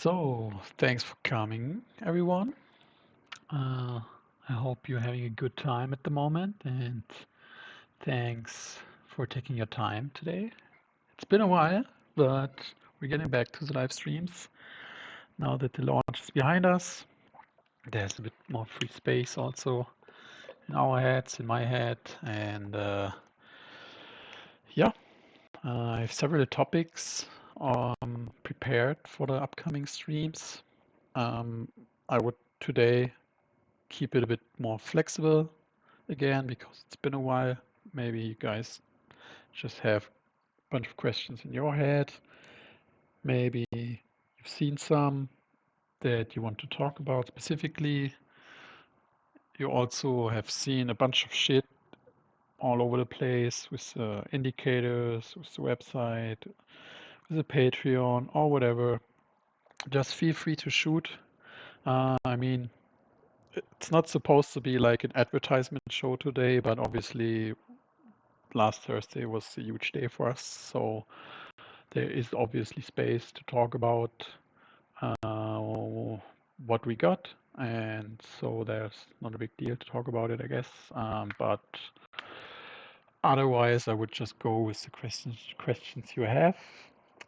So, thanks for coming, everyone. Uh, I hope you're having a good time at the moment, and thanks for taking your time today. It's been a while, but we're getting back to the live streams now that the launch is behind us. There's a bit more free space also in our heads, in my head, and yeah, I have several topics prepared for the upcoming streams. I would today keep it a bit more flexible again because it's been a while. Maybe you guys just have a bunch of questions in your head. Maybe you've seen some that you want to talk about specifically. You also have seen a bunch of shit all over the place with indicators, with the website, with the Patreon, or whatever. Just feel free to shoot. I mean, it's not supposed to be like an advertisement show today, but obviously last Thursday was a huge day for us, so there is obviously space to talk about what we got, and so there's not a big deal to talk about it, I guess. But otherwise, I would just go with the questions you have,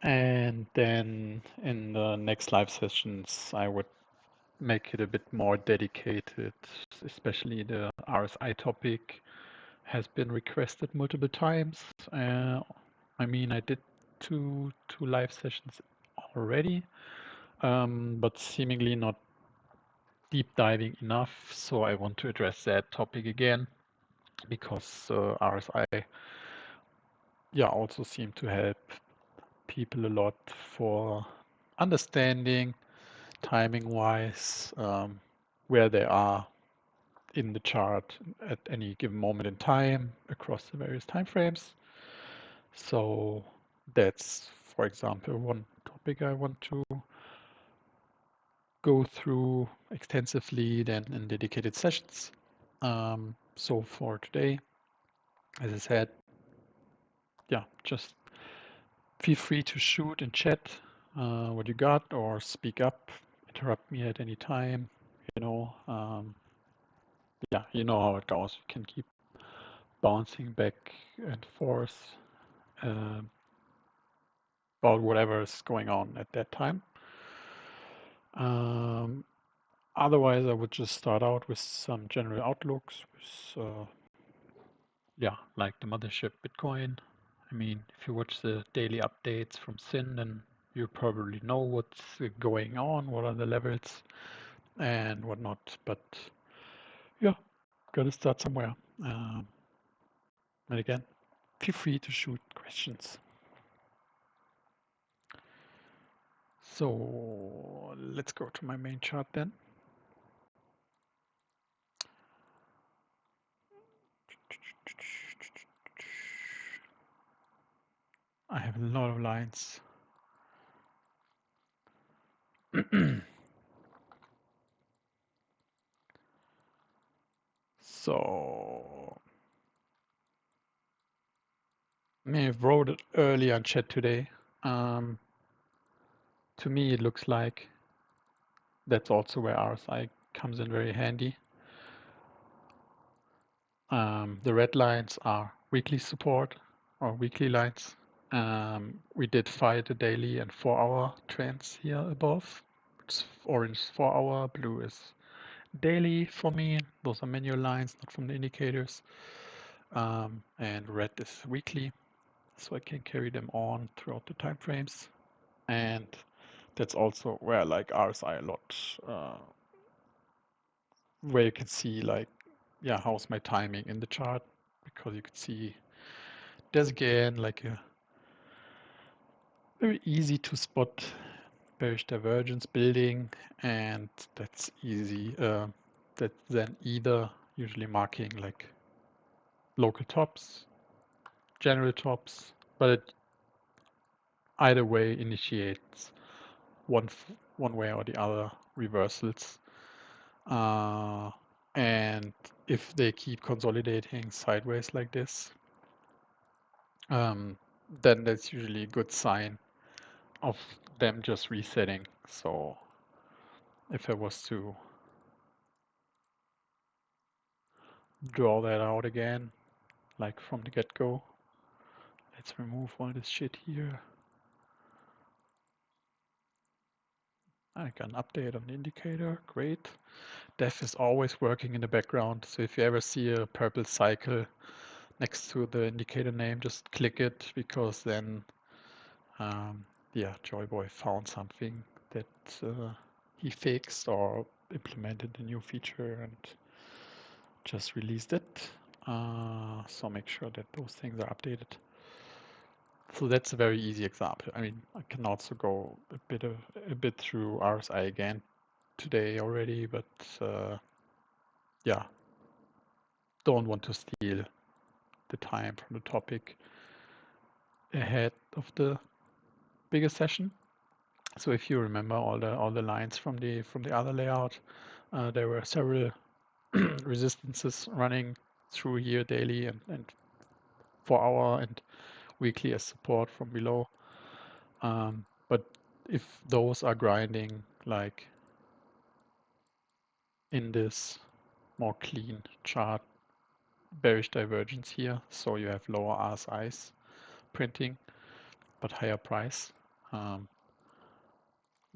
and then in the next live sessions, I would make it a bit more dedicated, especially the RSI topic has been requested multiple times. I mean, I did two live sessions already, but seemingly not deep diving enough. So I want to address that topic again because RSI, yeah, also seem to help people a lot for understanding timing-wise where they are in the chart at any given moment in time across the various time frames. So that's, for example, one topic I want to go through extensively then in dedicated sessions. So for today, as I said, yeah, just feel free to shoot and chat what you got or speak up, interrupt me at any time. You know, yeah, you know how it goes. You can keep bouncing back and forth uh, about whatever is going on at that time. Otherwise, I would just start out with some general outlooks with, yeah, like the mothership Bitcoin. I mean, if you watch the daily updates from SYN, then you probably know what's going on, what are the levels and whatnot. But yeah, gotta start somewhere. And again, feel free to shoot questions. So let's go to my main chart then. I have a lot of lines. So I may have wrote it earlier in chat today. To me, it looks like that's also where RSI comes in very handy. The red lines are weekly support or weekly lines. We did fight the daily and 4-hour trends here above. It's orange is 4-hour, blue is daily for me. Those are manual lines, not from the indicators. And red is weekly, so I can carry them on throughout the time frames. And that's also where I like RSI a lot, where you can see like, yeah, how's my timing in the chart, because you can see there's again like a very easy to spot bearish divergence building, and that's easy. That's then either usually marking like local tops, general tops, but it either way initiates one way or the other reversals. And if they keep consolidating sideways like this, then that's usually a good sign of them just resetting. So if I was to draw that out again, like from the get-go, let's remove all this shit here. I got an update on the indicator, great. Def is always working in the background, so if you ever see a purple cycle next to the indicator name, just click it, because then, yeah, Joyboy found something that he fixed or implemented a new feature and just released it. So make sure that those things are updated. So that's a very easy example. I mean, I can also go a bit through RSI again today already, but yeah, don't want to steal the time from the topic ahead of the bigger session. So if you remember all the lines from the other layout, there were several resistances running through here daily and 4-hour and weekly as support from below. But if those are grinding like in this more clean chart, bearish divergence here, so you have lower RSIs printing but higher price,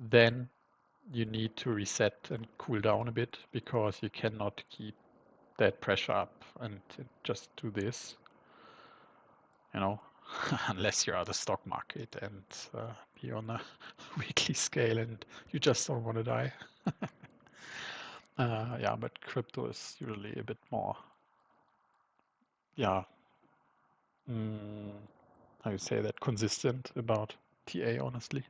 then you need to reset and cool down a bit, because you cannot keep that pressure up and just do this, you know, unless you're at the stock market and be on a weekly scale and you just don't want to die. Yeah, but crypto is usually a bit more, yeah, how you say that, consistent about TA, honestly.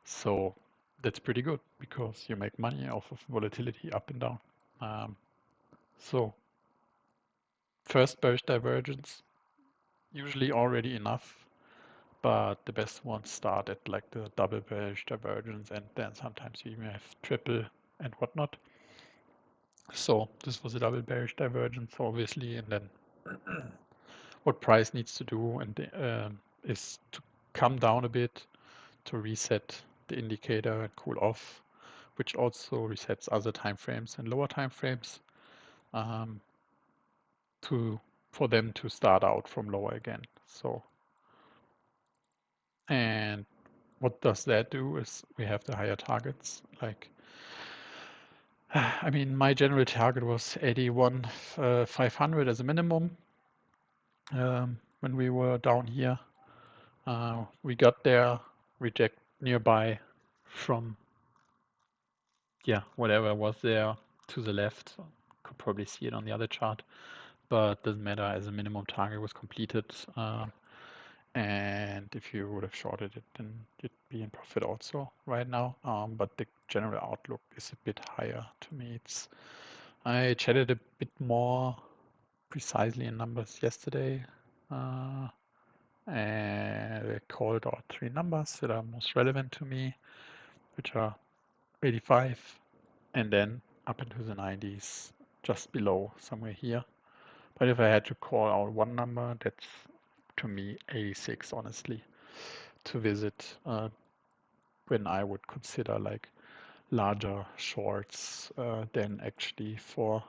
So that's pretty good, because you make money off of volatility up and down. So first bearish divergence, usually already enough, but the best ones start at like the double bearish divergence, and then sometimes you even have triple and whatnot. So this was a double bearish divergence, obviously, and then what price needs to do is to come down a bit to reset the indicator and cool off, which also resets other time frames and lower time frames, for them to start out from lower again. So, and what does that do is we have the higher targets. Like, I mean, my general target was 81,500 as a minimum when we were down here. We got there, reject nearby from, yeah, whatever was there to the left. Could probably see it on the other chart, but doesn't matter, as a minimum target was completed. And if you would have shorted it, then you'd be in profit also right now. But the general outlook is a bit higher to me. I chatted a bit more precisely in numbers yesterday, and I called out 3 numbers that are most relevant to me, which are 85 and then up into the 90s, just below, somewhere here. But if I had to call out one number, that's to me 86, honestly, to visit when I would consider like larger shorts than actually for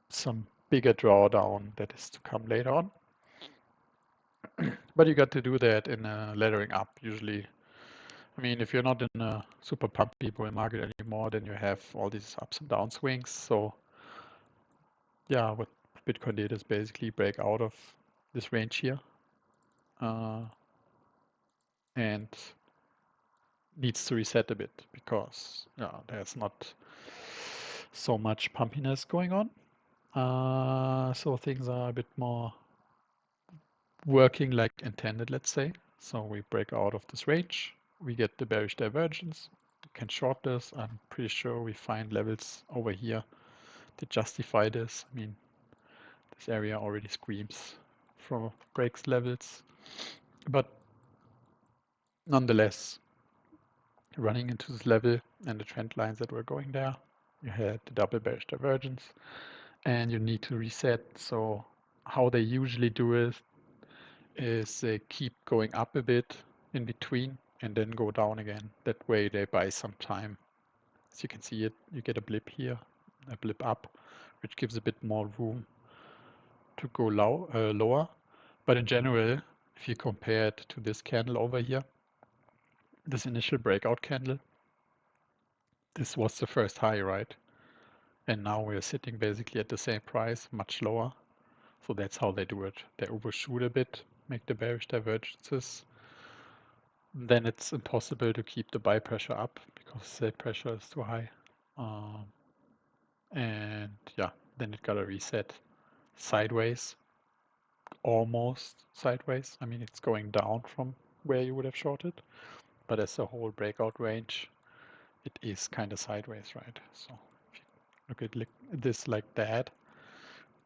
some bigger drawdown that is to come later on. But you got to do that in a laddering up usually. I mean, if you're not in a super pumpy bull market anymore, then you have all these ups and down swings. So yeah, what Bitcoin did is basically break out of this range here, and needs to reset a bit, because there's not so much pumpiness going on. So things are a bit more working like intended, let's say. So we break out of this range, we get the bearish divergence, we can short this. I'm pretty sure we find levels over here that justify this. I mean, this area already screams for breaks levels, but nonetheless, running into this level and the trend lines that were going there, you had the double bearish divergence and you need to reset. So how they usually do it is they keep going up a bit in between, and then go down again. That way they buy some time. As you can see it, you get a blip here, a blip up, which gives a bit more room to go lower. But in general, if you compare it to this candle over here, this initial breakout candle, this was the first high, right? And now we're sitting basically at the same price, much lower. So that's how they do it. They overshoot a bit, make the bearish divergences. Then it's impossible to keep the buy pressure up because the pressure is too high. Um, and yeah, then it got a reset sideways, almost sideways. I mean, it's going down from where you would have shorted, but as a whole breakout range, it is kind of sideways, right? So if you look at this like that,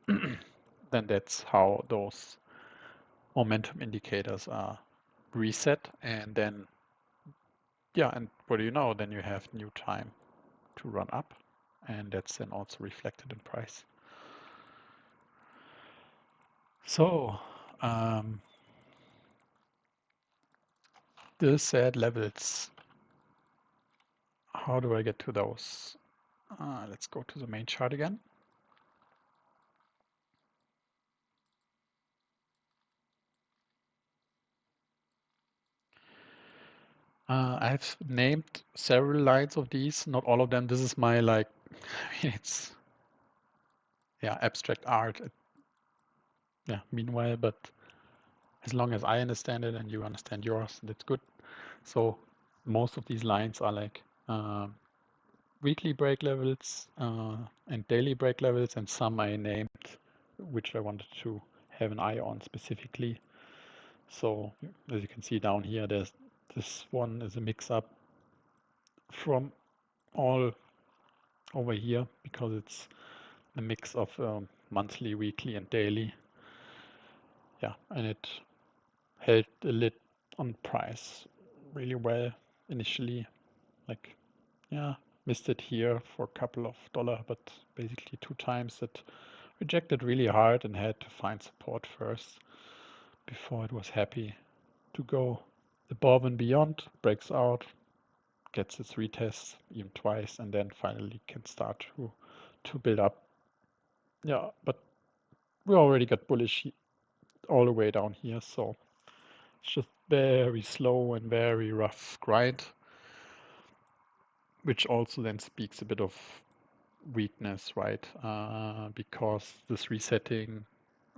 then that's how those momentum indicators are reset. And then, yeah, and what do you know? Then you have new time to run up, and that's then also reflected in price. So, the said levels, how do I get to those? Let's go to the main chart again. I've named several lines of these, not all of them. This is my like, I mean, it's yeah, abstract art. Yeah, meanwhile, but as long as I understand it and you understand yours, that's good. So most of these lines are like weekly break levels and daily break levels, and some I named which I wanted to have an eye on specifically. So as you can see down here, there's this one is a mix up from all over here because it's a mix of monthly, weekly, and daily. Yeah, and it held the lid on price really well initially. Like, yeah, missed it here for a couple of dollars, but basically 2 times it rejected really hard and had to find support first before it was happy to go above and beyond, breaks out, gets its retest even twice, and then finally can start to build up. Yeah, but we already got bullish all the way down here, so it's just very slow and very rough grind, which also then speaks a bit of weakness, right? Because this resetting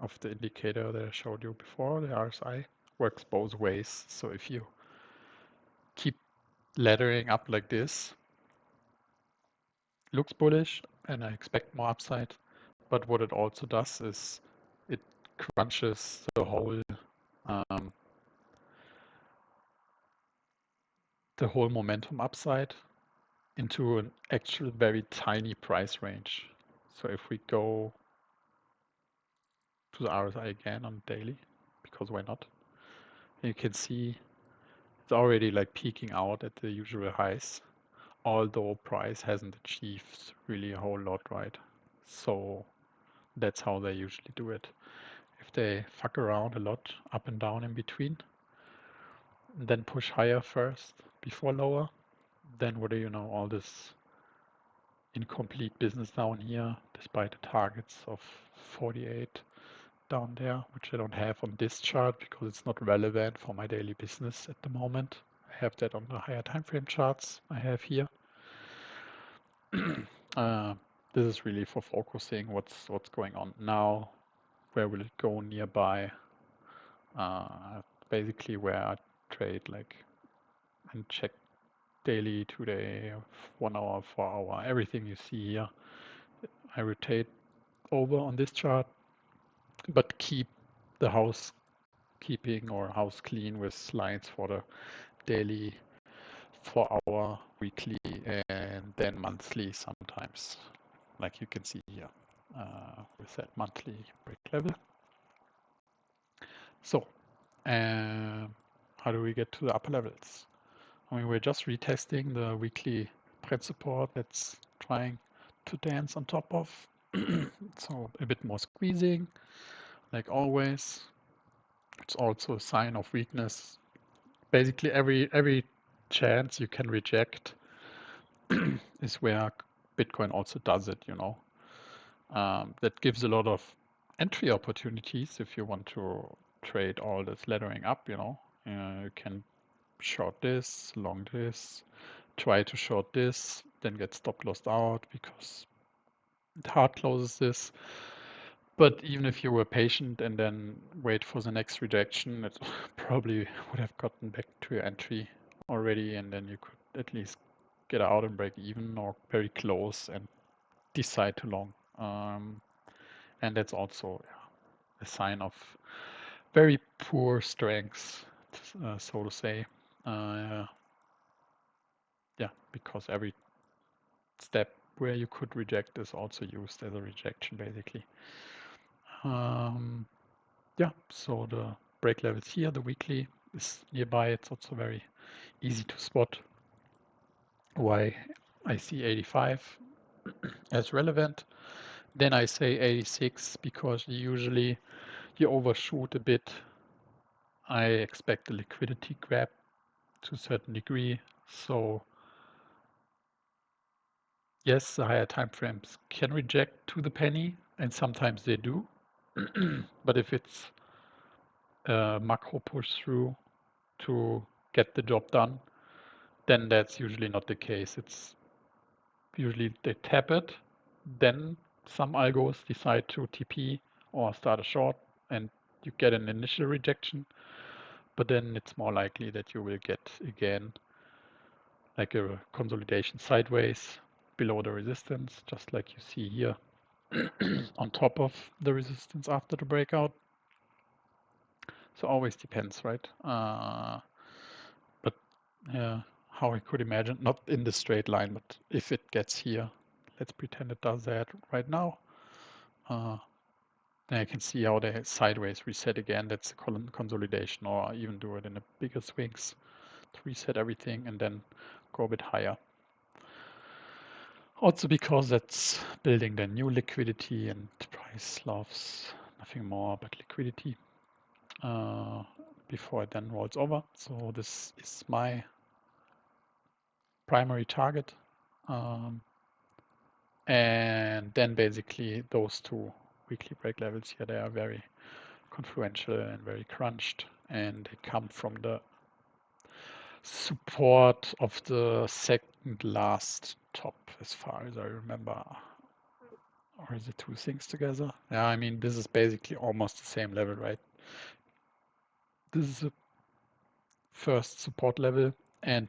of the indicator that I showed you before, the RSI, works both ways. So if you keep laddering up like this, looks bullish and I expect more upside, but what it also does is it crunches um, the whole momentum upside into an actual very tiny price range. So if we go to the RSI again on daily, because why not? You can see it's already like peaking out at the usual highs, although price hasn't achieved really a whole lot, right? So that's how they usually do it. If they fuck around a lot up and down in between, and then push higher first before lower, then what do you know, all this incomplete business down here, despite the targets of 48 down there, which I don't have on this chart because it's not relevant for my daily business at the moment. I have that on the higher time frame charts I have here. This is really for focusing what's going on now. Where will it go nearby? Basically where I trade like and check daily, 2-day, 1 hour, 4 hour, everything you see here. I rotate over on this chart, but keep the housekeeping or house clean with lines for the daily, 4 hour, weekly, and then monthly sometimes, like you can see here with that monthly break level. So, how do we get to the upper levels? I mean, we're just retesting the weekly trend support that's trying to dance on top of. So a bit more squeezing, like always. It's also a sign of weakness basically every chance you can reject is where Bitcoin also does it, you know. That gives a lot of entry opportunities if you want to trade all this laddering up, you know. You can short this, long this, try to short this, then get stop lossed out because it hard closes this. But even if you were patient and then wait for the next rejection, it probably would have gotten back to your entry already, and then you could at least get out and break even or very close and decide to long. And that's also a sign of very poor strength, so to say. Yeah, because every step where you could reject is also used as a rejection, basically. Yeah, so the break levels here, the weekly is nearby. It's also very easy to spot why I see 85 as relevant. Then I say 86 because usually you overshoot a bit. I expect a liquidity grab to a certain degree. So yes, the higher time frames can reject to the penny, and sometimes they do. But if it's a macro push through to get the job done, then that's usually not the case. It's usually they tap it, then some algos decide to TP or start a short, and you get an initial rejection, but then it's more likely that you will get again like a consolidation sideways below the resistance, just like you see here on top of the resistance after the breakout. So always depends, right? But how I could imagine, not in the straight line, but if it gets here, let's pretend it does that right now. Then I can see how they sideways reset again. That's a consolidation, or even do it in a bigger swings to reset everything and then go a bit higher. Also because that's building the new liquidity, and price loves nothing more but liquidity before it then rolls over. So this is my primary target. And then basically those two weekly break levels here, they are very confluential and very crunched, and they come from the support of the second last top, as far as I remember. Or is it two things together? Yeah, I mean, this is basically almost the same level, right? This is the first support level, and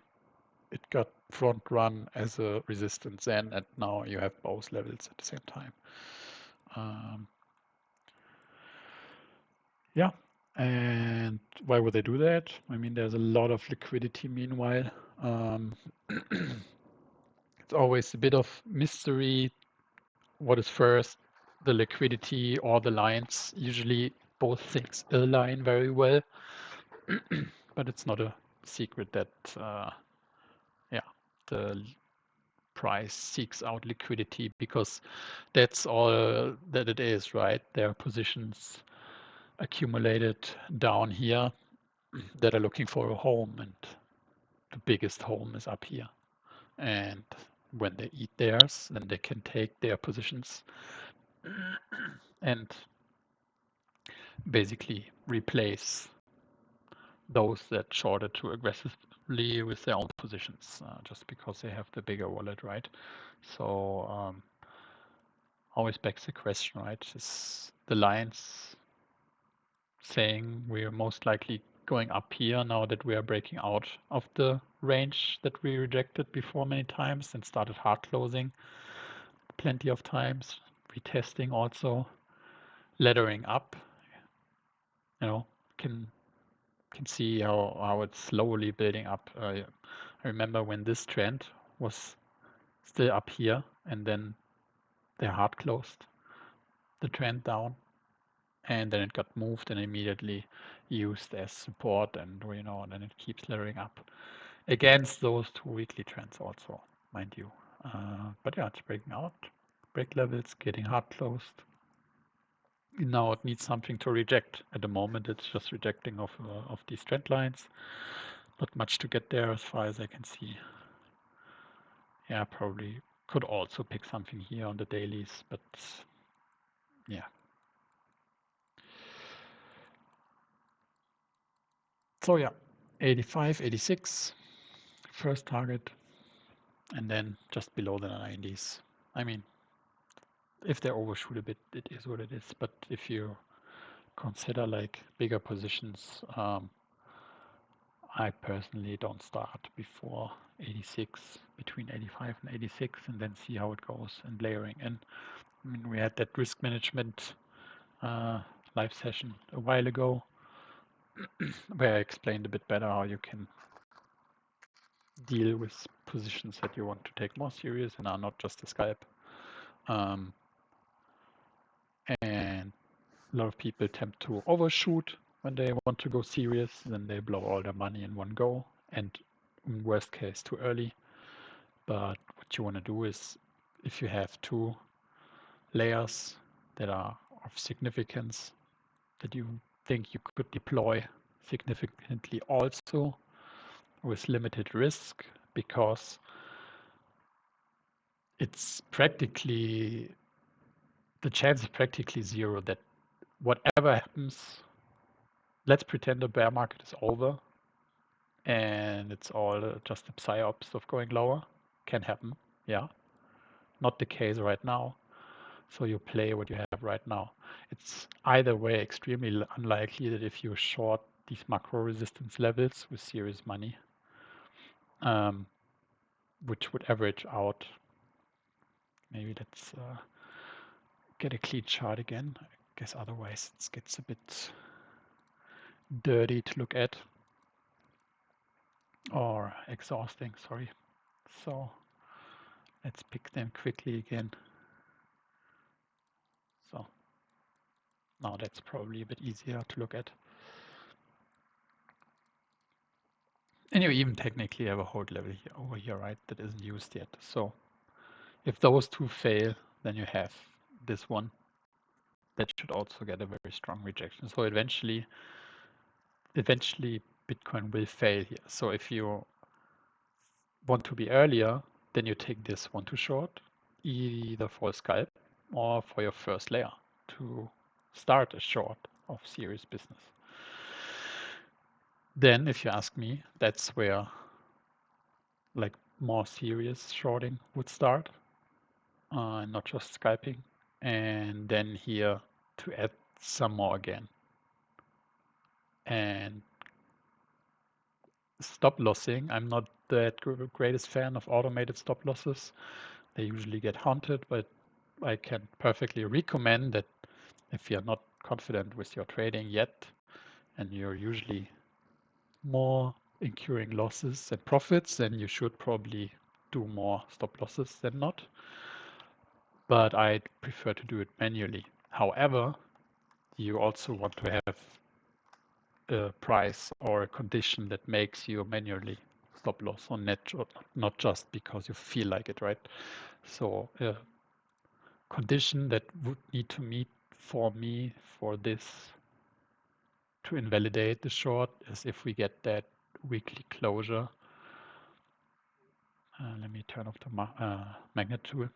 it got front run as a resistance then, and now you have both levels at the same time. Yeah, and why would they do that? I mean, there's a lot of liquidity meanwhile. It's always a bit of mystery. What is first, the liquidity or the lines? Usually both things align very well, but it's not a secret that the price seeks out liquidity because that's all that it is, right? There are positions accumulated down here that are looking for a home, and the biggest home is up here. And when they eat theirs, then they can take their positions and basically replace those that shorted too aggressively with their own positions, just because they have the bigger wallet, right? So always begs the question, right? Is the lines saying we're most likely going up here now that we are breaking out of the range that we rejected before many times and started hard closing plenty of times, retesting also, laddering up, you know, can see how it's slowly building up. I remember when this trend was still up here and then they hard closed the trend down, and then it got moved and immediately used as support, and and then it keeps laddering up against those two weekly trends also, mind you. But yeah, it's breaking out, break levels, getting hard closed. Now it needs something to reject. At the moment, it's just rejecting of these trend lines. Not much to get there as far as I can see. Yeah, probably could also pick something here on the dailies, but yeah. So yeah, 85, 86, first target, and then just below the 90s. I mean, if they overshoot a bit, it is what it is. But if you consider like bigger positions, I personally don't start before 86, between 85 and 86, and then see how it goes and layering in. I mean, we had that risk management live session a while ago where I explained a bit better how you can deal with positions that you want to take more serious and are not just a scalp. And a lot of people tend to overshoot when they want to go serious, then they blow all their money in one go, and in worst case too early. But what you want to do is, if you have two layers that are of significance that you think you could deploy significantly also with limited risk, because it's practically, the chance is practically zero that whatever happens, let's pretend the bear market is over and it's all just a psyops of going lower. Can happen, yeah. Not the case right now. So you play what you have right now. It's either way extremely unlikely that if you short these macro resistance levels with serious money, which would average out. Maybe let's get a clean chart again. I guess otherwise it gets a bit dirty to look at, or exhausting, sorry. So let's pick them quickly again. So now that's probably a bit easier to look at. And you even technically have a hold level here, over here, right? That isn't used yet. So if those two fail, then you have this one. That should also get a very strong rejection. So eventually Bitcoin will fail here. So if you want to be earlier, then you take this one to short, either for a scalp or for your first layer to start a short of serious business. Then, if you ask me, that's where like more serious shorting would start, not just scalping. And then here to add some more again. And stop lossing, I'm not the greatest fan of automated stop losses. They usually get haunted, but I can perfectly recommend that if you're not confident with your trading yet, and you're usually more incurring losses than profits, then you should probably do more stop losses than not. But I prefer to do it manually. However, you also want to have a price or a condition that makes you manually stop loss on net, not just because you feel like it, right? So a condition that would need to meet for me for this to invalidate the short is if we get that weekly closure. Let me turn off the magnet tool.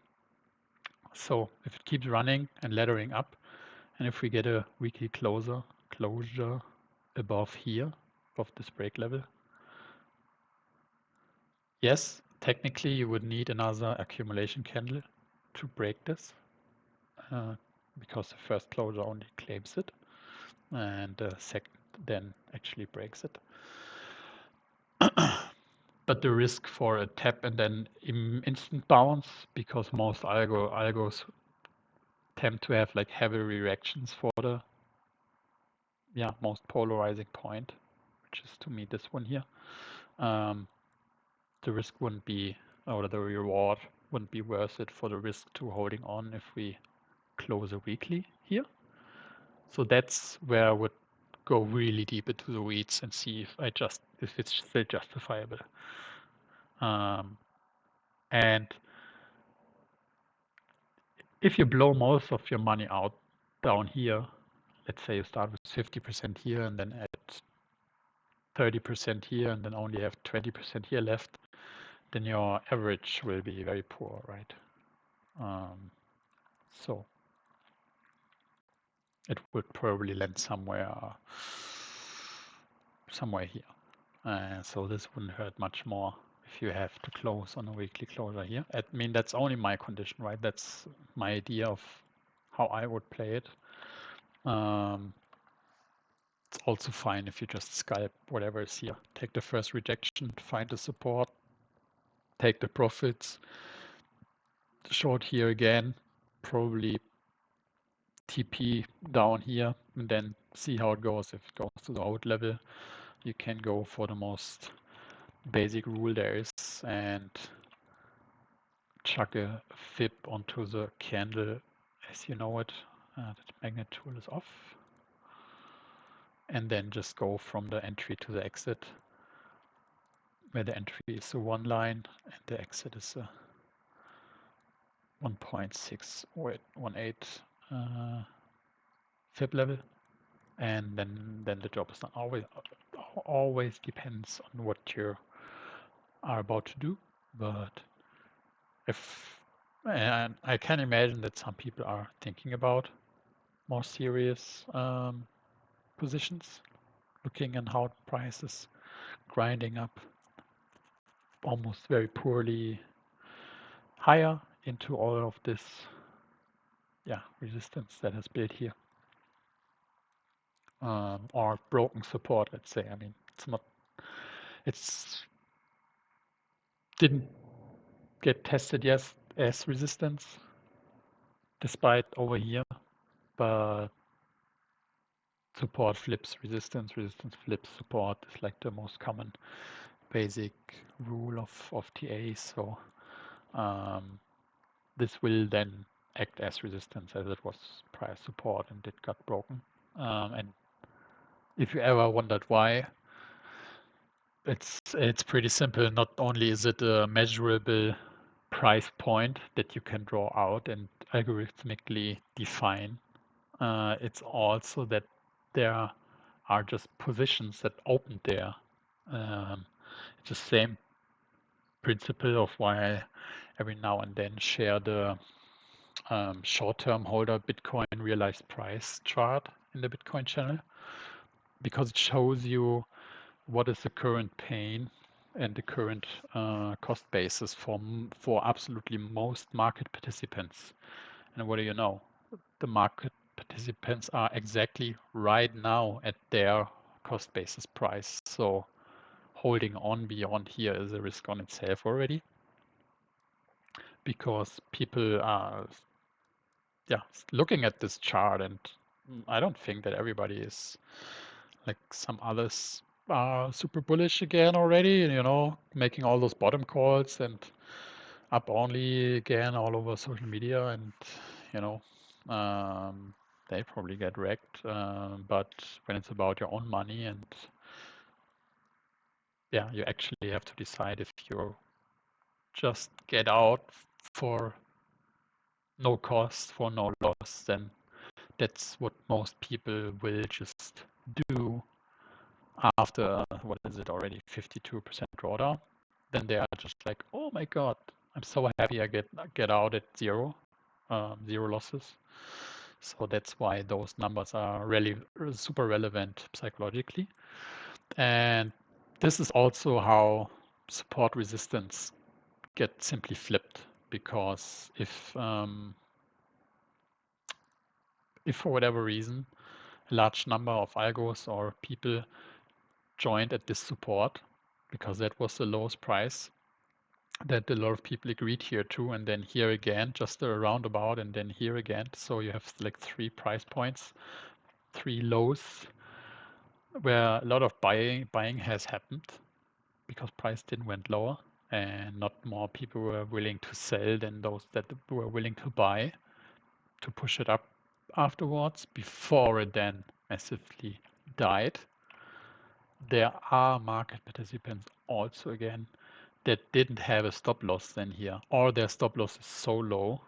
So if it keeps running and laddering up, and if we get a weekly closure above here, above this break level, yes, technically you would need another accumulation candle to break this, because the first closure only claims it, and the second then actually breaks it. But the risk for a tap and then instant bounce, because most algos tend to have like heavy reactions for the most polarizing point, which is to me this one here. The risk wouldn't be, or the reward wouldn't be worth it for the risk to holding on if we close a weekly here. So that's where I would go really deep into the weeds and see if it's still justifiable. And if you blow most of your money out down here, let's say you start with 50% here and then add 30% here and then only have 20% here left, then your average will be very poor, right? So it would probably land somewhere here. So this wouldn't hurt much more if you have to close on a weekly closure here. I mean, that's only my condition, right? That's my idea of how I would play it. It's also fine if you just scalp whatever is here. Take the first rejection, find the support, take the profits, short here again, probably TP down here, and then see how it goes. If it goes to the out level, you can go for the most basic rule there is and chuck a fib onto the candle as you know it. The magnet tool is off. And then just go from the entry to the exit, where the entry is a 1 line and the exit is a 1.618 fib level. And then the job is done. Always depends on what you are about to do. But and I can imagine that some people are thinking about more serious positions, looking at how the price is grinding up almost very poorly higher into all of this resistance that is built here. Or broken support, let's say. I mean, it's didn't get tested yet as resistance, despite over here, but support flips resistance, resistance flips support is like the most common basic rule of TA. So this will then act as resistance as it was prior support and it got broken. And if you ever wondered why, it's pretty simple. Not only is it a measurable price point that you can draw out and algorithmically define, it's also that there are just positions that opened there. It's the same principle of why I every now and then share the short-term holder Bitcoin realized price chart in the Bitcoin channel, because it shows you what is the current pain and the current cost basis for absolutely most market participants. And what do you know? The market participants are exactly right now at their cost basis price. So holding on beyond here is a risk on itself already, because people are looking at this chart, and I don't think that everybody is like some others are super bullish again already, making all those bottom calls and up only again all over social media, and they probably get wrecked. But when it's about your own money, and you actually have to decide if you just get out for no cost, for no loss, then that's what most people will just do after, what is it already, 52% drawdown. Then they are just like, oh my God, I'm so happy I get out at zero losses. So that's why those numbers are really super relevant psychologically. And this is also how support resistance get simply flipped, because if for whatever reason a large number of algos or people joined at this support, because that was the lowest price that a lot of people agreed here too, and then here again, just a roundabout, and then here again. So you have like 3 price points, 3 lows, where a lot of buying has happened because price didn't went lower, and not more people were willing to sell than those that were willing to buy to push it up afterwards before it then massively died. There are market participants also again that didn't have a stop loss then here, or their stop loss is so low.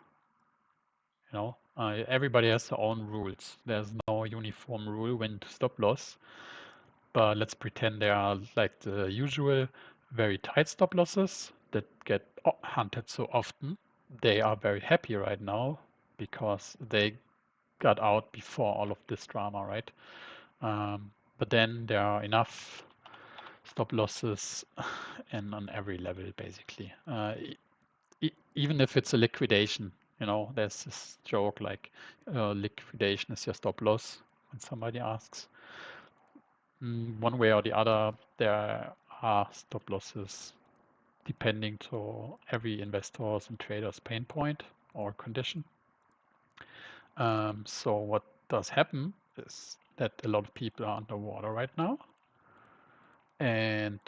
Everybody has their own rules. There's no uniform rule when to stop loss. but let's pretend there are like the usual very tight stop losses that get hunted so often. They are very happy right now because they got out before all of this drama, right? But then there are enough stop losses and on every level, basically. Even if it's a liquidation, there's this joke like liquidation is your stop loss when somebody asks. One way or the other, there are stop losses depending to every investor's and trader's pain point or condition. So what does happen is that a lot of people are underwater right now, and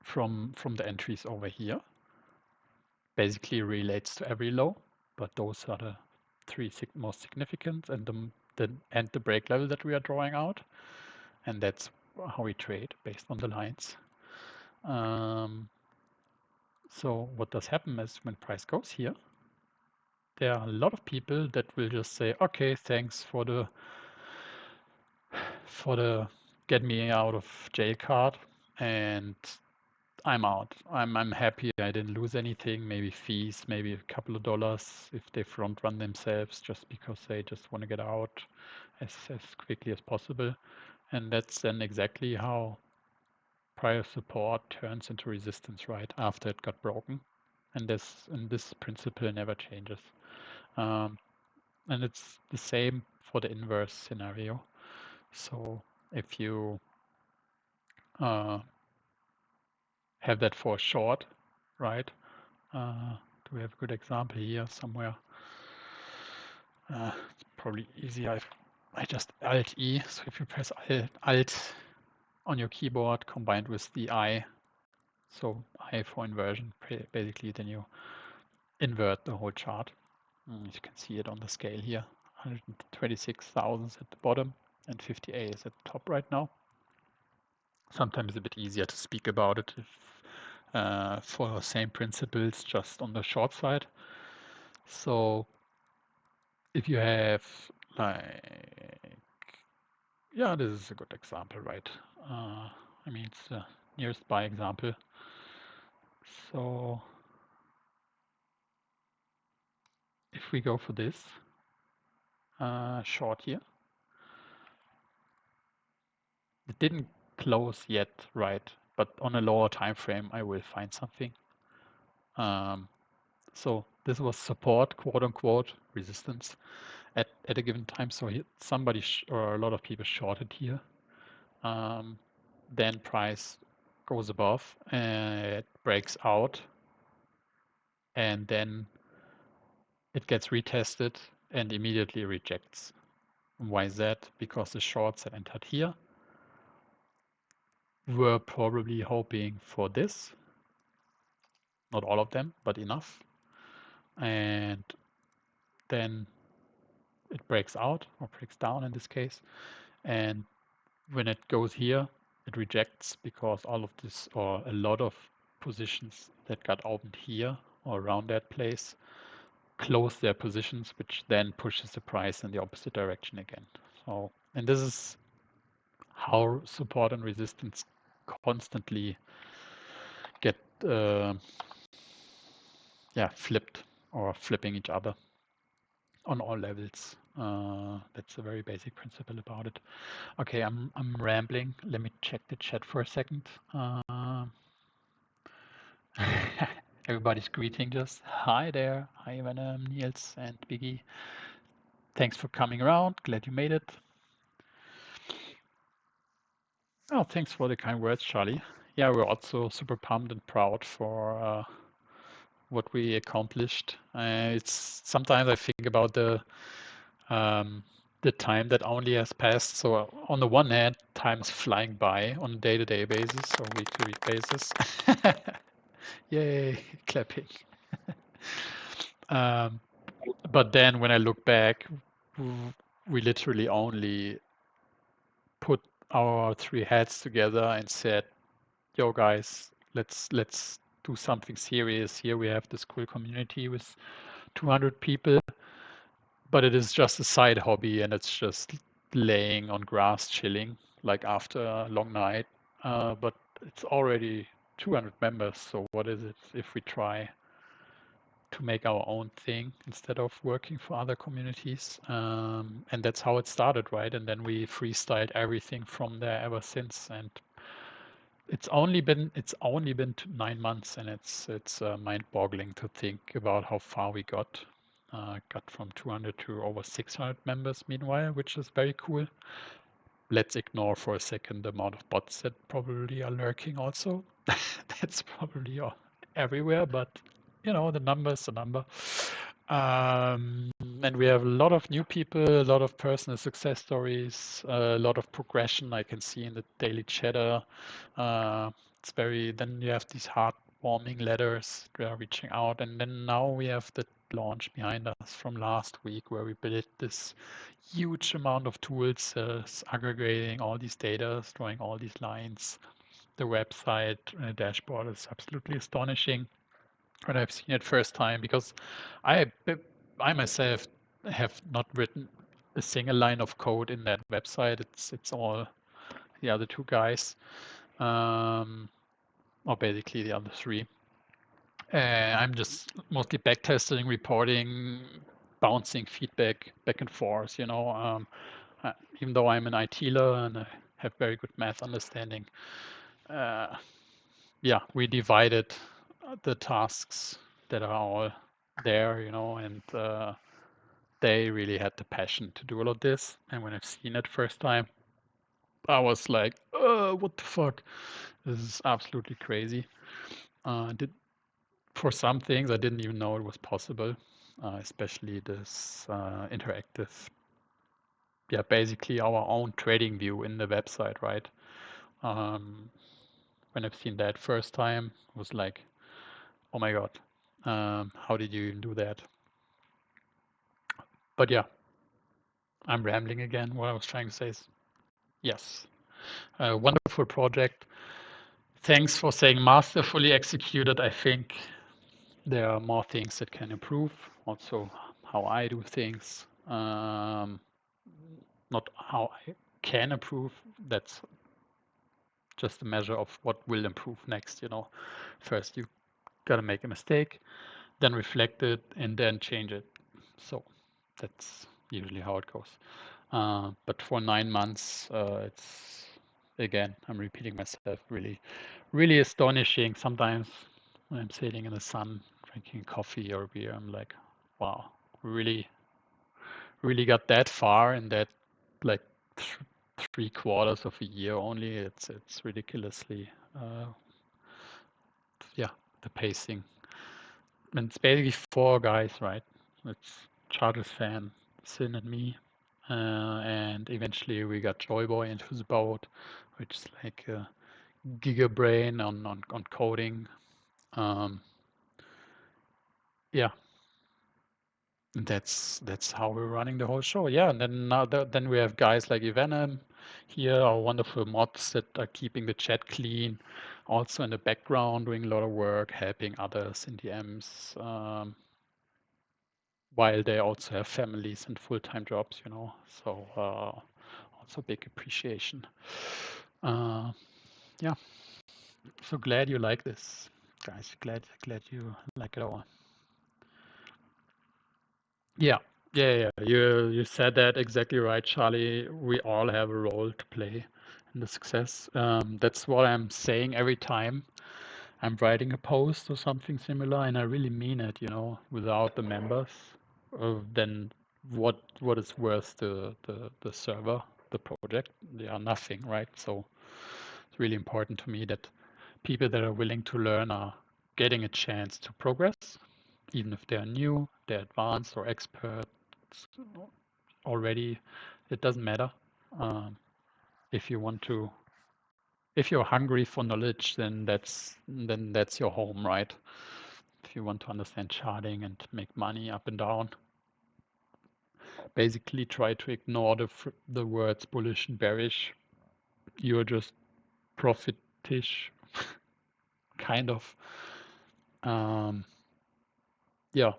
from the entries over here basically relates to every low, but those are the three most significant and the break level that we are drawing out, and that's how we trade based on the lines. So what does happen is when price goes here, there are a lot of people that will just say, okay, thanks for the get me out of jail card, and I'm out. I'm happy I didn't lose anything, maybe fees, maybe a couple of dollars if they front run themselves just because they just want to get out as quickly as possible. And that's then exactly how prior support turns into resistance right after it got broken. And this principle never changes. And it's the same for the inverse scenario. So if you have that for a short, right? Do we have a good example here somewhere? It's probably easy. I just Alt E. So if you press Alt on your keyboard combined with the I, so I for inversion, basically then you invert the whole chart. You can see it on the scale here. 126,000 at the bottom and 58 is at the top right now. Sometimes it's a bit easier to speak about it if, for same principles just on the short side. So if you have like, yeah, this is a good example, right? I mean, it's the nearest by example. So if we go for this short here, it didn't close yet, right? But on a lower time frame, I will find something. So this was support, quote unquote, resistance at a given time. So somebody or a lot of people shorted here. Then price goes above and it breaks out, and then it gets retested and immediately rejects. Why is that? Because the shorts that entered here were probably hoping for this. Not all of them, but enough. And then it breaks out or breaks down in this case. And when it goes here, it rejects because all of this or a lot of positions that got opened here or around that place close their positions, which then pushes the price in the opposite direction again. So, and this is how support and resistance constantly get flipped or flipping each other on all levels. That's a very basic principle about it. Okay, I'm rambling. Let me check the chat for a second. Everybody's greeting just. Hi there. Hi, Venom, Niels, and Biggie. Thanks for coming around. Glad you made it. Oh, thanks for the kind words, Charlie. Yeah, we're also super pumped and proud for what we accomplished. It's sometimes I think about the time that only has passed. So on the one hand, time is flying by on a day-to-day basis or week-to-week basis. Yay, clapping. But then when I look back, we literally only put our three heads together and said, yo guys, let's do something serious here. We have this cool community with 200 people, but it is just a side hobby and it's just laying on grass chilling. like after a long night, but it's already 200 members. So what is it if we try to make our own thing instead of working for other communities? And that's how it started, right? And then we freestyled everything from there ever since. And it's only been 9 months, and it's mind-boggling to think about how far we got. Got from 200 to over 600 members meanwhile, which is very cool. Let's ignore for a second the amount of bots that probably are lurking also. That's probably everywhere, but the number is the number. And we have a lot of new people, a lot of personal success stories, a lot of progression I can see in the daily chatter. Then you have these heartwarming letters that are reaching out. And then now we have the launch behind us from last week where we built this huge amount of tools aggregating all these data, drawing all these lines. The website dashboard is absolutely astonishing when I've seen it first time, because I I myself have not written a single line of code in that website. It's all the other two guys, or basically the other three. I'm just mostly backtesting, reporting, bouncing feedback back and forth. Even though I'm an ITler and I have very good math understanding, uh, yeah, we divided the tasks that are all there, and they really had the passion to do all of this. And when I've seen it first time, I was like, what the fuck? This is absolutely crazy. For some things, I didn't even know it was possible, especially this interactive, yeah, basically our own trading view in the website, right? Um, when I've seen that first time, it was like, oh my God, how did you even do that? But yeah, I'm rambling again. What I was trying to say is, yes, a wonderful project. Thanks for saying masterfully executed. I think there are more things that can improve. Also, how I do things. Not how I can improve. That's just a measure of what will improve next. First you gotta make a mistake, then reflect it, and then change it. So that's usually how it goes. But for 9 months, it's again, I'm repeating myself, really, really astonishing. Sometimes when I'm sitting in the sun drinking coffee or beer, I'm like, wow, really, really got that far in that like 3/4 of a year only. It's ridiculously, yeah, the pacing. And it's basically four guys, right? It's Charles Fan, Sin, and me. And eventually we got Joyboy into the boat, which is like a gigabrain on coding. Um, yeah, and that's how we're running the whole show. Yeah, and then we have guys like Evenom here, our wonderful mods that are keeping the chat clean, also in the background doing a lot of work, helping others in DMs, while they also have families and full-time jobs. So also big appreciation. Uh, yeah, so glad you like this, guys. Glad you like it all. Yeah, yeah. You said that exactly right, Charlie. We all have a role to play in the success. That's what I'm saying every time I'm writing a post or something similar, and I really mean it. Without the members, then what is worth the server, the project? They are nothing, right? So it's really important to me that people that are willing to learn are getting a chance to progress, even if they're new, they're advanced or experts already. It doesn't matter. Um, if you want to, if you're hungry for knowledge, then that's your home, right? If you want to understand charting and make money up and down, basically try to ignore the words bullish and bearish. You're just profitish, kind of. Um, yeah,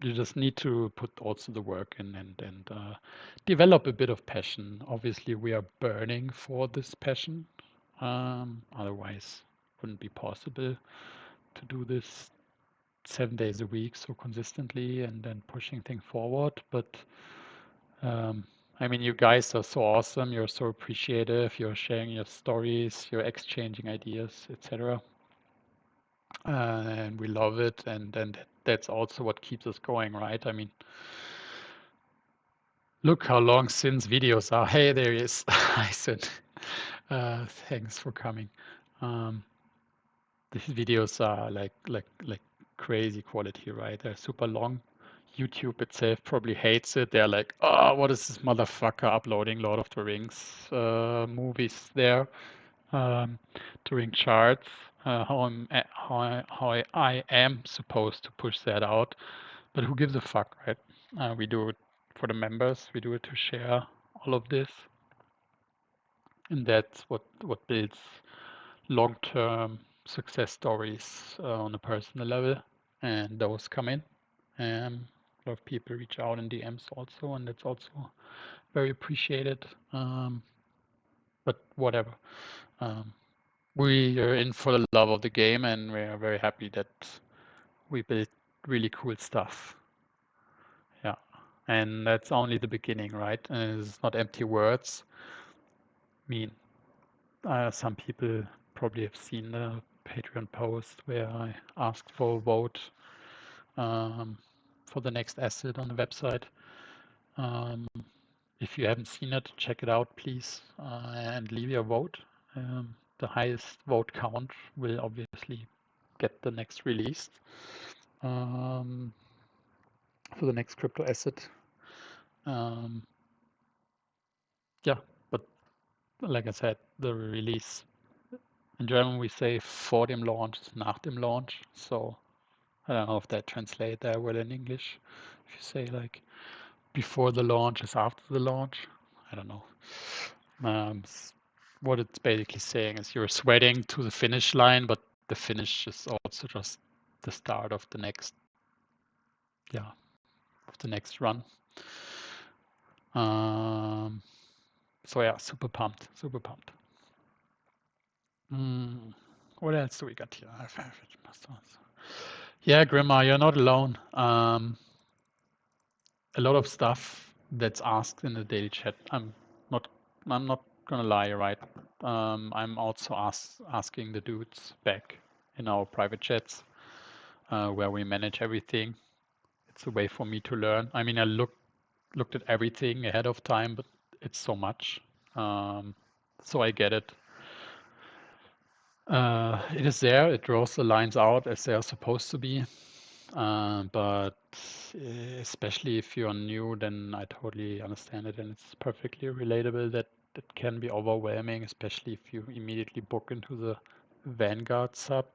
you just need to put also the work in and develop a bit of passion. Obviously, we are burning for this passion. Otherwise, wouldn't be possible to do this 7 days a week so consistently and then pushing things forward. But I mean, you guys are so awesome. You're so appreciative. You're sharing your stories. You're exchanging ideas, etc. And we love it. And that's also what keeps us going, right? I mean, look how long since videos are. Hey, there he is. I said, thanks for coming. These videos are like crazy quality, right? They're super long. YouTube itself probably hates it. They're like, oh, what is this motherfucker uploading Lord of the Rings movies there during charts? How I am supposed to push that out, but who gives a fuck, right? We do it for the members. We do it to share all of this, and that's what builds long-term success stories on a personal level, and those come in. A lot of people reach out in DMs also, and that's also very appreciated. But whatever. Um, we are in for the love of the game, and we are very happy that we build really cool stuff. Yeah. And that's only the beginning, right? And it's not empty words. I mean, some people probably have seen the Patreon post where I asked for a vote for the next asset on the website. If you haven't seen it, check it out, please, and leave your vote. The highest vote count will obviously get the next release for the next crypto asset. Yeah, but like I said, the release in German we say vor dem Launch, nach dem Launch. So I don't know if that translates that well in English. If you say like before the launch is after the launch, I don't know. What it's basically saying is you're sweating to the finish line, but the finish is also just the start of the next, run. So yeah, super pumped, super pumped. What else do we got here? Yeah, Grandma, you're not alone. A lot of stuff that's asked in the daily chat. I'm not gonna lie, right? I'm also asking the dudes back in our private chats where we manage everything. It's a way for me to learn. I mean, I looked at everything ahead of time, but it's so much. So I get it. It is there. It draws the lines out as they are supposed to be. But especially if you're new, then I totally understand it, and it's perfectly relatable that it can be overwhelming, especially if you immediately book into the Vanguard sub.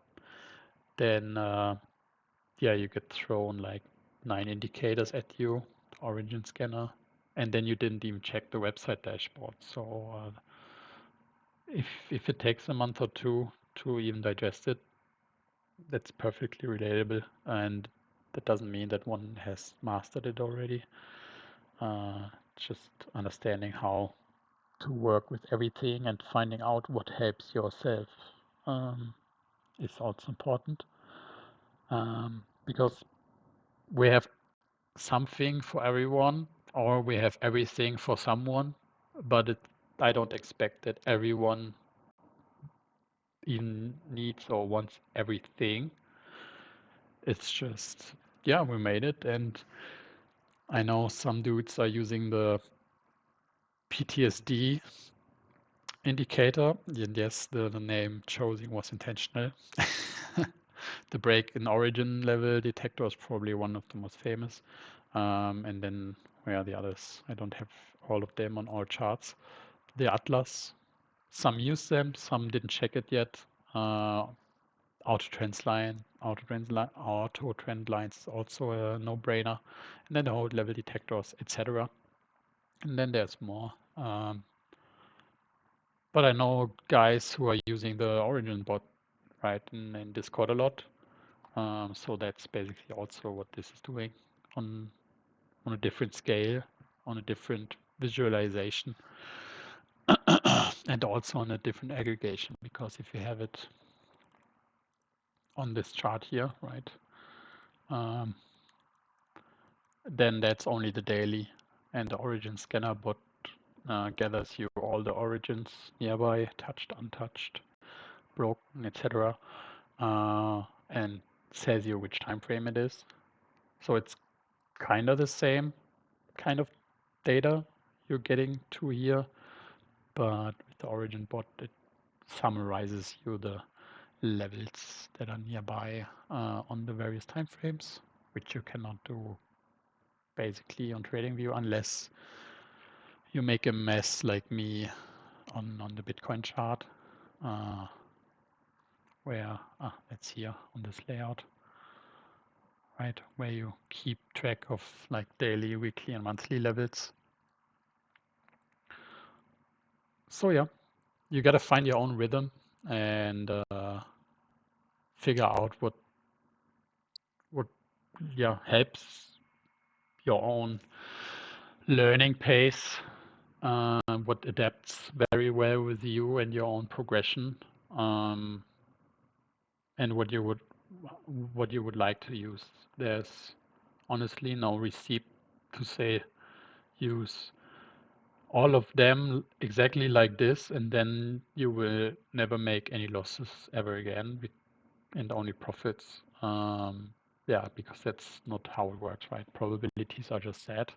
Then, yeah, you get thrown like 9 indicators at you, origin scanner, and then you didn't even check the website dashboard. So if it takes a month or two to even digest it, that's perfectly relatable, and that doesn't mean that one has mastered it already. Just understanding how to work with everything and finding out what helps yourself is also important, because we have something for everyone, or we have everything for someone, but I don't expect that everyone even needs or wants everything. It's just, yeah, we made it, and I know some dudes are using the PTSD indicator. And yes, the name chosen was intentional. The break in origin level detector is probably one of the most famous. And then where are the others? I don't have all of them on all charts. The Atlas, some use them, some didn't check it yet. Auto trend lines is also a no-brainer. And then the hold level detectors, etc. And then there's more. But I know guys who are using the Origin bot, right, in Discord a lot. So that's basically also what this is doing. on a different scale, on a different visualization, and also on a different aggregation. Because if you have it on this chart here, right, then that's only the daily, and the origin scanner bot gathers you all the origins nearby, touched, untouched, broken, etc., and says you which time frame it is. So it's kind of the same kind of data you're getting to here, but with the origin bot, it summarizes you the levels that are nearby on the various time frames, which you cannot do basically on TradingView unless you make a mess like me on the Bitcoin chart, where that's here on this layout, right, where you keep track of like daily, weekly, and monthly levels. So yeah, you got to find your own rhythm and figure out what helps your own learning pace, what adapts very well with you and your own progression, and what you would like to use. There's honestly no receipt to say use all of them exactly like this, and then you will never make any losses ever again and only profits. Yeah, because that's not how it works, right? Probabilities are just set.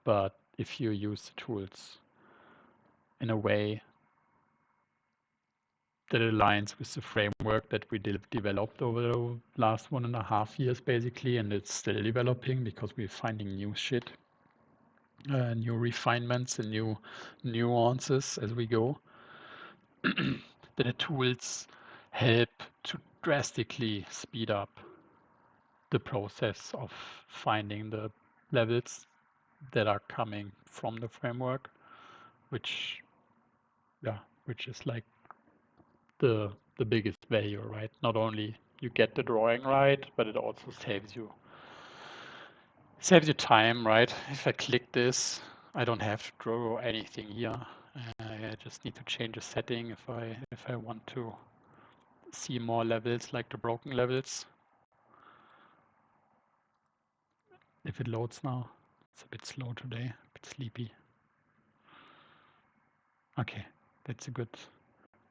But if you use the tools in a way that aligns with the framework that we developed over the last 1.5 years, basically, and it's still developing because we're finding new shit, new refinements and new nuances as we go, then the tools help to drastically speed up the process of finding the levels that are coming from the framework, which is like the biggest value, right? Not only you get the drawing right, but it also saves you time, right? If I click this, I don't have to draw anything here. I just need to change a setting if I want to see more levels like the broken levels. If it loads now, it's a bit slow today, a bit sleepy. Okay, that's a good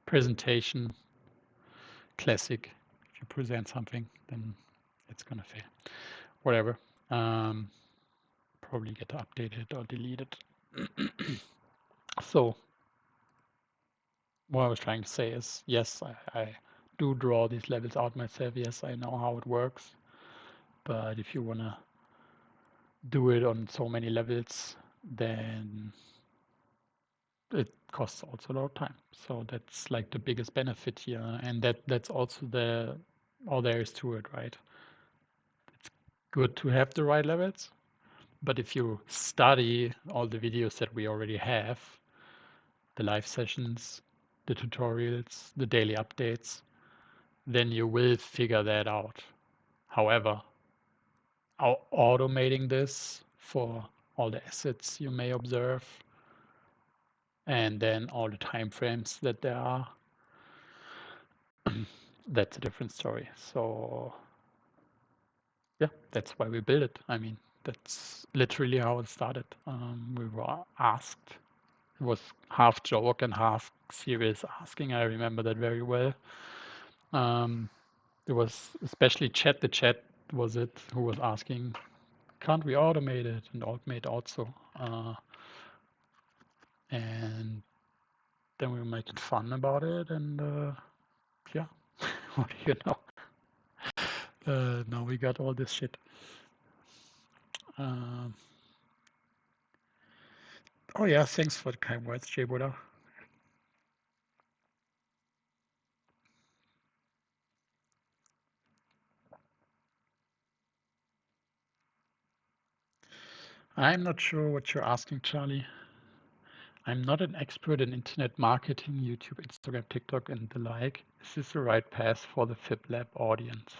presentation. Classic. If you present something, then it's gonna fail. Whatever. Probably get updated or deleted. So what I was trying to say is, yes, I do draw these levels out myself. Yes, I know how it works. But if you wanna do it on so many levels, then it costs also a lot of time. So that's like the biggest benefit here, and that's also all there is to it, right? It's good to have the right levels, but if you study all the videos that we already have, the live sessions, the tutorials, the daily updates, then you will figure that out. However, automating this for all the assets you may observe, and then all the time frames that there are, that's a different story. So yeah, that's why we built it. I mean, that's literally how it started. We were asked. It was half joke and half serious asking. I remember that very well. It was especially the chat was it, who was asking, can't we automate it? And automate also. And then we were making fun about it. And yeah, what do you know? Now we got all this shit. Oh yeah, thanks for the kind words, Jay Buddha. I'm not sure what you're asking, Charlie. I'm not an expert in internet marketing, YouTube, Instagram, TikTok, and the like. Is this the right path for the FibLab audience?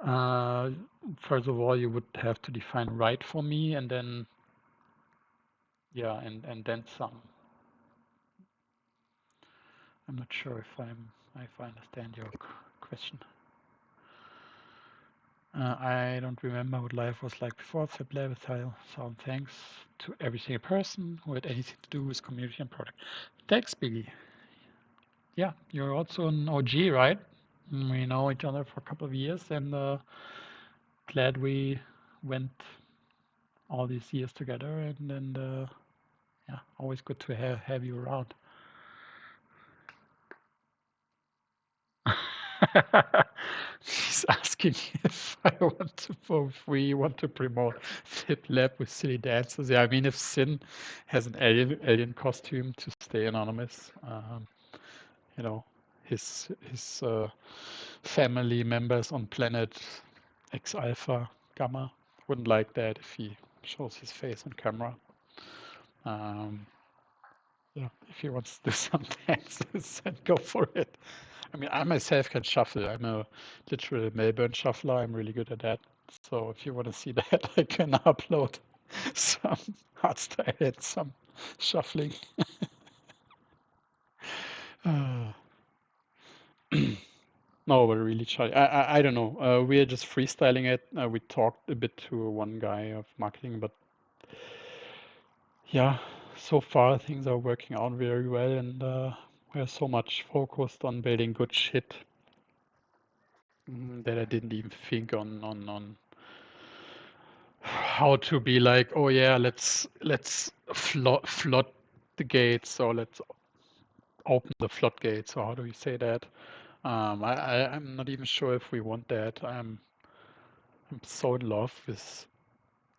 Uh, First of all, you would have to define right for me, and then yeah, and then some. I'm not sure if I understand your question. I don't remember what life was like before FabLab. So thanks to every single person who had anything to do with community and product. Thanks, Biggie. Yeah, you're also an OG, right? We know each other for a couple of years, and glad we went all these years together. And yeah, always good to have you around. She's asking if I want to, if we want to promote FitLab with silly dances. Yeah, I mean, if Sin has an alien costume to stay anonymous, you know, his family members on planet X Alpha Gamma wouldn't like that if he shows his face on camera. Um, yeah, if he wants to do some dances, then go for it. I mean, I myself can shuffle. I'm a literal Melbourne shuffler. I'm really good at that. So if you want to see that, I can upload some hardstyle and some shuffling. Uh, no, but really, Charlie, I don't know. We are just freestyling it. We talked a bit to one guy of marketing, but yeah, so far things are working out very well, and we're so much focused on building good shit that I didn't even think on how to be like, oh yeah, let's flood the gates, or let's open the floodgates, or how do you say that? I'm not even sure if we want that. I'm so in love with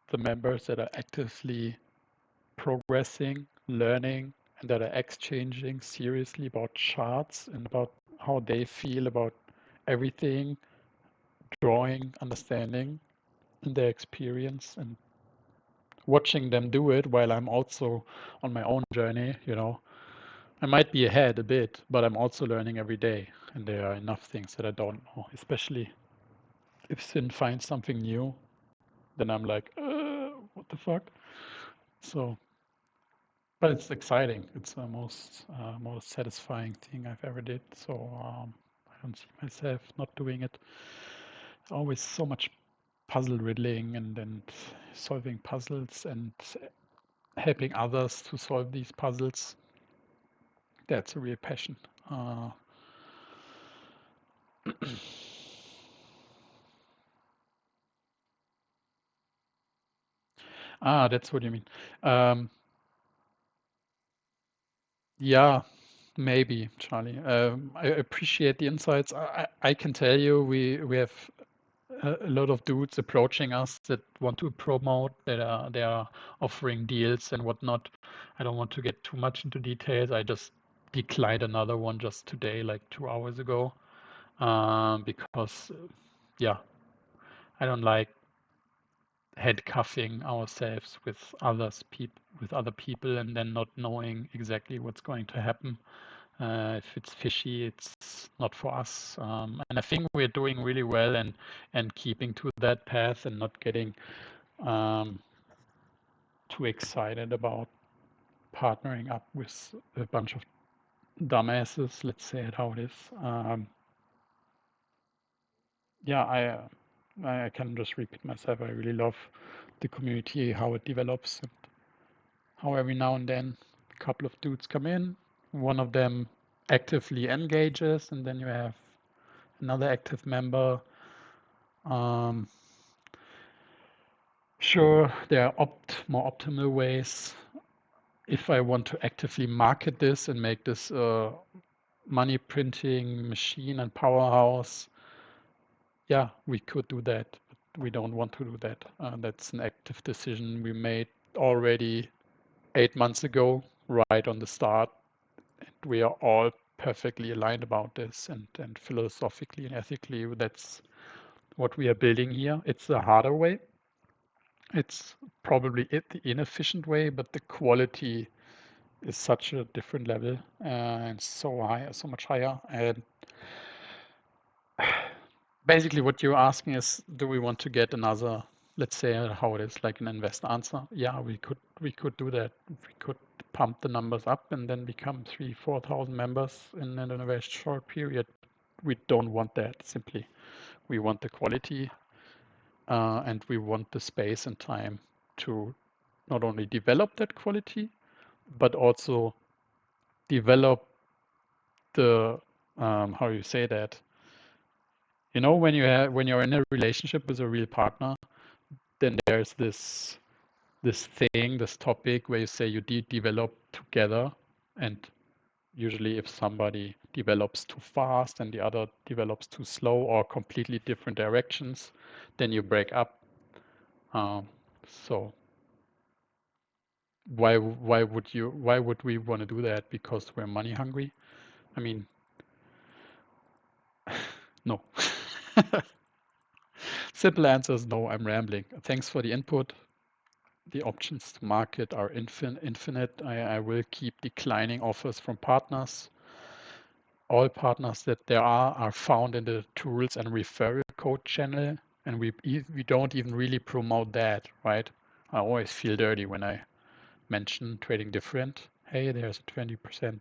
the members that are actively progressing, learning, and that are exchanging seriously about charts and about how they feel about everything, drawing, understanding, and their experience, and watching them do it while I'm also on my own journey, you know. I might be ahead a bit, but I'm also learning every day, and there are enough things that I don't know, especially if Sin finds something new, then I'm like, what the fuck? So, but it's exciting. It's the most satisfying thing I've ever did. So I don't see myself not doing it. Always so much puzzle riddling and solving puzzles and helping others to solve these puzzles. That's a real passion. Uh, that's what you mean. Um, yeah, maybe, Charlie. I appreciate the insights. I can tell you we have a lot of dudes approaching us that want to promote, that are they are offering deals and whatnot. I don't want to get too much into details. I just declined another one just today, like 2 hours ago, because yeah, I don't like handcuffing ourselves with other people and then not knowing exactly what's going to happen. If it's fishy, it's not for us. And I think we're doing really well and keeping to that path and not getting um, too excited about partnering up with a bunch of dumbasses. Let's say it how it is. Yeah, I can just repeat myself. I really love the community, how it develops, and how every now and then a couple of dudes come in. One of them actively engages, and then you have another active member. Um, sure, there are more optimal ways. If I want to actively market this and make this a money printing machine and powerhouse, yeah, we could do that, but we don't want to do that. That's an active decision we made already 8 months ago, right on the start. And we are all perfectly aligned about this, and philosophically and ethically, that's what we are building here. It's the harder way. It's probably the inefficient way, but the quality is such a different level and so high, so much higher. And Basically, what you're asking is, do we want to get another, let's say, how it is, like an investor answer? Yeah, we could do that. We could pump the numbers up and then become 3,000-4,000 members in a very short period. We don't want that. Simply, we want the quality, and we want the space and time to not only develop that quality, but also develop the how you say that. You know, when you're in a relationship with a real partner, then there's this thing, this topic where you say you develop together, and usually if somebody develops too fast and the other develops too slow or completely different directions, then you break up. So why would we want to do that? Because we're money hungry? I mean, no. Simple answer is no. I'm rambling. Thanks for the input. The options to market are infinite. I will keep declining offers from partners. All partners that there are found in the tools and referral code channel, and we don't even really promote that, right? I always feel dirty when I mention Trading Different. Hey, there's a 20%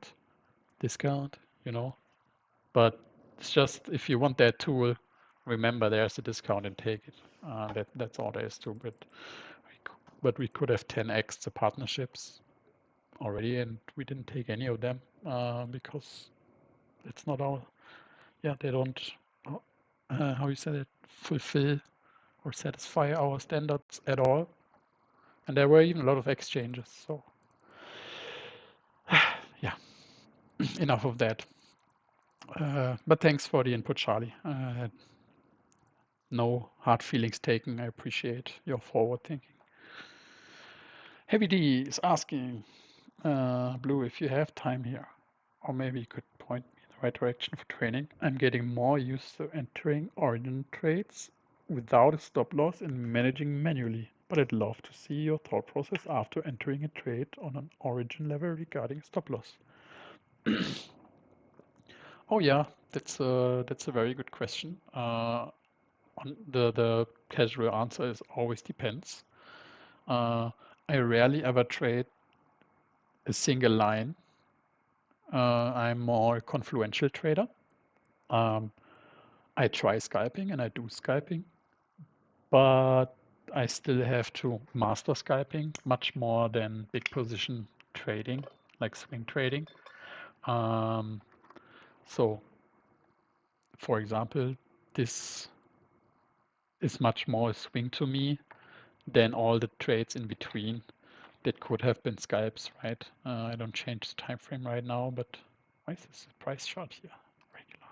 discount, you know. But it's just, if you want that tool, remember there's a discount and take it. That's all there is to it. But we could have 10x the partnerships already, and we didn't take any of them because it's not our, yeah, they don't, how you said it, fulfill or satisfy our standards at all. And there were even a lot of exchanges. So yeah, enough of that. But thanks for the input, Charlie. No hard feelings taken. I appreciate your forward thinking. Heavy D is asking, Blue, if you have time here, or maybe you could point me in the right direction for training. I'm getting more used to entering origin trades without a stop loss and managing manually, but I'd love to see your thought process after entering a trade on an origin level regarding stop loss. Oh yeah, that's a very good question. On the casual answer is always depends. I rarely ever trade a single line. I'm more a confluential trader. Um, I try scalping and I do scalping, but I still have to master scalping much more than big position trading, like swing trading. So, for example, this is much more a swing to me than all the trades in between that could have been scalps, right? I don't change the time frame right now, but why is this a price chart here? Regular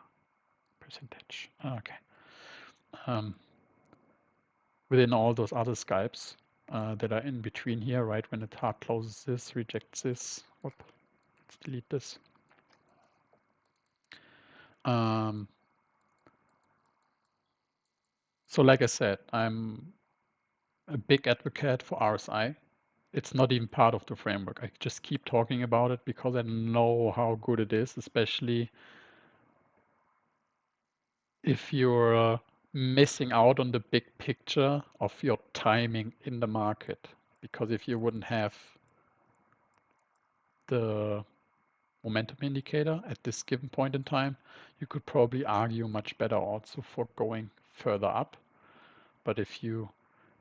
percentage. Okay. Within all those other scalps that are in between here, right? When it hard closes this, rejects this. Whoop, let's delete this. So like I said, I'm a big advocate for RSI. It's not even part of the framework. I just keep talking about it because I know how good it is, especially if you're missing out on the big picture of your timing in the market. Because if you wouldn't have the momentum indicator at this given point in time, you could probably argue much better also for going further up. But if you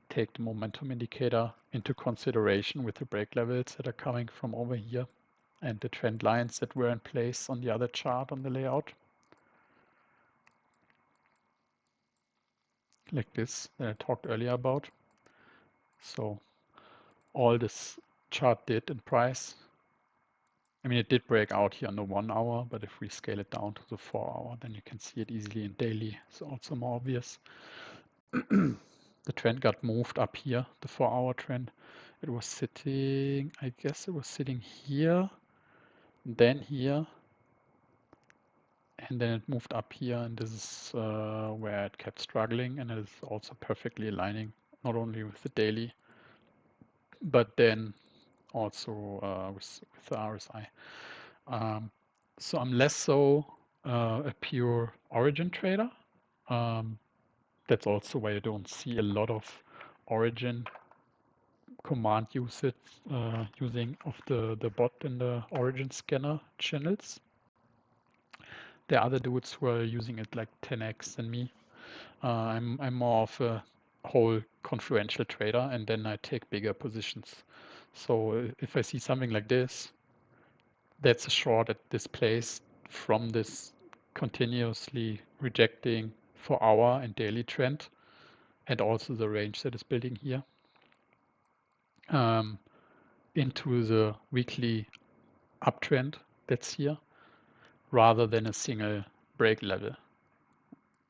take the momentum indicator into consideration with the break levels that are coming from over here and the trend lines that were in place on the other chart on the layout, like this that I talked earlier about. So all this chart did in price, I mean, it did break out here on the 1 hour, but if we scale it down to the 4 hour, then you can see it easily in daily. It's also more obvious. The trend got moved up here, the 4 hour trend. It was sitting, I guess it was sitting here, then here, and then it moved up here, and this is where it kept struggling, and it is also perfectly aligning not only with the daily, but then also with the RSI. So I'm less so a pure origin trader. That's also why you don't see a lot of origin command usage using of the bot in the origin scanner channels. There are other dudes who are using it like 10x than me. I'm more of a whole confluential trader, and then I take bigger positions. So if I see something like this, that's a short at this place from this continuously rejecting for hour and daily trend, and also the range that is building here into the weekly uptrend that's here, rather than a single break level.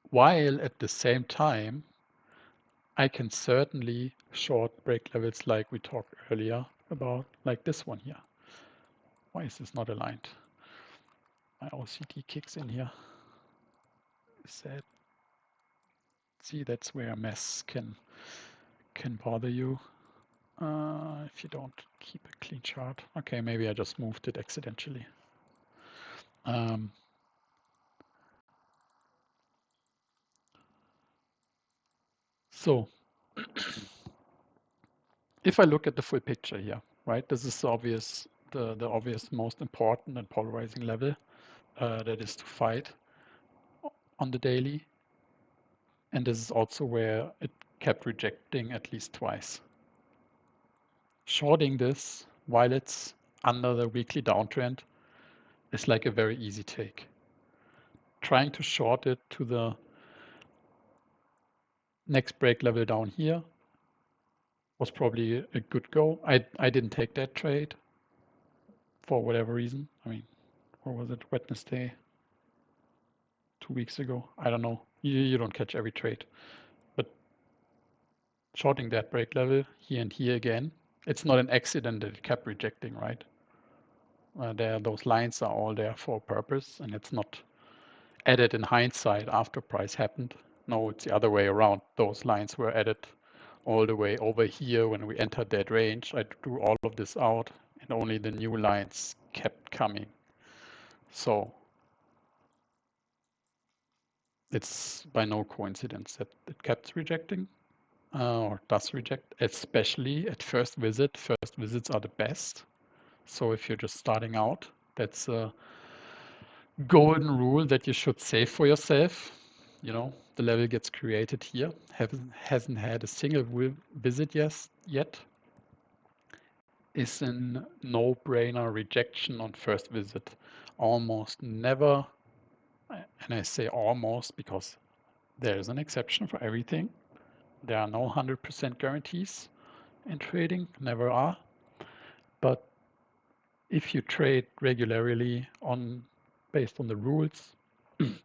While at the same time, I can certainly short break levels like we talked earlier about, like this one here. Why is this not aligned? My OCD kicks in here. Is that, see, that's where a mess can bother you if you don't keep a clean chart. Okay, maybe I just moved it accidentally. So if I look at the full picture here, right, this is obvious, the obvious most important and polarizing level that is to fight on the daily. And this is also where it kept rejecting at least twice. Shorting this while it's under the weekly downtrend is like a very easy take. Trying to short it to the next break level down here was probably a good go. I didn't take that trade for whatever reason. I mean, or was it Wednesday 2 weeks ago? I don't know. You don't catch every trade. But shorting that break level here and here again, it's not an accident that it kept rejecting, right? Those lines are all there for a purpose, and it's not added in hindsight after price happened. No, it's the other way around. Those lines were added all the way over here when we entered that range. I drew all of this out, and only the new lines kept coming. So it's by no coincidence that it kept rejecting or does reject, especially at first visit. First visits are the best. So if you're just starting out, that's a golden rule that you should save for yourself. You know, the level gets created here, hasn't had a single visit yet, is a no-brainer rejection on first visit. Almost never, and I say almost because there is an exception for everything. There are no 100% guarantees in trading, never are. But if you trade regularly based on the rules,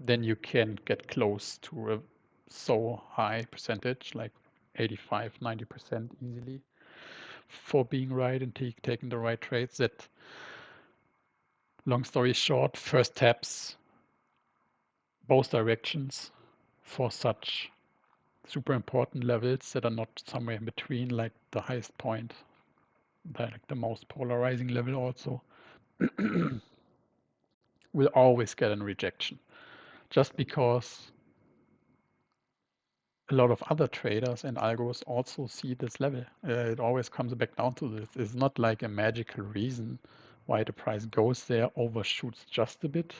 then you can get close to a so high percentage, like 85, 90% easily, for being right and taking the right trades. That, long story short, first taps both directions for such super important levels that are not somewhere in between, like the highest point, like the most polarizing level also, will always get a rejection. Just because a lot of other traders and algos also see this level. It always comes back down to this. It's not like a magical reason why the price goes there, overshoots just a bit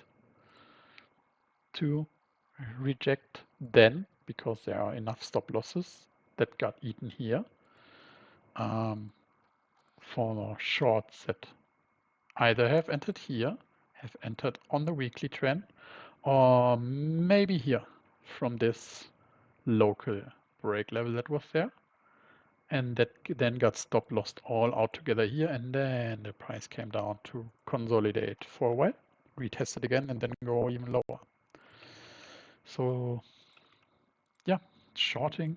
to reject then, because there are enough stop losses that got eaten here for shorts that either have entered here, have entered on the weekly trend, or maybe here from this local break level that was there, and that then got stop lost all out together here, and then the price came down to consolidate for a while, retest it again, and then go even lower. So yeah, shorting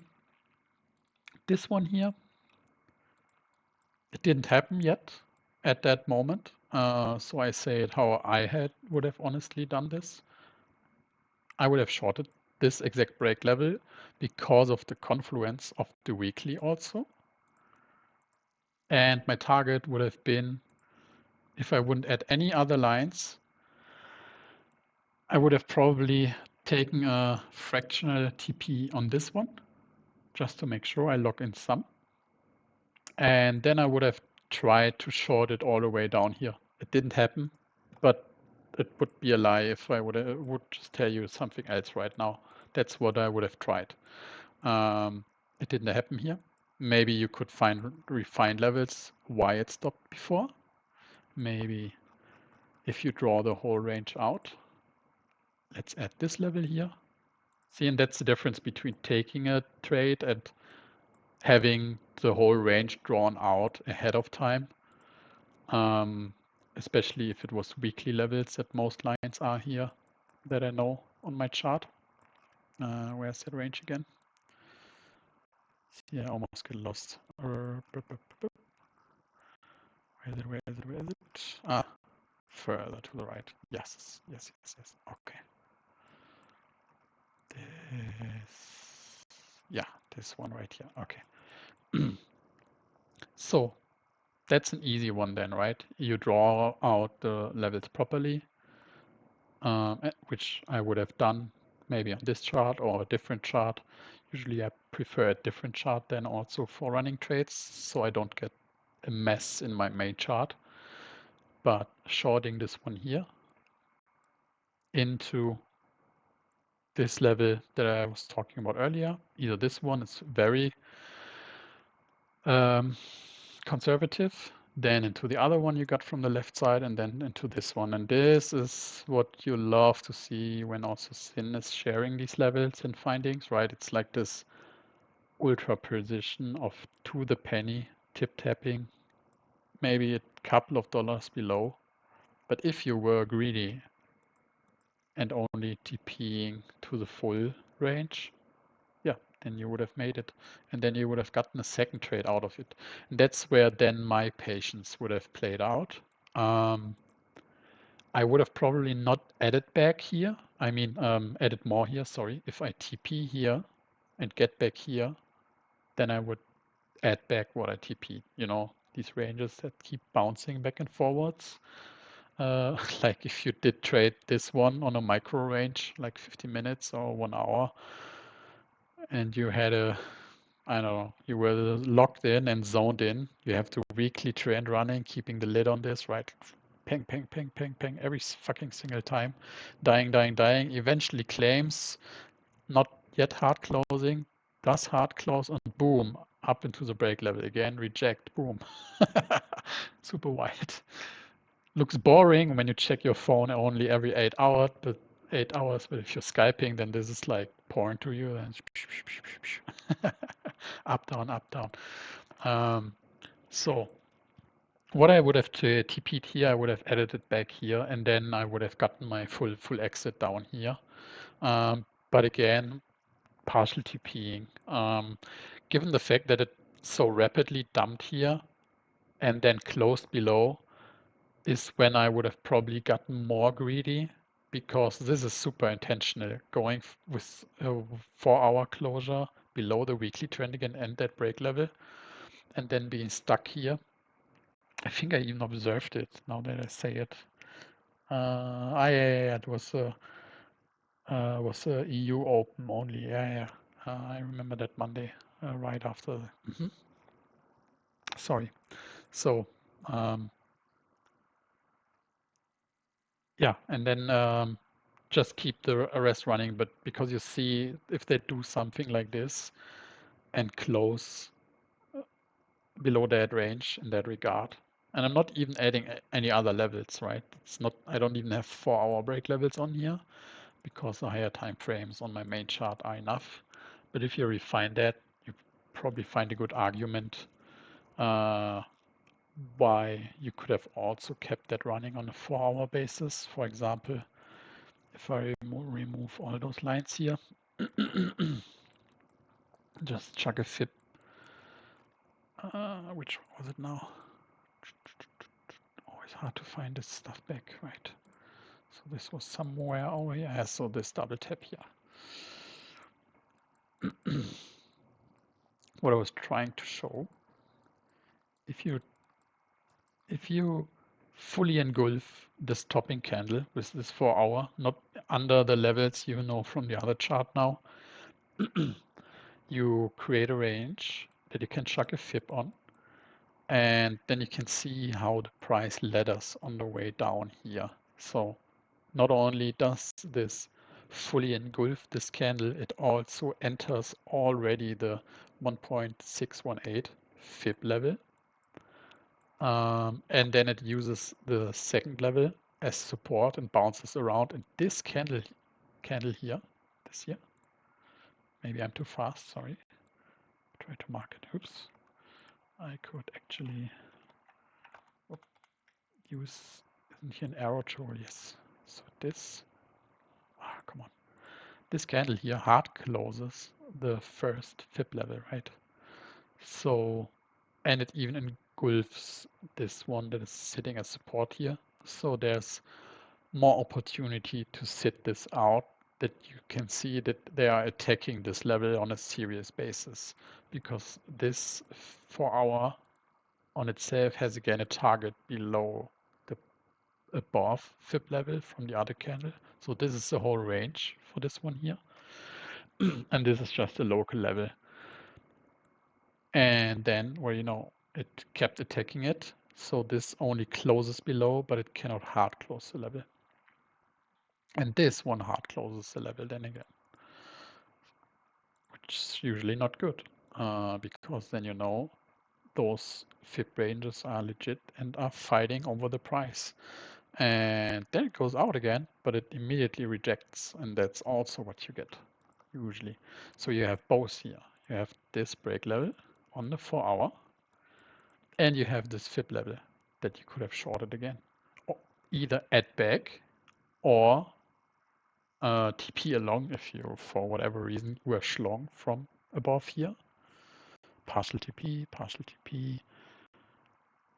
this one here, it didn't happen yet at that moment. So I say it how I would have honestly done this. I would have shorted this exact break level because of the confluence of the weekly also. And my target would have been, if I wouldn't add any other lines, I would have probably taken a fractional TP on this one, just to make sure I lock in some. And then I would have tried to short it all the way down here. It didn't happen, but it would be a lie if I would just tell you something else right now. That's what I would have tried. It didn't happen here. Maybe you could refine levels why it stopped before. Maybe if you draw the whole range out. Let's add this level here. See, and that's the difference between taking a trade and having the whole range drawn out ahead of time. Especially if it was weekly levels that most lines are here that I know on my chart. Where's that range again? See, I almost get lost. Where is it? Where is it? Where is it? Ah, further to the right. Yes, yes, yes, yes. Okay. This, yeah, this one right here. Okay. So that's an easy one then, right? You draw out the levels properly, which I would have done maybe on this chart or a different chart. Usually I prefer a different chart then also for running trades, so I don't get a mess in my main chart. But shorting this one here into this level that I was talking about earlier, either this one is very conservative, then into the other one you got from the left side, and then into this one. And this is what you love to see when also Syn is sharing these levels and findings, right? It's like this ultra precision of to the penny tip tapping, maybe a couple of dollars below. But if you were greedy and only TPing to the full range, yeah, then you would have made it. And then you would have gotten a second trade out of it. And that's where then my patience would have played out. I would have probably not added back here. I mean, added more here, sorry. If I TP here and get back here, then I would add back what I TP, you know, these ranges that keep bouncing back and forwards. Like if you did trade this one on a micro range, like 50 minutes or 1 hour, and you had I don't know, you were locked in and zoned in. You have to weekly trend running, keeping the lid on this, right? Ping, ping, ping, ping, ping, every fucking single time. Dying, dying, dying. Eventually claims, not yet hard closing, does hard close, and boom, up into the break level again, reject, boom. Super wide. Looks boring when you check your phone only every 8 hours, but if you're Skyping, then this is like pouring to you and up, down, up, down. So what I would have TP'd here, I would have added it back here, and then I would have gotten my full exit down here. But again, partial TPing. Given the fact that it so rapidly dumped here and then closed below, is when I would have probably gotten more greedy, because this is super intentional, going with a 4-hour closure below the weekly trend again and that break level, and then being stuck here. I think I even observed it now that I say it. Yeah, it was a EU Open only. Yeah. I remember that Monday right after. Sorry. So yeah, and then just keep the rest running. But because you see, if they do something like this and close below that range in that regard, and I'm not even adding any other levels, right? It's not. I don't even have 4-hour break levels on here, because the higher time frames on my main chart are enough. But if you refine that, you probably find a good argument why you could have also kept that running on a 4-hour basis. For example, if I remove all those lines here, just chuck a fib. Which was it now? Always hard to find this stuff back, right? So this was somewhere over here. Yeah, so this double tap here. What I was trying to show, if you fully engulf this topping candle with this 4-hour, not under the levels you know from the other chart now, you create a range that you can chuck a fib on, and then you can see how the price ladders on the way down here. So not only does this fully engulf this candle, it also enters already the 1.618 fib level. And then it uses the second level as support and bounces around. And this candle here, this here, maybe I'm too fast, sorry. Try to mark it. Oops. I could actually use, isn't here an arrow tool? Yes. So this, come on. This candle here hard closes the first fib level, right? So, and it even engulfs this one that is sitting as support here. So there's more opportunity to sit this out, that you can see that they are attacking this level on a serious basis, because this 4 hour on itself has again a target below the above fib level from the other candle. So this is the whole range for this one here. And this is just a local level. And then where, you know, it kept attacking it. So this only closes below, but it cannot hard close the level. And this one hard closes the level then again, which is usually not good, because then, you know, those fib ranges are legit and are fighting over the price. And then it goes out again, but it immediately rejects. And that's also what you get usually. So you have both here. You have this break level on the 4 hour, and you have this fib level that you could have shorted again. Or either add back or TP along if you, for whatever reason, were long from above here. Partial TP,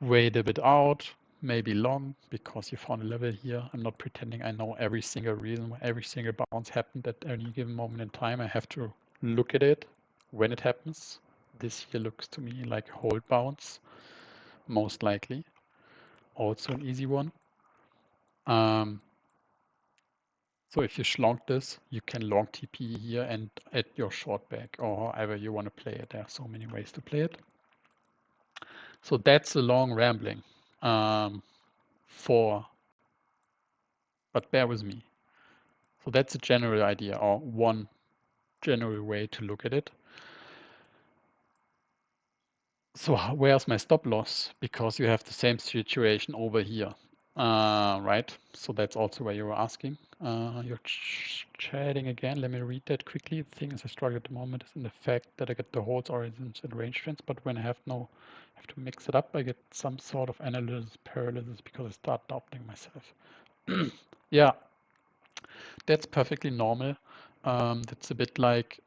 wait a bit out, maybe long because you found a level here. I'm not pretending I know every single reason why every single bounce happened at any given moment in time. I have to look at it when it happens. This here looks to me like a hold bounce, most likely. Also an easy one. So if you schlong this, you can long TP here and add your short back, or however you want to play it. There are so many ways to play it. So that's a long rambling but bear with me. So that's a general idea, or one general way to look at it. So where's my stop loss? Because you have the same situation over here, right? So that's also where you were asking. You're chatting again. Let me read that quickly. The thing is, I struggle at the moment is in the fact that I get the holds, origins, and range trends, but when I have to mix it up, I get some sort of analysis paralysis because I start doubting myself. Yeah, that's perfectly normal. That's a bit like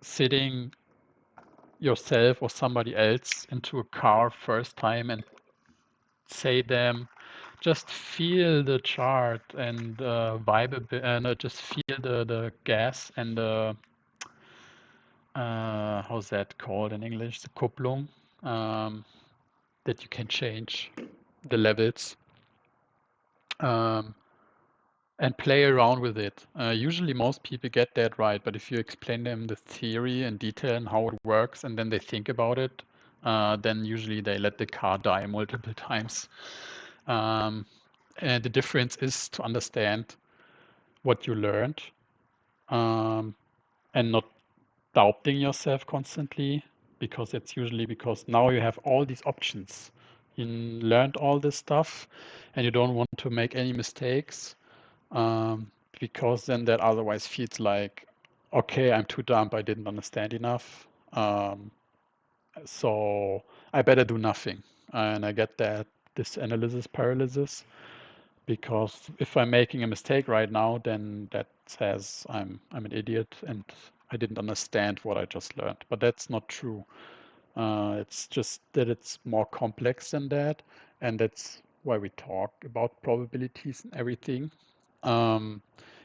sitting yourself or somebody else into a car first time and say them, just feel the chart and vibe a bit, and just feel the gas and the how's that called in English? The Kupplung, that you can change the levels. And play around with it. Usually most people get that right, but if you explain them the theory in detail and how it works, and then they think about it, then usually they let the car die multiple times. And the difference is to understand what you learned, and not doubting yourself constantly, because it's usually because now you have all these options. You learned all this stuff and you don't want to make any mistakes. Because then that otherwise feels like, okay, I'm too dumb, I didn't understand enough. So I better do nothing. And I get this analysis paralysis, because if I'm making a mistake right now, then that says I'm an idiot and I didn't understand what I just learned. But that's not true. It's just that it's more complex than that, and that's why we talk about probabilities and everything. And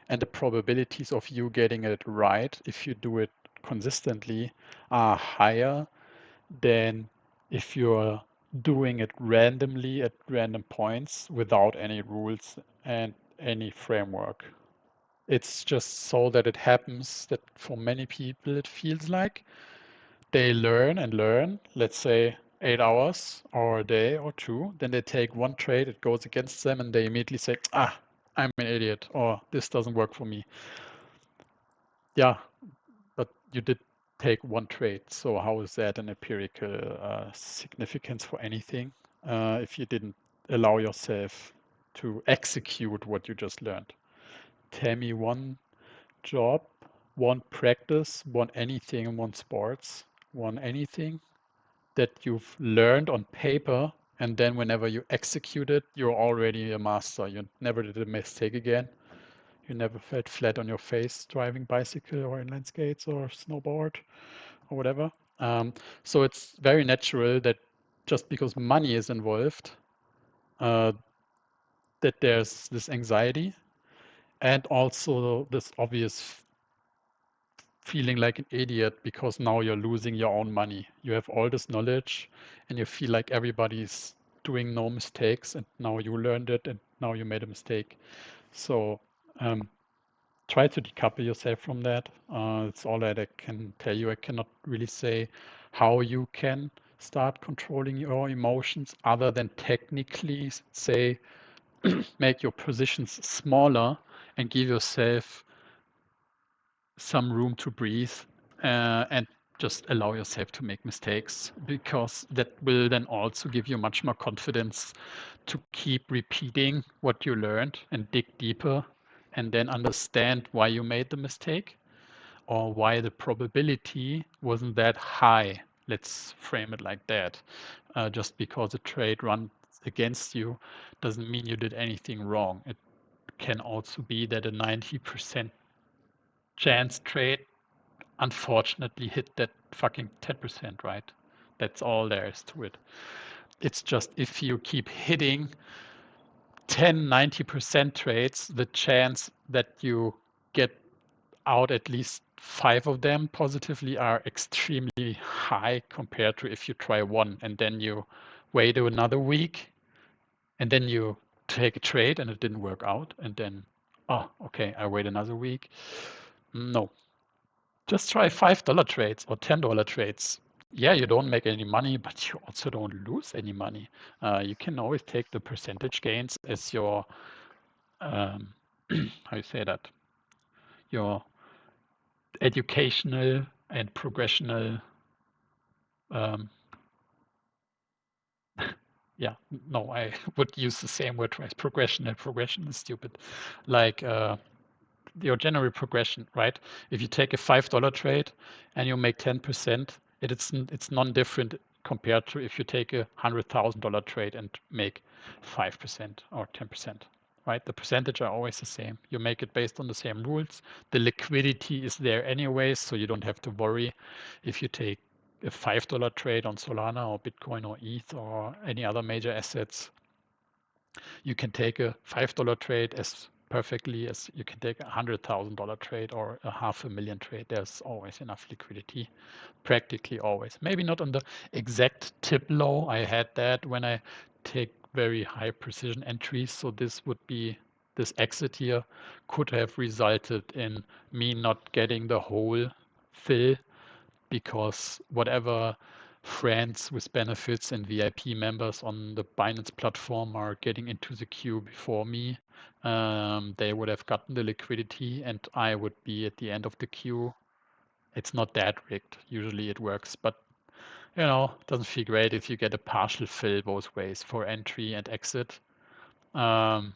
the probabilities of you getting it right, if you do it consistently, are higher than if you're doing it randomly at random points without any rules and any framework. It's just so that it happens that for many people it feels like they learn and learn, let's say 8 hours or a day or two, then they take one trade, it goes against them, and they immediately say, I'm an idiot, or this doesn't work for me. Yeah, but you did take one trade, so how is that an empirical significance for anything if you didn't allow yourself to execute what you just learned? Tell me one job, one practice, one anything, one sports, one anything that you've learned on paper, and then whenever you execute it, you're already a master. You never did a mistake again. You never felt flat on your face driving bicycle or inline skates or snowboard or whatever. So it's very natural that just because money is involved, uh, that there's this anxiety and also this obvious feeling like an idiot because now you're losing your own money. You have all this knowledge and you feel like everybody's doing no mistakes, and now you learned it and now you made a mistake. So um, try to decouple yourself from that. It's all that I can tell you. I cannot really say how you can start controlling your emotions other than technically say make your positions smaller and give yourself some room to breathe and just allow yourself to make mistakes, because that will then also give you much more confidence to keep repeating what you learned and dig deeper and then understand why you made the mistake or why the probability wasn't that high. Let's frame it like that. Just because a trade runs against you doesn't mean you did anything wrong. It can also be that a 90% chance trade unfortunately hit that fucking 10%, right? That's all there is to it. It's just if you keep hitting 90% trades, the chance that you get out at least 5 of them positively are extremely high compared to if you try one and then you wait another week and then you take a trade and it didn't work out and then, oh, okay, I wait another week. No, just try $5 trades or $10 trades. Yeah, you don't make any money, but you also don't lose any money. You can always take the percentage gains as your, how you say that, your educational and progressional, um, yeah, no, I would use the same word twice. Progression is stupid. Like your general progression, right? If you take a $5 trade and you make 10%, it's non-different compared to if you take a $100,000 trade and make 5% or 10%, right? The percentage are always the same. You make it based on the same rules. The liquidity is there anyway, so you don't have to worry if you take a $5 trade on Solana or Bitcoin or ETH or any other major assets. You can take a $5 trade as perfectly as you can take a $100,000 trade or a $500,000 trade. There's always enough liquidity, practically always. Maybe not on the exact tip low. I had that when I take very high precision entries. So this exit here could have resulted in me not getting the whole fill, because whatever friends with benefits and VIP members on the Binance platform are getting into the queue before me, they would have gotten the liquidity and I would be at the end of the queue. It's not that rigged. Usually it works, but it doesn't feel great if you get a partial fill both ways for entry and exit. Um,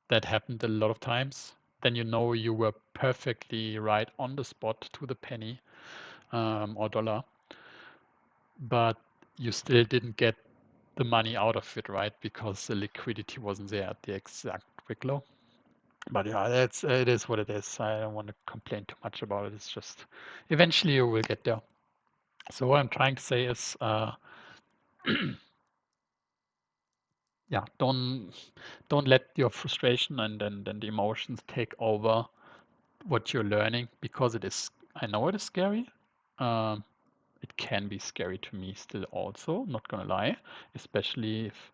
that happened a lot of times. Then you know you were perfectly right on the spot to the penny or dollar, but you still didn't get the money out of it, right? Because the liquidity wasn't there at the exact wick low. But yeah, it is what it is. I don't want to complain too much about it. It's just eventually you will get there. So what I'm trying to say is, yeah, don't let your frustration and then the emotions take over what you're learning, because it is. I know it is scary. Um, it can be scary to me still also, not gonna lie, especially if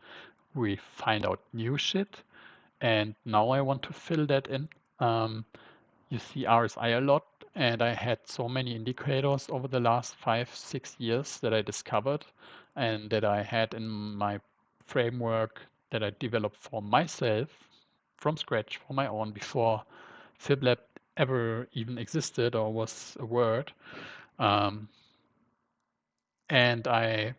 we find out new shit And now I want to fill that in. You see RSI a lot, and I had so many indicators over the last 5-6 years that I discovered and that I had in my framework that I developed for myself from scratch for my own before FibLab ever even existed or was a word. And I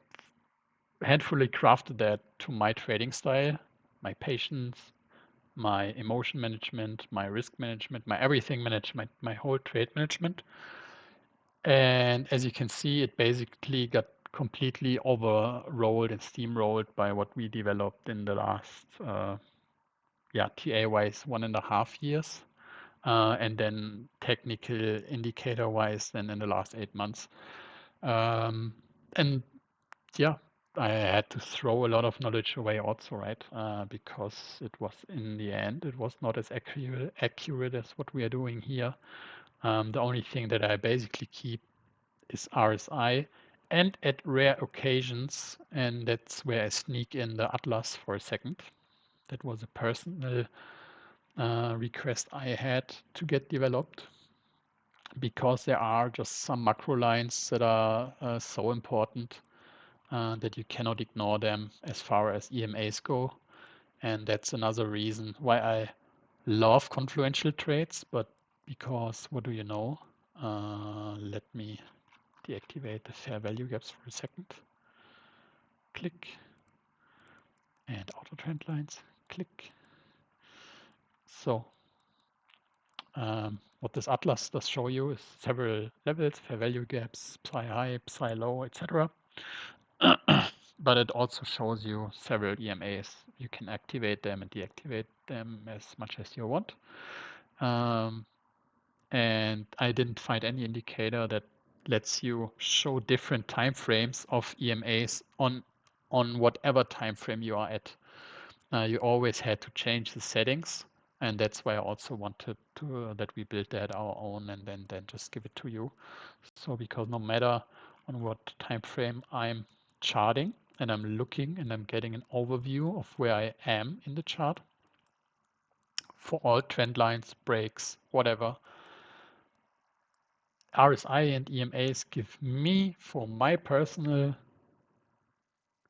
handfully crafted that to my trading style, my patience, my emotion management, my risk management, my everything management, my whole trade management. And as you can see, it basically got completely overrolled and steamrolled by what we developed in the last, TA-wise 1.5 years. And then technical indicator-wise, then in the last 8 months. And yeah, I had to throw a lot of knowledge away also, right? Because it was in the end, it was not as accurate as what we are doing here. The only thing that I basically keep is RSI, and at rare occasions, and that's where I sneak in the Atlas for a second. That was a personal request I had to get developed because there are just some macro lines that are so important that you cannot ignore them as far as EMAs go. And that's another reason why I love confluential trades, but because what do you know? Let me deactivate the fair value gaps for a second. Click. And auto trend lines. Click. So what this Atlas does show you is several levels, fair value gaps, psi high, psi low, etc. But it also shows you several EMAs. You can activate them and deactivate them as much as you want. And I didn't find any indicator that lets you show different time frames of EMAs on whatever time frame you are at. You always had to change the settings, and that's why I also wanted to that we build that our own and then just give it to you. So because no matter on what time frame I'm charting and I'm looking and I'm getting an overview of where I am in the chart for all trend lines, breaks, whatever, RSI and EMAs give me, for my personal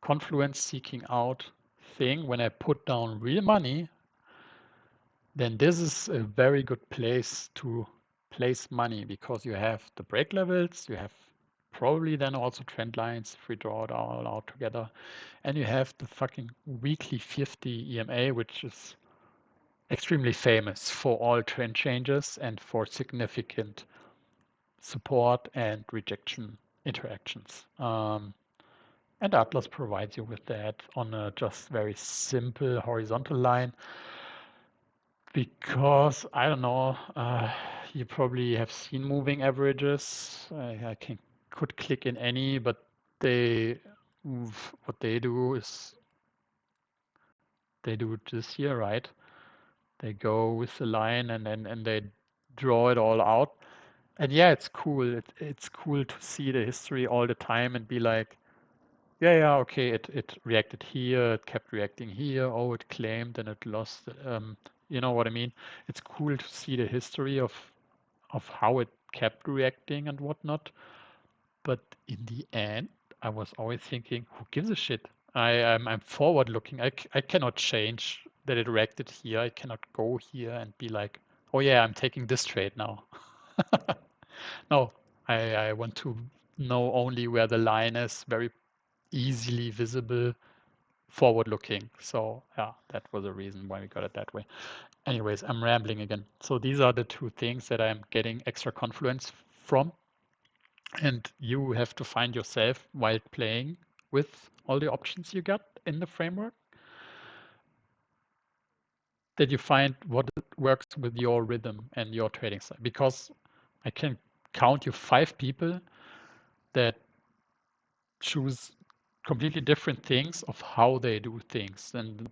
confluence seeking out thing, when I put down real money, then this is a very good place to place money because you have the break levels, you have probably then also trend lines if we draw it all out together, and you have the fucking weekly 50 EMA, which is extremely famous for all trend changes and for significant support and rejection interactions. And Atlas provides you with that on a just very simple horizontal line because I don't know, you probably have seen moving averages. I could click in any, but what they do is they do this here, right? They go with the line and they draw it all out. And yeah, it's cool. It's cool to see the history all the time and be like, yeah, okay, it reacted here, it kept reacting here, oh, it claimed and it lost. You know what I mean? It's cool to see the history of how it kept reacting and whatnot. But in the end, I was always thinking, who gives a shit? I'm forward looking. I cannot change that it reacted here. I cannot go here and be like, oh yeah, I'm taking this trade now. No, I want to know only where the line is very easily visible, forward looking. So yeah, that was a reason why we got it that way. Anyways, I'm rambling again. So these are the two things that I'm getting extra confluence from. And you have to find yourself while playing with all the options you got in the framework that you find what works with your rhythm and your trading style. Because I can count you 5 people that choose completely different things of how they do things. And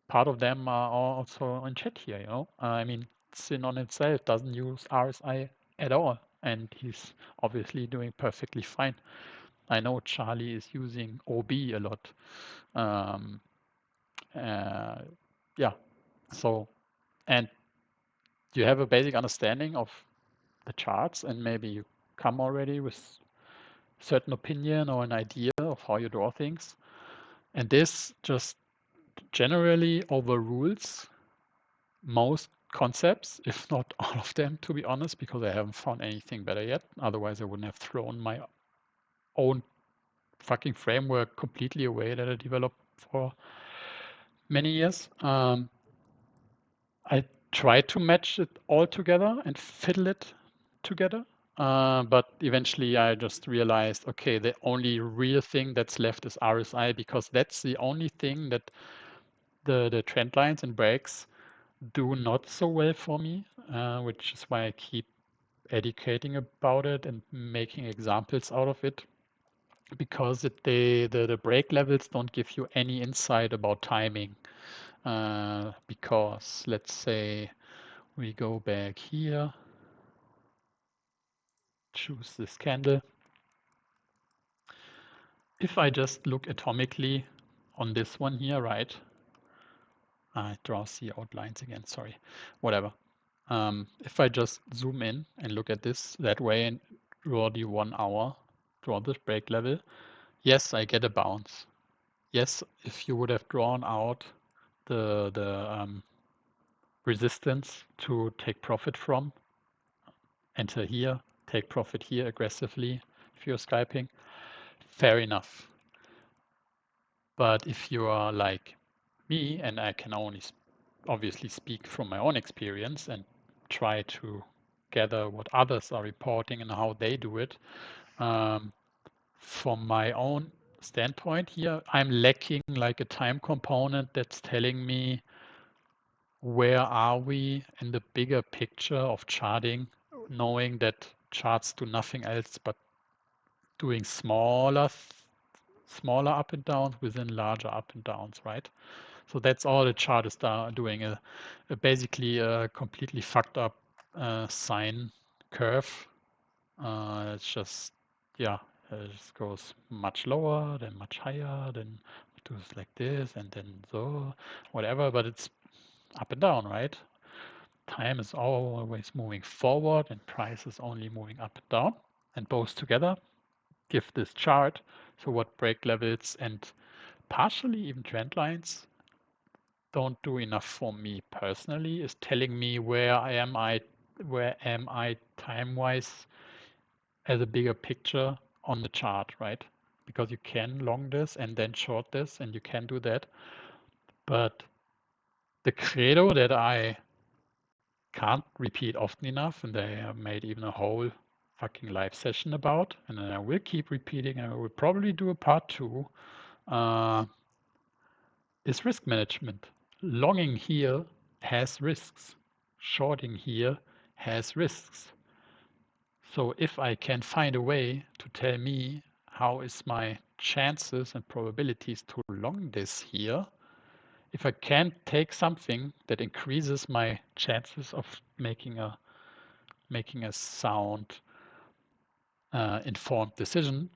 part of them are also in chat here, you know. I mean, Sin on itself doesn't use RSI at all, and he's obviously doing perfectly fine. I know Charlie is using OB a lot. Um, yeah, So, and you have a basic understanding of the charts, and maybe you come already with certain opinion or an idea of how you draw things. And this just generally overrules most concepts, if not all of them, to be honest, because I haven't found anything better yet. Otherwise, I wouldn't have thrown my own fucking framework completely away that I developed for many years. I tried to match it all together and fiddle it together. But eventually I just realized, okay, the only real thing that's left is RSI, because that's the only thing that the trend lines and breaks do not so well for me, which is why I keep educating about it and making examples out of it, because the break levels don't give you any insight about timing. Because let's say we go back here, choose this candle. If I just look atomically on this one here, right? I draw the outlines again, sorry, whatever. If I just zoom in and look at this that way and draw the 1 hour, draw this break level, yes, I get a bounce. Yes, if you would have drawn out the resistance to take profit from, enter here, take profit here aggressively if you're scalping, fair enough. But if you are like me, and I can only obviously speak from my own experience and try to gather what others are reporting and how they do it, from my own standpoint here, I'm lacking like a time component that's telling me where are we in the bigger picture of charting, knowing that charts do nothing else but doing smaller up and downs within larger up and downs, right? So that's all the chart is doing, basically a completely fucked up sine curve. It's just, yeah, it just goes much lower, then much higher, then it goes like this, and then so, whatever, but it's up and down, right? Time is always moving forward and price is only moving up and down, and both together give this chart. So what break levels and partially even trend lines don't do enough for me personally is telling me where am I time-wise as a bigger picture on the chart, right? Because you can long this and then short this, and you can do that. But the credo that I can't repeat often enough, and I have made even a whole fucking live session about, and then I will keep repeating, and I will probably do a part 2, is risk management. Longing here has risks. Shorting here has risks. So if I can find a way to tell me how is my chances and probabilities to long this here, if I can take something that increases my chances of making a sound, informed decision,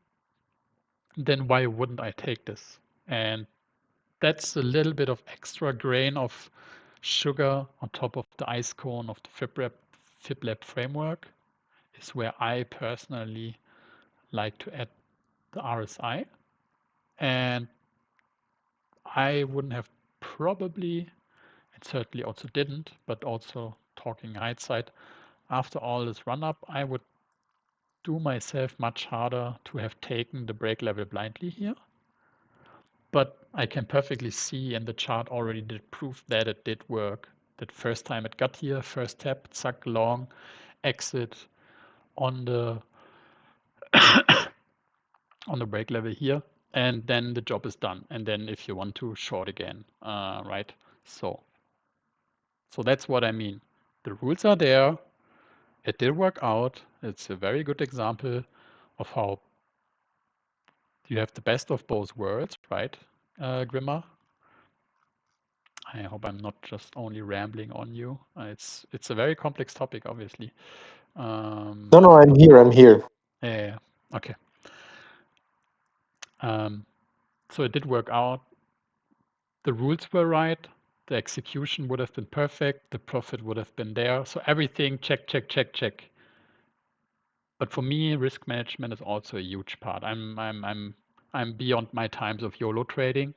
then why wouldn't I take this? And that's a little bit of extra grain of sugar on top of the ice cone of the FibLab framework is where I personally like to add the RSI. And I wouldn't have probably, and certainly also didn't, but also talking hindsight, after all this run up, I would do myself much harder to have taken the break level blindly here. But I can perfectly see, and the chart already did prove that it did work. That first time it got here, first tap, suck long, exit on the on the break level here, and then the job is done. And then if you want to short again, right? So that's what I mean. The rules are there. It did work out. It's a very good example of how you have the best of both worlds, right, Grimmer? I hope I'm not just only rambling on you. It's a very complex topic, obviously. No, I'm here. I'm here. Yeah. Okay. So it did work out. The rules were right. the execution would have been perfect, the profit would have been there. So everything check, check, check, check. But for me, risk management is also a huge part. I'm beyond my times of YOLO trading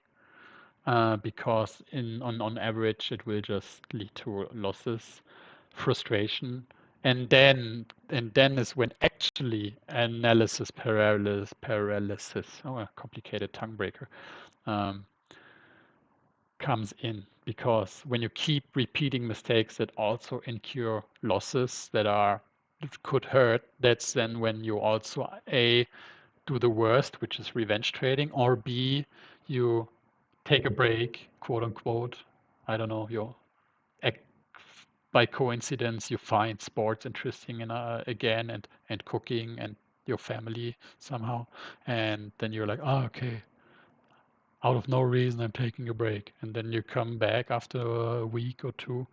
because on average it will just lead to losses, frustration, and then is when actually analysis paralysis. Oh, a complicated tongue breaker. Comes in, because when you keep repeating mistakes that also incur losses that could hurt, that's then when you also A, do the worst, which is revenge trading, or B, you take a break, quote unquote. I don't know, by coincidence you find sports interesting again, and cooking and your family somehow, and then you're like, oh, okay, out of no reason I'm taking a break, and then you come back after a week or two,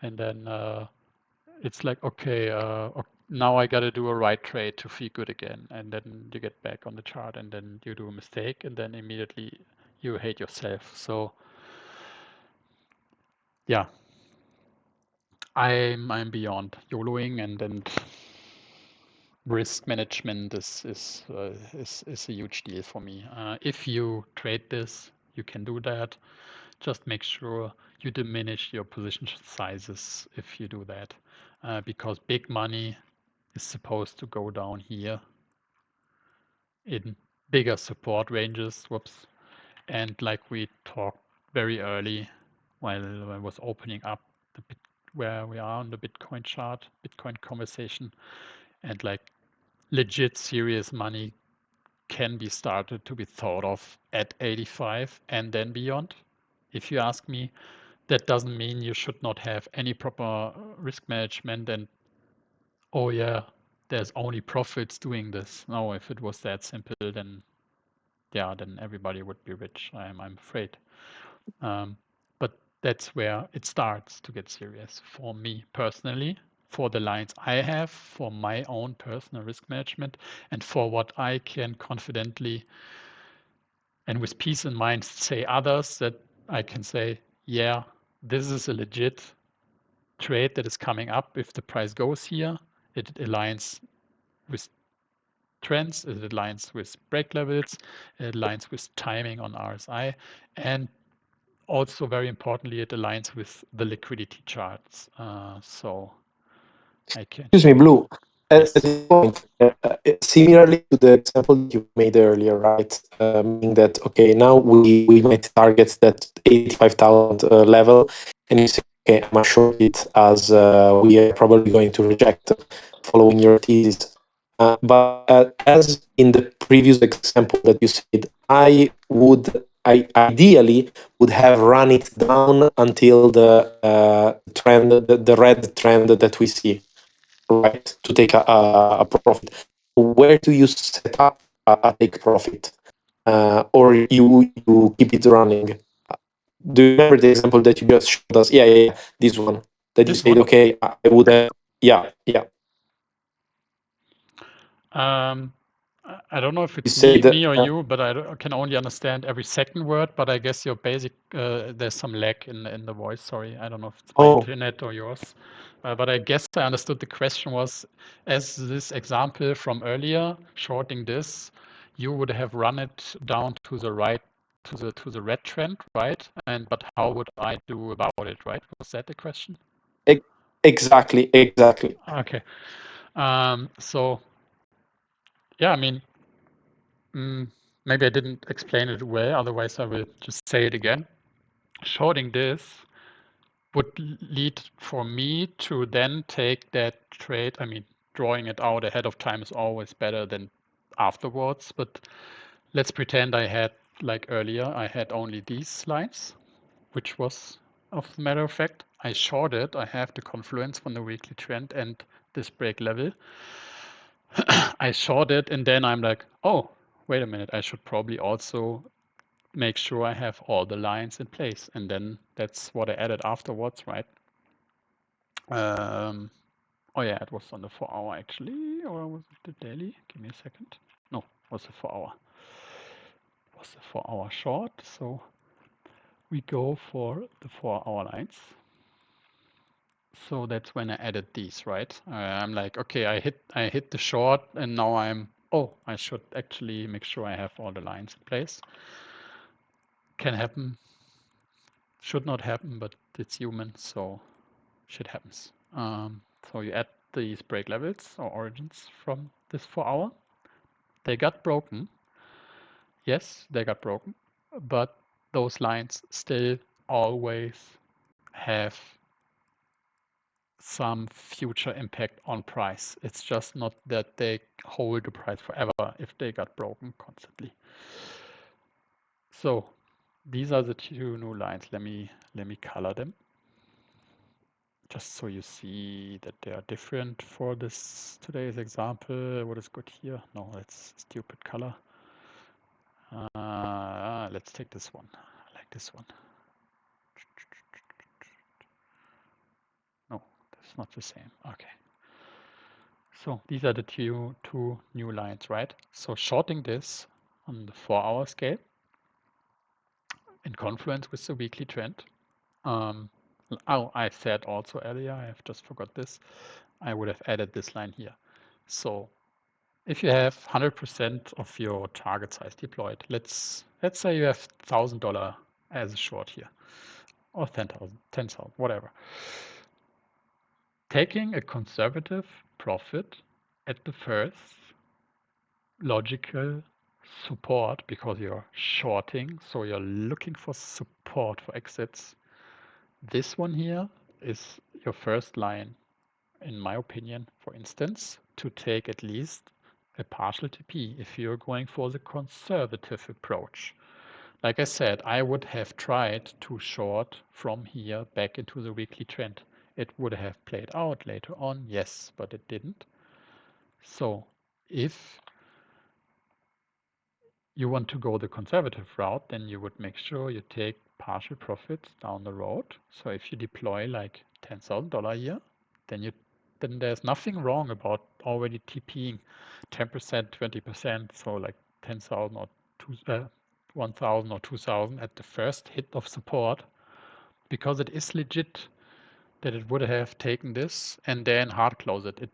and then it's like, okay, now I got to do a right trade to feel good again, and then you get back on the chart, and then you do a mistake, and then immediately you hate yourself. So yeah, I'm beyond YOLOing, and risk management is a huge deal for me. If you trade this, you can do that. Just make sure you diminish your position sizes if you do that, because big money is supposed to go down here in bigger support ranges. Whoops. And like we talked very early while I was opening up where we are on the Bitcoin chart, Bitcoin conversation, and like legit serious money can be started to be thought of at 85 and then beyond. If you ask me, that doesn't mean you should not have any proper risk management and, oh yeah, there's only profits doing this. No, if it was that simple, then yeah, then everybody would be rich, I'm afraid. But that's where it starts to get serious for me personally, for the lines I have, for my own personal risk management, and for what I can confidently and with peace in mind say others, that I can say, yeah, this is a legit trade that is coming up. If the price goes here, it aligns with trends, it aligns with break levels, it aligns with timing on RSI, and also very importantly, it aligns with the liquidity charts. So I can. Excuse me, Blue. At Yes. this point, similarly to the example that you made earlier, right? Meaning that, okay, now we might target that 85,000 level, and you say, okay, I'm assured it as we are probably going to reject following your thesis. But as in the previous example that you said, I ideally would have run it down until the trend, the red trend that we see, right, to take a profit. Where do you set up a take profit, or you keep it running? Do you remember the example that you just showed us? Yeah, this one that you This said, one. okay, I would have, yeah. I don't know if You it's say that, me or you, but I can only understand every second word. But I guess your basic there's some lag in the voice. Sorry, I don't know if it's my internet or yours. But I guess I understood the question was, as this example from earlier, shorting this, you would have run it down to the right, to the red trend, right? But how would I do about it, right? Was that the question? exactly. Okay. So yeah, I mean, maybe I didn't explain it well, otherwise I will just say it again. Shorting this would lead for me to then take that trade. I mean, drawing it out ahead of time is always better than afterwards, but let's pretend I had, like earlier, I had only these lines, which was, of the matter of fact, I shorted. I have the confluence from the weekly trend and this break level. I shorted, and then I'm like, oh, wait a minute, I should probably also make sure I have all the lines in place. And then that's what I added afterwards, right? Oh yeah, it was on the 4 hour actually, or was it the daily? Give me a second. No, it was the 4 hour. It was the 4 hour short. So we go for the 4-hour lines. So that's when I added these, right? I'm like, okay, I hit the short, and now I should actually make sure I have all the lines in place. Can happen, should not happen, but it's human, so shit happens. So you add these break levels or origins from this 4-hour. They got broken. Yes, they got broken, but those lines still always have some future impact on price. It's just not that they hold the price forever if they got broken constantly. So these are the two new lines. Let me color them, just so you see that they are different for this today's example. What is good here? No, that's stupid color. Let's take this one. I like this one. No, that's not the same. Okay. So these are the two new lines, right? So shorting this on the 4-hour scale in confluence with the weekly trend. I said also earlier, I have just forgot this, I would have added this line here. So if you have 100% of your target size deployed, let's say you have $1,000 as a short here, or 10,000, whatever. Taking a conservative profit at the first logical support, because you're shorting, so you're looking for support for exits. This one here is your first line, in my opinion, for instance, to take at least a partial TP if you're going for the conservative approach. Like I said, I would have tried to short from here back into the weekly trend. It would have played out later on, yes, but it didn't. So if you want to go the conservative route, then you would make sure you take partial profits down the road. So if you deploy like $10,000 here, then there's nothing wrong about already TPing 10%, 20%, so like 10,000 or 1,000 or 2,000 at the first hit of support, because it is legit that it would have taken this and then hard close it.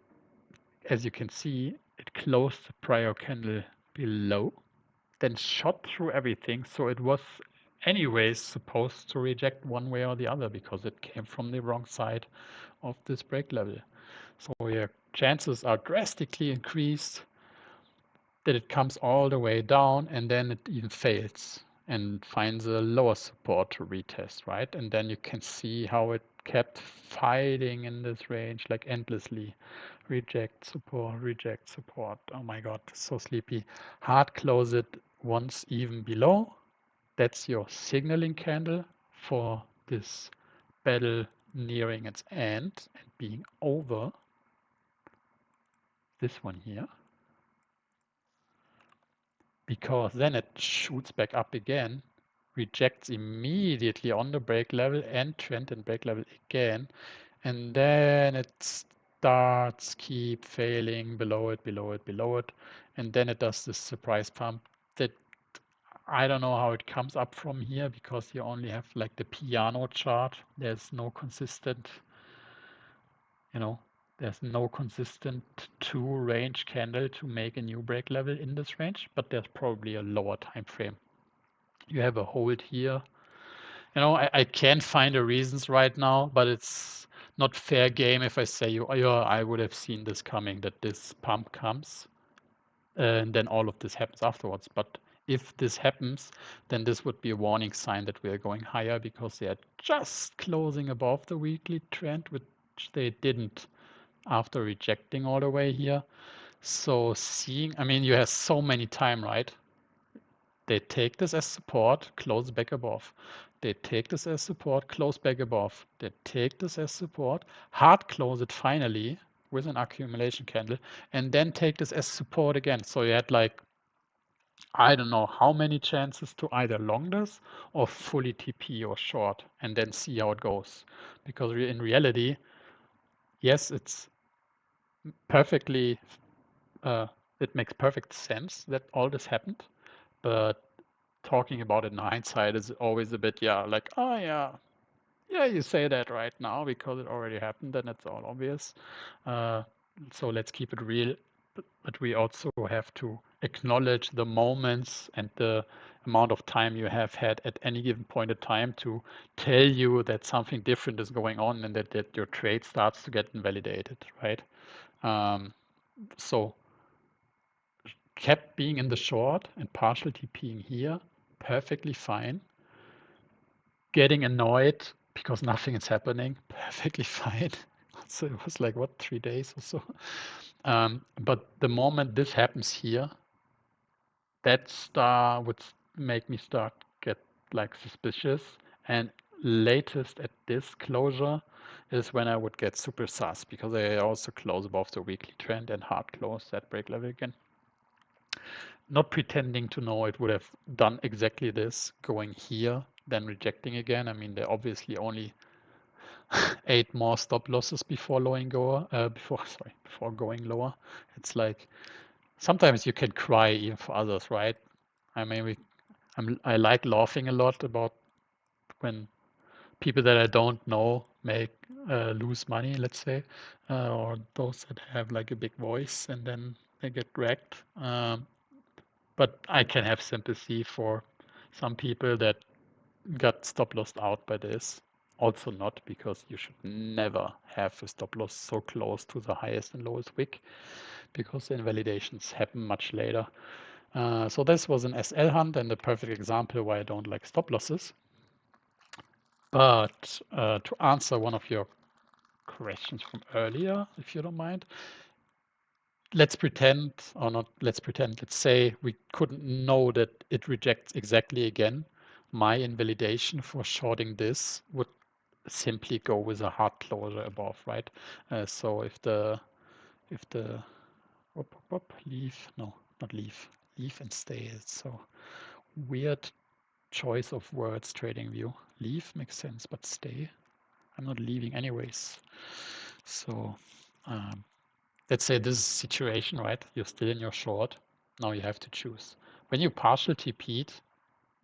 As you can see, it closed the prior candle below, then shot through everything. So it was anyways supposed to reject one way or the other because it came from the wrong side of this break level. So your chances are drastically increased that it comes all the way down and then it even fails and finds a lower support to retest, right? And then you can see how it kept fighting in this range like endlessly. Reject support. Oh my God, so sleepy. Hard close it once even below. That's your signaling candle for this battle nearing its end and being over. This one here. Because then it shoots back up again, rejects immediately on the break level and trend and break level again, and then it starts keep failing below it, and then it does this surprise pump that I don't know how it comes up from here, because you only have like the piano chart. There's no consistent, there's no consistent 2-range candle to make a new break level in this range, but there's probably a lower time frame. You have a hold here. I can't find the reasons right now, but it's not fair game if I say I would have seen this coming, that this pump comes and then all of this happens afterwards. But if this happens, then this would be a warning sign that we are going higher, because they are just closing above the weekly trend, which they didn't after rejecting all the way here. So you have so many time, right? They take this as support, close back above. They take this as support, close back above. They take this as support, hard close it finally with an accumulation candle, and then take this as support again. So you had like, I don't know how many chances to either long this or fully TP or short and then see how it goes. Because in reality, yes, it's perfectly, it makes perfect sense that all this happened, but talking about it in hindsight is always a bit, like, oh yeah, you say that right now because it already happened and it's all obvious. So let's keep it real, but we also have to acknowledge the moments and the amount of time you have had at any given point in time to tell you that something different is going on and that your trade starts to get invalidated, right? So kept being in the short and partial TPing here, perfectly fine. Getting annoyed because nothing is happening, perfectly fine. So it was like, what, 3 days or so? But the moment this happens here, that would make me start get like suspicious. And latest at this closure is when I would get super sus, because I also close above the weekly trend and hard close that break level again. Not pretending to know it would have done exactly this, going here, then rejecting again. I mean, there obviously only 8 more stop losses before before going lower. It's like sometimes you can cry even for others, right? I mean, I like laughing a lot about when people that I don't know make lose money, let's say, or those that have like a big voice and then they get wrecked. But I can have sympathy for some people that got stop lossed out by this. Also not, because you should never have a stop loss so close to the highest and lowest wick, because the invalidations happen much later. So this was an SL hunt and a perfect example why I don't like stop losses. But to answer one of your questions from earlier, if you don't mind, let's pretend, or not let's pretend, let's say we couldn't know that it rejects exactly again. My invalidation for shorting this would simply go with a hard closure above, right? So if the leave, no, not leave, leave and stay. It's so weird choice of words, trading view. Leave makes sense, but stay, I'm not leaving anyways. So let's say this is a situation, right? You're still in your short. Now you have to choose. When you partial TP'd,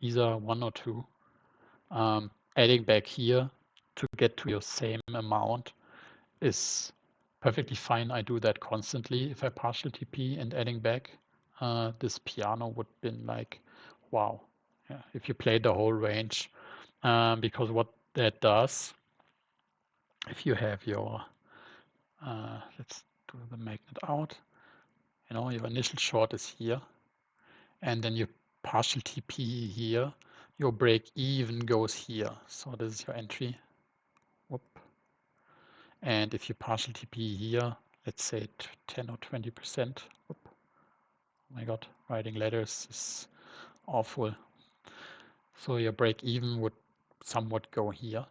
either 1 or 2, adding back here to get to your same amount is perfectly fine. I do that constantly. If I partial TP and adding back, this piano would have been like, wow. Yeah, if you play the whole range, because what that does, if you have your, let's do the magnet out, your initial short is here, and then you partial TP here, your break even goes here. So this is your entry. Whoop. And if you partial TP here, let's say 10 or 20%. Whoop. Oh my God, writing letters is awful. So your break even would somewhat go here.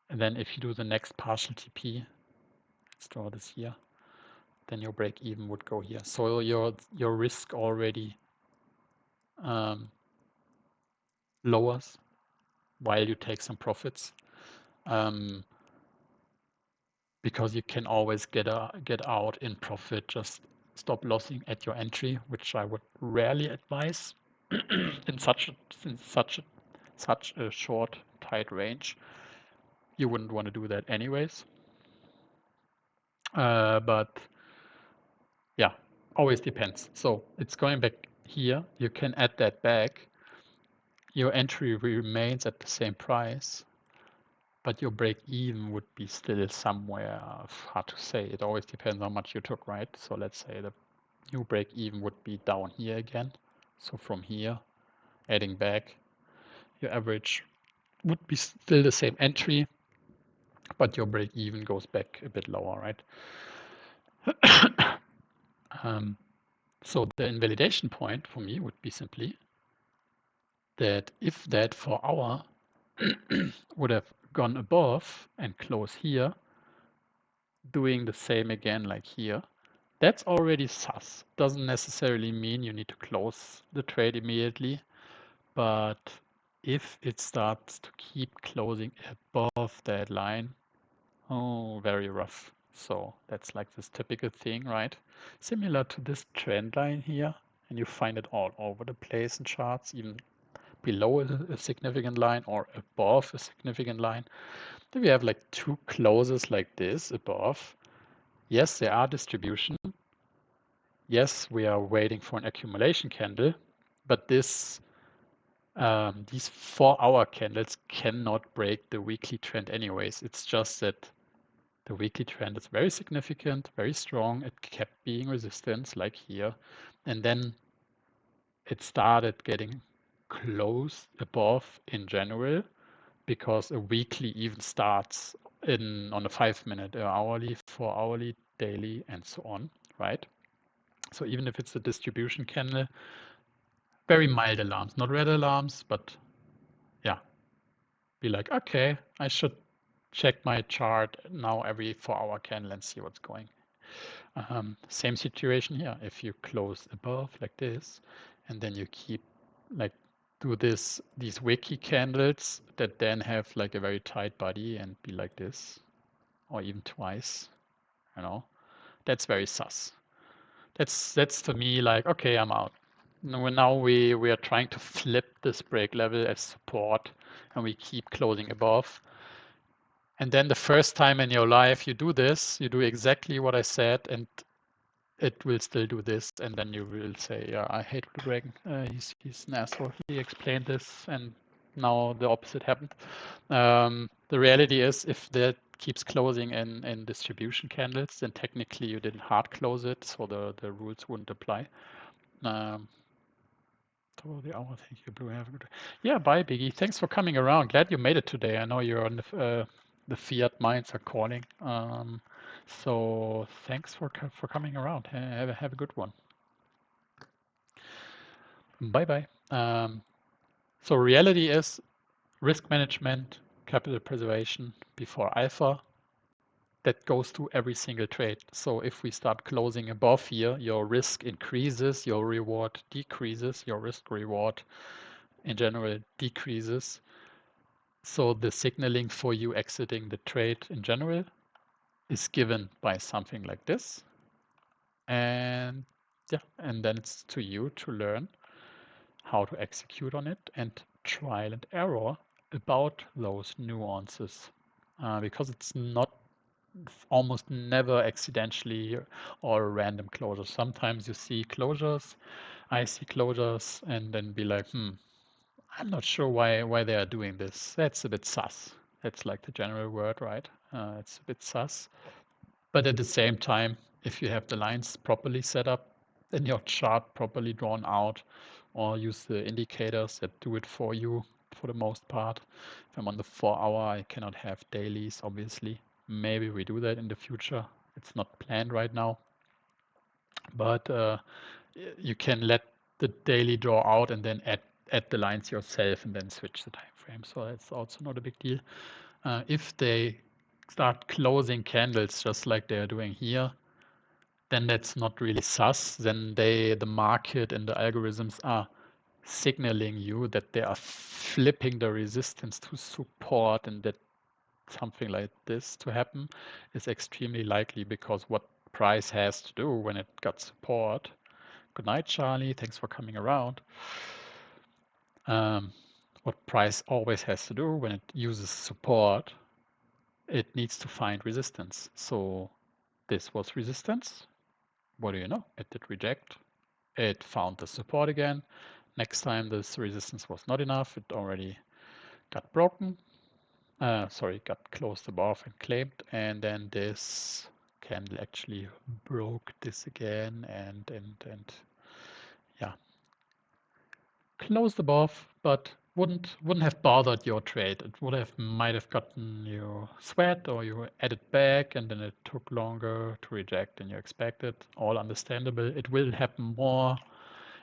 And then if you do the next partial TP, let's draw this here, then your break even would go here. So your risk already lowers while you take some profits, because you can always get out in profit. Just stop lossing at your entry, which I would rarely advise in such a short, tight range. You wouldn't want to do that anyways. But yeah, always depends. So it's going back here. You can add that back. Your entry remains at the same price, but your break even would be still somewhere. Hard to say. It always depends how much you took, right? So let's say the new break even would be down here again. So from here, adding back, your average would be still the same entry, but your break even goes back a bit lower, right? So the invalidation point for me would be simply that if that for hour would have gone above and close here, doing the same again like here, that's already sus. Doesn't necessarily mean you need to close the trade immediately, but if it starts to keep closing above that line, oh, very rough. So that's like this typical thing, right? Similar to this trend line here, and you find it all over the place in charts, even below a significant line or above a significant line. If you have like two closes like this above, yes, there are distribution. Yes, we are waiting for an accumulation candle, but these 4-hour candles cannot break the weekly trend anyways. It's just that the weekly trend is very significant, very strong. It kept being resistance like here. And then it started getting close above in general because a weekly even starts on a 5-minute, hourly, 4-hourly, daily, and so on, right? So even if it's a distribution candle, very mild alarms, not red alarms, but yeah, be like, okay, I should check my chart now every 4-hour candle and see what's going. Same situation here. If you close above like this, and then you keep like do these wiki candles that then have like a very tight body and be like this, or even twice, that's very sus. That's for me like, okay, I'm out. Now we are trying to flip this break level as support, and we keep closing above. And then the first time in your life you do this, you do exactly what I said, and it will still do this, and then you will say, yeah, I hate Blue Dragon. He's an asshole. He explained this, and now the opposite happened. The reality is, if that keeps closing in distribution candles, then technically you didn't hard close it, so the rules wouldn't apply. So the hour, thank you, Blue. Have a good. Yeah, bye, Biggie. Thanks for coming around. Glad you made it today. I know you're on the fiat minds are calling. So thanks for coming around. Have a good one. Bye bye. So reality is risk management, capital preservation before alpha. That goes to every single trade. So if we start closing above here, your risk increases, your reward decreases, your risk reward in general decreases. So the signaling for you exiting the trade in general is given by something like this. And yeah, and then it's to you to learn how to execute on it and trial and error about those nuances. Because it's not almost never accidentally or a random closure. Sometimes you see closures, I see closures, and then be like, I'm not sure why they are doing this. That's a bit sus. That's like the general word, right? It's a bit sus. But at the same time, if you have the lines properly set up and your chart properly drawn out, or use the indicators that do it for you for the most part. If I'm on the 4-hour, I cannot have dailies, obviously. Maybe we do that in the future. It's not planned right now. But you can let the daily draw out and then add the lines yourself and then switch the time frame. So that's also not a big deal. If they start closing candles just like they're doing here, then that's not really sus. Then the market and the algorithms are signaling you that they are flipping the resistance to support, and that something like this to happen is extremely likely, because what price has to do when it got support. Good night, Charlie. Thanks for coming around. What price always has to do when it uses support, it needs to find resistance. So this was resistance. What do you know? It did reject. It found the support again. Next time this resistance was not enough. It already got broken. Got closed above and claimed. And then this candle actually broke this again and yeah, closed above, but wouldn't have bothered your trade. It might have gotten you sweat, or you added back and then it took longer to reject than you expected. All understandable. It will happen more,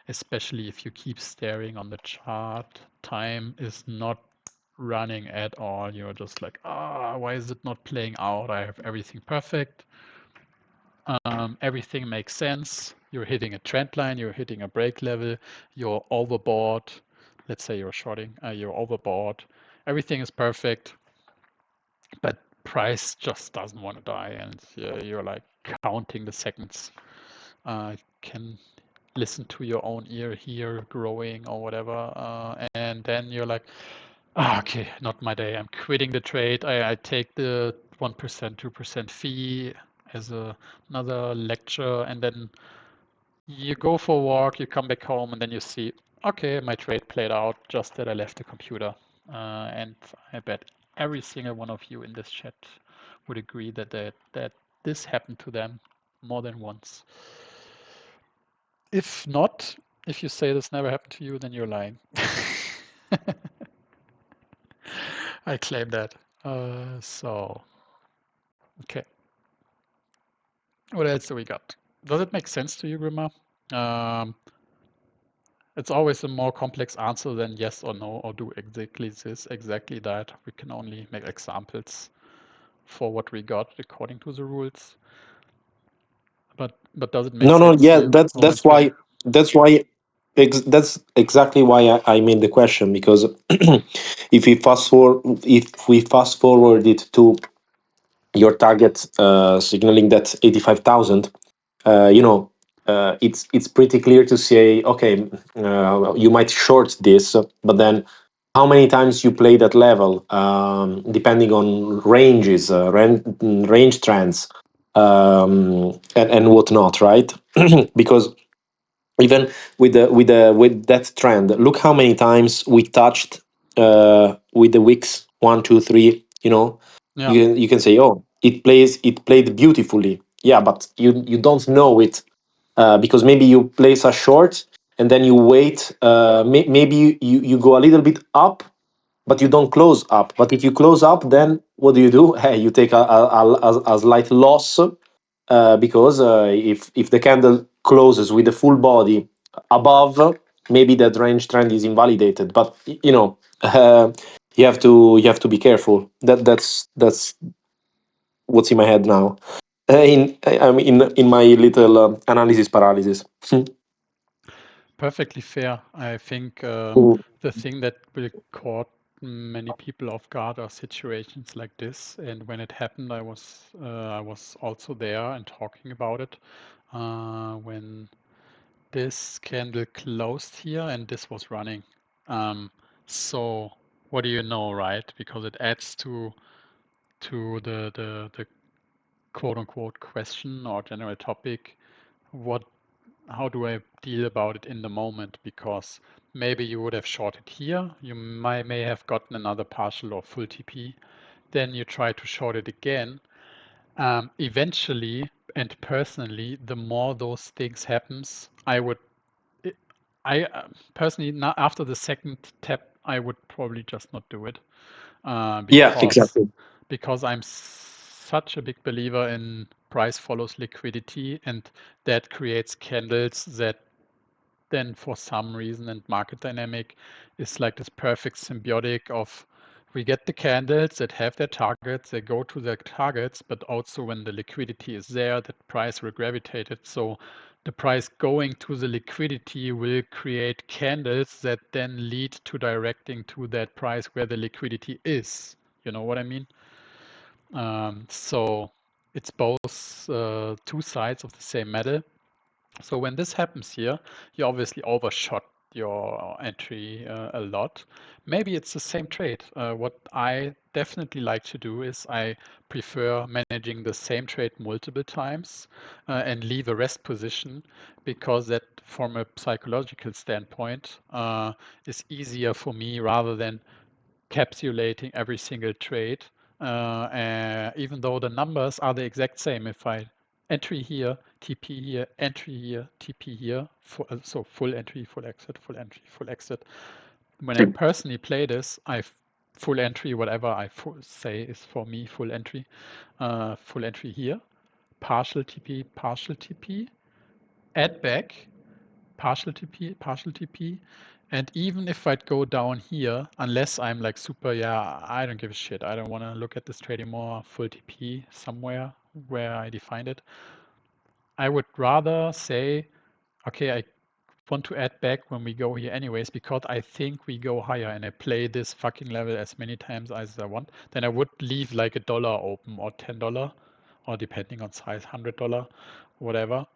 especially if you keep staring on the chart. Time is not running at all. You're just like, why is it not playing out? I have everything perfect. Everything makes sense. You're hitting a trend line, you're hitting a break level, you're overbought. Let's say you're shorting, you're overbought. Everything is perfect, but price just doesn't want to die, and you're like counting the seconds. Can listen to your own ear here growing or whatever, and then you're like, ah, okay, not my day. I'm quitting the trade. I take the 1%, 2% fee as another lecture, and then you go for a walk, you come back home, and then you see, okay, my trade played out just that I left the computer. And I bet every single one of you in this chat would agree that this happened to them more than once. If not, if you say this never happened to you, then you're lying. I claim that. Okay. What else do we got? Does it make sense to you, Grima? It's always a more complex answer than yes or no, or do exactly this, exactly that. We can only make examples for what we got according to the rules. But does it make sense to Yeah, you that's momentarily? why that's why that's exactly why I made the question, because if we fast forward it to your target, signaling that 85,000, it's pretty clear to say, okay, you might short this, but then how many times you play that level, depending on ranges, range trends, and whatnot, right? Because even with that trend, look how many times we touched with the wicks 1, 2, 3. Yeah. You can say, oh, it played beautifully. Yeah, but you don't know it, because maybe you place a short and then you wait. Maybe you go a little bit up, but you don't close up. But if you close up, then what do? Hey, you take a slight loss, because if the candle closes with the full body above, maybe that range trend is invalidated. But you have to be careful. That's what's in my head now. I'm in my little analysis paralysis. Perfectly fair. I think the thing that will caught many people off guard are situations like this. And when it happened, I was also there and talking about it. When this candle closed here and this was running. So what do you know, right? Because it adds to the quote unquote question or general topic. What How do I deal about it in the moment? Because maybe you would have shorted here, you may have gotten another partial or full TP, then you try to short it again. Eventually, and personally, the more those things happens, I personally, after the second tap, I would probably just not do it, Yeah, because exactly. I'm such a big believer in price follows liquidity, and that creates candles that then for some reason and market dynamic is like this perfect symbiotic of we get the candles that have their targets, they go to their targets, but also when the liquidity is there, that price will gravitate it. So the price going to the liquidity will create candles that then lead to directing to that price where the liquidity is. You know what I mean? So it's both two sides of the same medal. So when this happens here, you obviously overshot your entry a lot. Maybe it's the same trade. What I definitely like to do is I prefer managing the same trade multiple times and leave a rest position, because that from a psychological standpoint is easier for me rather than capsulating every single trade, even though the numbers are the exact same. If I entry here, TP here, entry here, TP here, so full entry, full exit, full entry, full exit. When I personally play this, full entry, whatever I say is for me full entry here, partial TP, add back, partial TP. And even if I'd go down here, unless I'm like super, yeah, I don't give a shit. I don't want to look at this trade anymore, full TP somewhere where I defined it. I would rather say, okay, I want to add back when we go here anyways, because I think we go higher and I play this fucking level as many times as I want. Then I would leave like $1 open or $10, or depending on size, $100, whatever.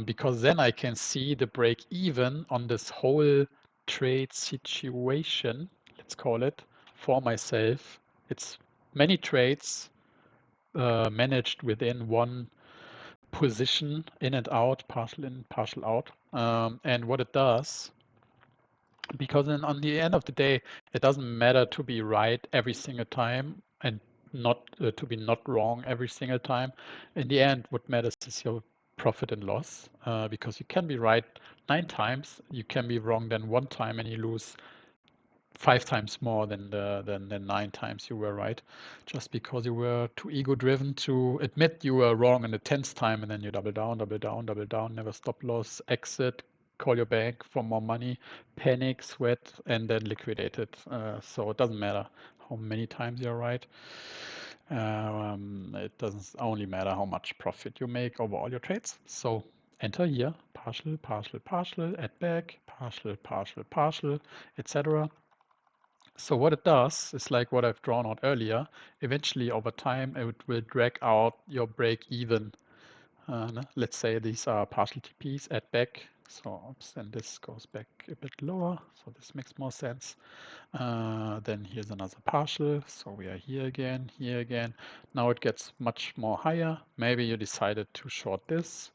because then I can see the break even on this whole trade situation, let's call it, for myself. It's many trades managed within one position, in and out, partial in, partial out. And what it does, because then on the end of the day, it doesn't matter to be right every single time and not to be not wrong every single time. In the end, what matters is your profit and loss, because you can be right 9 times, you can be wrong then 1 time, and you lose 5 times more than the 9 times you were right, just because you were too ego driven to admit you were wrong in the 10th time, and then you double down, double down, double down, never stop loss, exit, call your bank for more money, panic, sweat, and then liquidate it. So it doesn't matter how many times you're right. It doesn't only matter how much profit you make over all your trades. So enter here, partial, partial, partial, add back, partial, partial, partial, etc. So what it does is like what I've drawn out earlier. Eventually, over time, it will drag out your break even. Let's say these are partial TPs, add back. So oops, and this goes back a bit lower. So this makes more sense. Then here's another partial. So we are here again, here again. Now it gets much more higher. Maybe you decided to short this.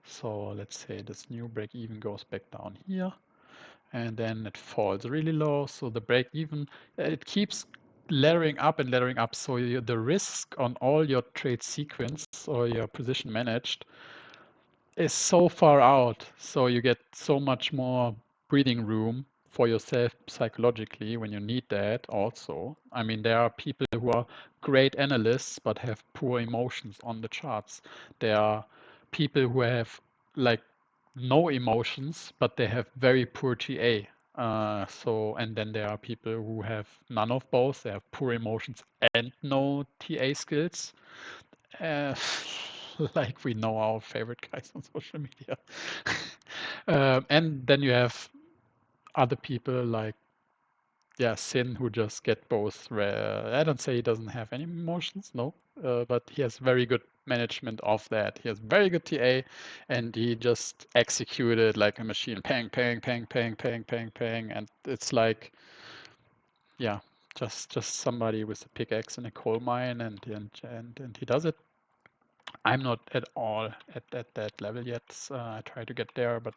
So let's say this new break even goes back down here. And then it falls really low. So the break even, it keeps laddering up and laddering up. So the risk on all your trade sequence or your position managed is so far out. So you get so much more breathing room for yourself psychologically when you need that also. I mean, there are people who are great analysts but have poor emotions on the charts. There are people who have like no emotions, but they have very poor TA. And then there are people who have none of both. They have poor emotions and no TA skills. Uh, like we know our favorite guys on social media. And then you have other people like, yeah, Sin, who just get both. I don't say he doesn't have any emotions, no, but he has very good management of that. He has very good TA, and he just executed like a machine. Pang, pang, pang, pang, pang, pang, pang, and it's like, yeah, just somebody with a pickaxe in a coal mine, and he does it. I'm not at all at that level yet. I try to get there, but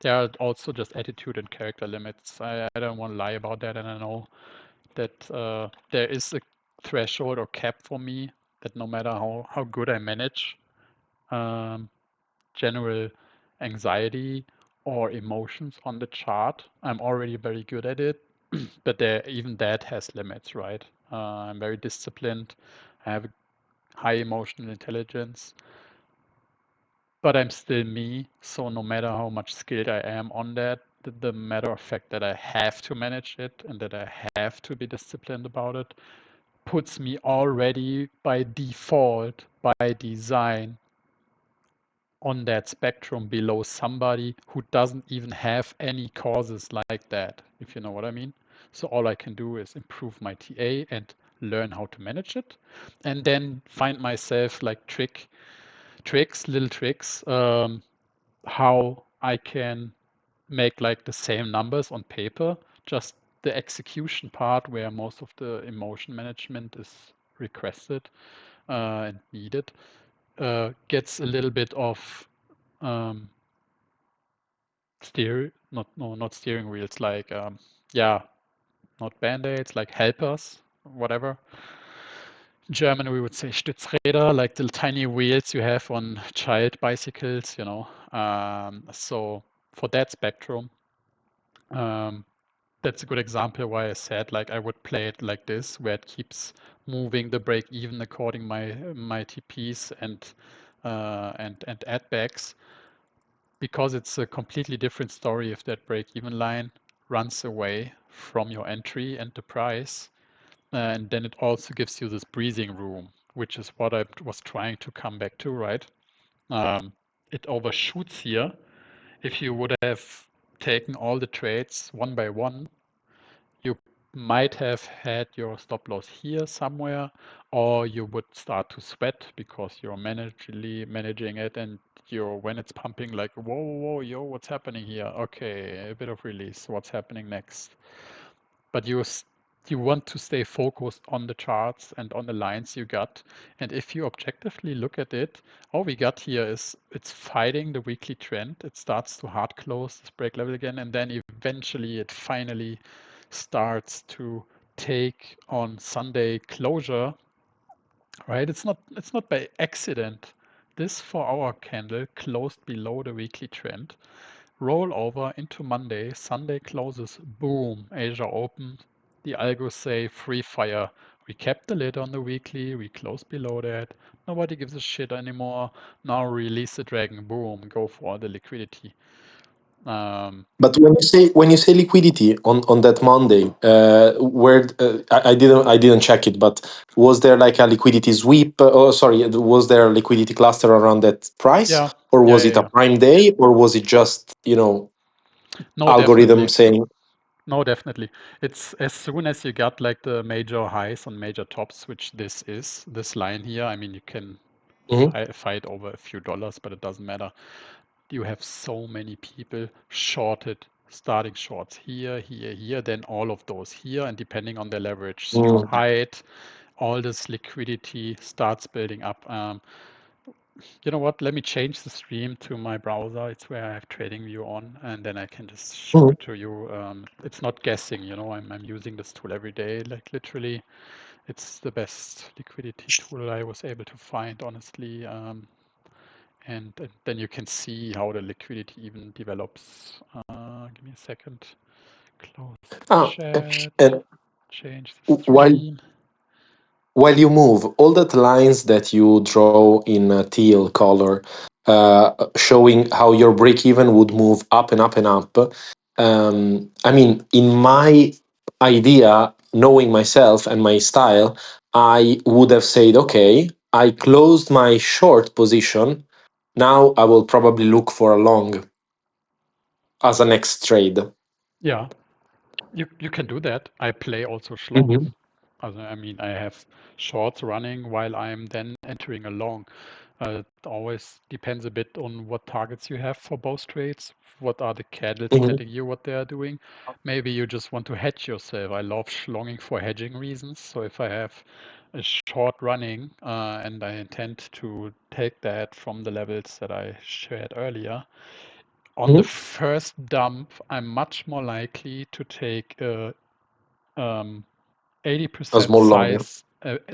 there are also just attitude and character limits. I don't want to lie about that, and I know that there is a threshold or cap for me that no matter how good I manage general anxiety or emotions on the chart, I'm already very good at it. But even that has limits, right? I'm very disciplined. I have a high emotional intelligence, but I'm still me. So no matter how much skilled I am on that, the matter of fact that I have to manage it and that I have to be disciplined about it puts me already by default, by design, on that spectrum below somebody who doesn't even have any causes like that, if you know what I mean. So all I can do is improve my TA and learn how to manage it, and then find myself like little tricks, how I can make like the same numbers on paper, just the execution part where most of the emotion management is requested and needed, gets a little bit of not steering wheels, like yeah, not band-aids, like helpers, whatever. In German, we would say Stützräder, like the tiny wheels you have on child bicycles, you know. So for that spectrum, that's a good example why I said like I would play it like this, where it keeps moving the break even according my TPs and add backs, because it's a completely different story if that break even line runs away from your entry and the price. And then it also gives you this breathing room, which is what I was trying to come back to, right? It overshoots here. If you would have taken all the trades one by one, you might have had your stop loss here somewhere, or you would start to sweat because you're managing it and when it's pumping, like, whoa, yo, what's happening here? Okay, a bit of release. What's happening next? But you want to stay focused on the charts and on the lines you got. And if you objectively look at it, all we got here is it's fighting the weekly trend. It starts to hard close this break level again, and then eventually it finally starts to take on Sunday closure, right? It's not by accident. This 4-hour candle closed below the weekly trend. Roll over into Monday. Sunday closes. Boom. Asia open. The algos say free fire. We kept the lid on the weekly. We closed below that. Nobody gives a shit anymore. Now release the dragon. Boom. Go for the liquidity. But when you say liquidity on that Monday, where I didn't check it, but was there like a liquidity sweep? Oh, sorry, was there a liquidity cluster around that price, Yeah. or was it a Yeah. prime day, or was it just No, algorithm definitely. saying? No, definitely. It's as soon as you got like the major highs on major tops, which this is, this line here. I mean, you can Mhm, fight over a few dollars, but it doesn't matter. You have so many people shorted, starting shorts here, here, then all of those here, and depending on their leverage mhm, height, all this liquidity starts building up. You know what? Let me change the stream to my browser. It's where I have TradingView on, and then I can just show mhm, it to you. It's not guessing, you know, I'm using this tool every day, like literally. It's the best liquidity tool I was able to find, honestly. And then you can see how the liquidity even develops. Give me a second. Close the Ah, chat. and Change the while stream. while you move, all that lines that you draw in teal color, showing how your break even would move up and up and up. I mean, in my idea, knowing myself and my style, I would have said, okay, I closed my short position. Now I will probably look for a long as a next trade. Yeah, you can do that. I play also schlongs. Mhm, I mean, I have shorts running while I'm then entering a long. It always depends a bit on what targets you have for both trades. What are the candles mhm, telling you what they are doing? Maybe you just want to hedge yourself. I love schlonging for hedging reasons. So if I have a short running and I intend to take that from the levels that I shared earlier, on the mhm. first dump, I'm much more likely to take a um, A 80% small long. size,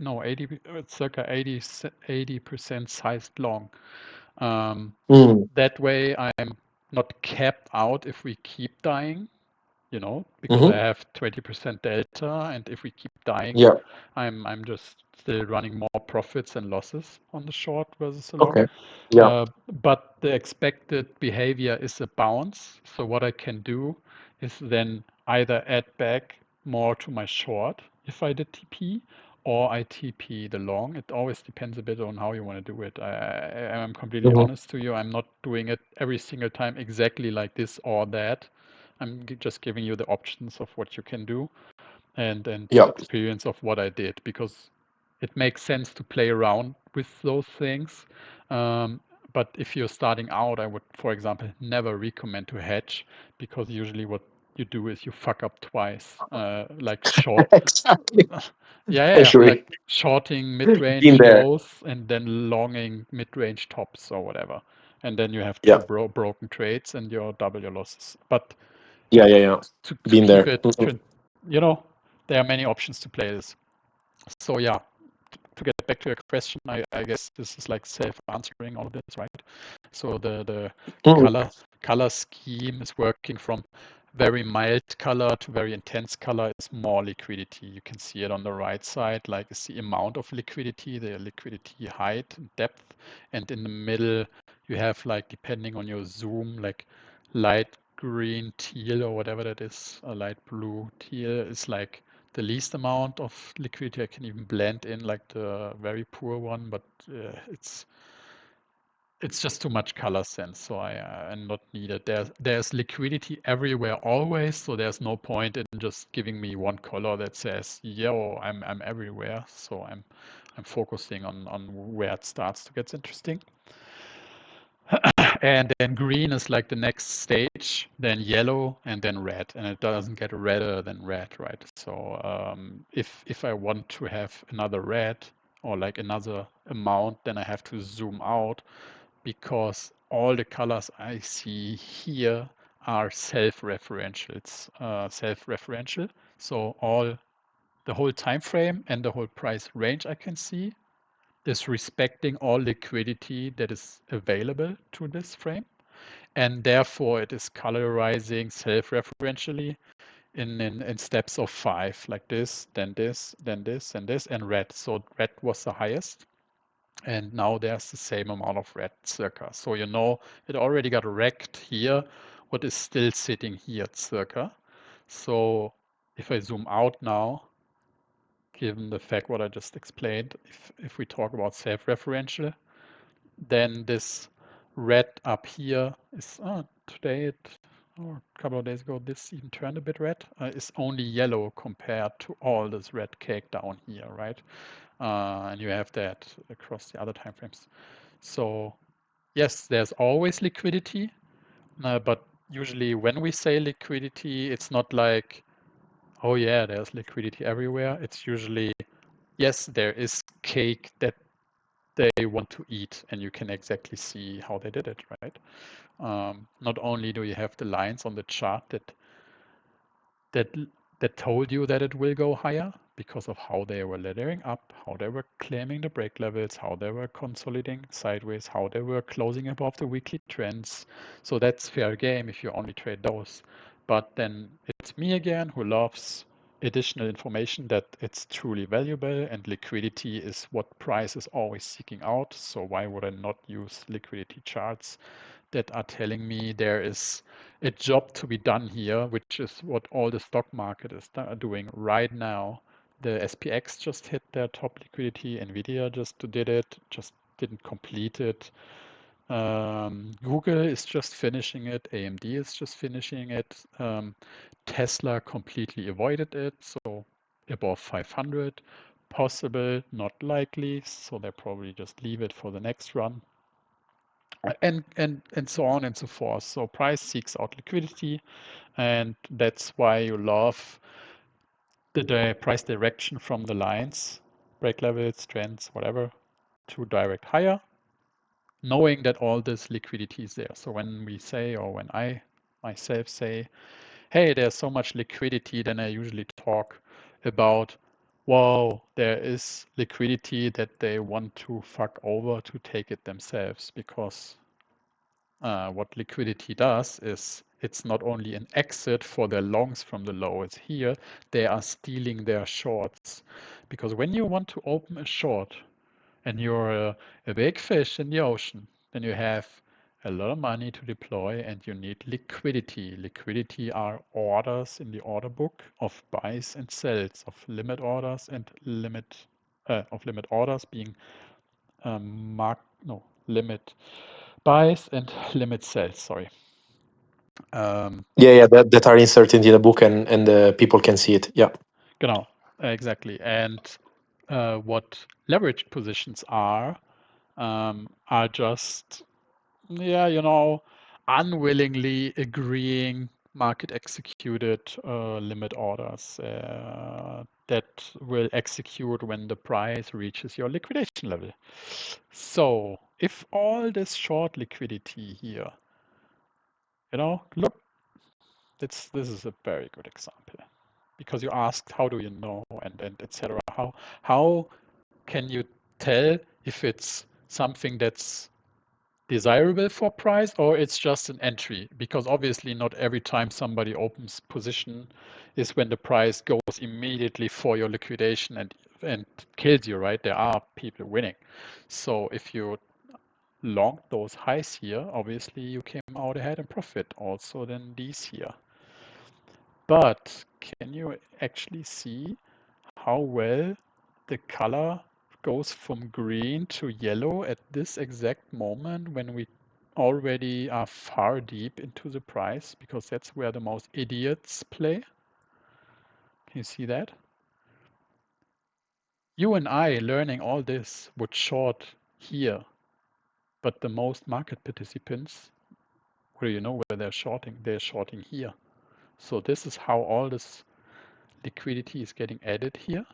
no, 80% sized long. Um, Mm, that way, I'm not capped out if we keep dying, you know, because I mhm. have 20% delta, and if we keep dying, Yeah. I'm just still running more profits and losses on the short versus the long. Okay. Yeah. But the expected behavior is a bounce. So what I can do is then either add back more to my short if I did TP, or I TP the long. It always depends a bit on how you want to do it. I'm completely Mhm. honest to you. I'm not doing it every single time exactly like this or that. I'm just giving you the options of what you can do and the Yeah. experience of what I did, because it makes sense to play around with those things. Um, but if you're starting out, I would, for example, never recommend to hedge, because usually what you do is you fuck up twice, like short. Exactly. Yeah, Actually, like shorting mid-range been there. lows and then longing mid-range tops or whatever. And then you have two Yeah. broken trades and you double your losses. But Yeah. Yeah. Yeah. to Been keep there. it, Mhm. you know, there are many options to play this. So yeah, to get back to your question, I guess this is like self-answering all of this, right? So the Mhm. color scheme is working from very mild color to very intense color is more liquidity. You can see it on the right side, like it's the amount of liquidity, the liquidity height and depth, and in the middle you have, like, depending on your zoom, like light green teal or whatever that is, a light blue teal is like the least amount of liquidity. I can even blend in like the very poor one, but it's just too much color sense, so I'm not needed. There's liquidity everywhere always, so there's no point in just giving me one color that says, yo, I'm everywhere. So I'm focusing on where it starts to get interesting. And then green is like the next stage, then yellow, and then red, and it doesn't get redder than red, right? So if I want to have another red or like another amount, then I have to zoom out because all the colors I see here are self-referential. It's self-referential. So the whole time frame and the whole price range I can see is respecting all liquidity that is available to this frame. And therefore it is colorizing self-referentially in steps of 5, like this, then this, then this, and this, and red. So red was the highest. And now there's the same amount of red circa. So you know it already got wrecked here. What is still sitting here circa? So if I zoom out now, given the fact what I just explained, if we talk about self-referential, then this red up here is today or a couple of days ago this even turned a bit red, is only yellow compared to all this red cake down here, right? And you have that across the other time frames. So yes, there's always liquidity, but usually when we say liquidity, it's not like, oh yeah, there's liquidity everywhere. It's usually, yes, there is cake that they want to eat, and you can exactly see how they did it, right? Not only do you have the lines on the chart that that told you that it will go higher because of how they were laddering up, how they were claiming the break levels, how they were consolidating sideways, how they were closing above the weekly trends. So that's fair game if you only trade those. But then it's me again who loves additional information that it's truly valuable, and liquidity is what price is always seeking out. So why would I not use liquidity charts that are telling me there is a job to be done here, which is what all the stock market is doing right now. The SPX just hit their top liquidity. Nvidia just did it, just didn't complete it. Google is just finishing it. AMD is just finishing it. Tesla completely avoided it, so above 500. Possible, not likely, so they probably just leave it for the next run. And so on and so forth. So price seeks out liquidity, and that's why you love the price direction from the lines, break levels, trends, whatever, to direct higher, knowing that all this liquidity is there. So when we say, or when I myself say, hey, there's so much liquidity, then I usually talk about, whoa, there is liquidity that they want to fuck over to take it themselves, because what liquidity does is it's not only an exit for their longs from the low, it's here they are stealing their shorts. Because when you want to open a short and you're a big fish in the ocean, then you have a lot of money to deploy and you need liquidity. Liquidity are orders in the order book of buys and sells, of limit orders and limit orders being limit buys and limit sells, sorry. Yeah, that are inserted in the book and people can see it. Yeah. Genau, exactly. And what leverage positions are just, unwillingly agreeing market executed limit orders that will execute when the price reaches your liquidation level. So if all this short liquidity here, look, this is a very good example, because you asked how do you know, and etc. How can you tell if it's something that's desirable for price or it's just an entry? Because obviously not every time somebody opens position is when the price goes immediately for your liquidation and kills you, right? There are people winning. So if you long those highs here, obviously you came out ahead in profit also than these here. But can you actually see how well the color goes from green to yellow at this exact moment when we already are far deep into the price? Because that's where the most idiots play. Can you see that? You and I learning all this would short here But the most market participants, what do you know where they're shorting? They're shorting here. So this is how all this liquidity is getting added here.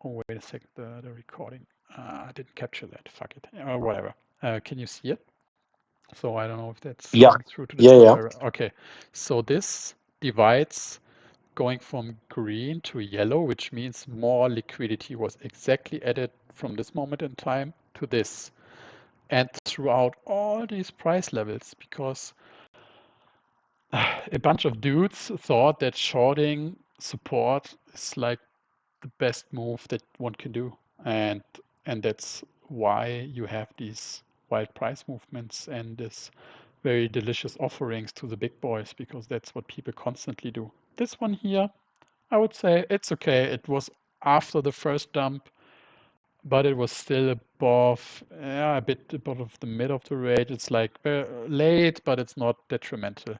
Oh, wait a second, the recording. I didn't capture that. Fuck it. Whatever. Can you see it? So I don't know if that's Yeah. coming through to the Yeah. camera. Okay. So this divides going from green to yellow, which means more liquidity was exactly added from this moment in time to this. And throughout all these price levels, because a bunch of dudes thought that shorting support is like the best move that one can do. And that's why you have these wild price movements and this very delicious offerings to the big boys, because that's what people constantly do. This one here, I would say it's okay. It was after the first dump, but it was still above, a bit above the mid of the range. It's like late, but it's not detrimental.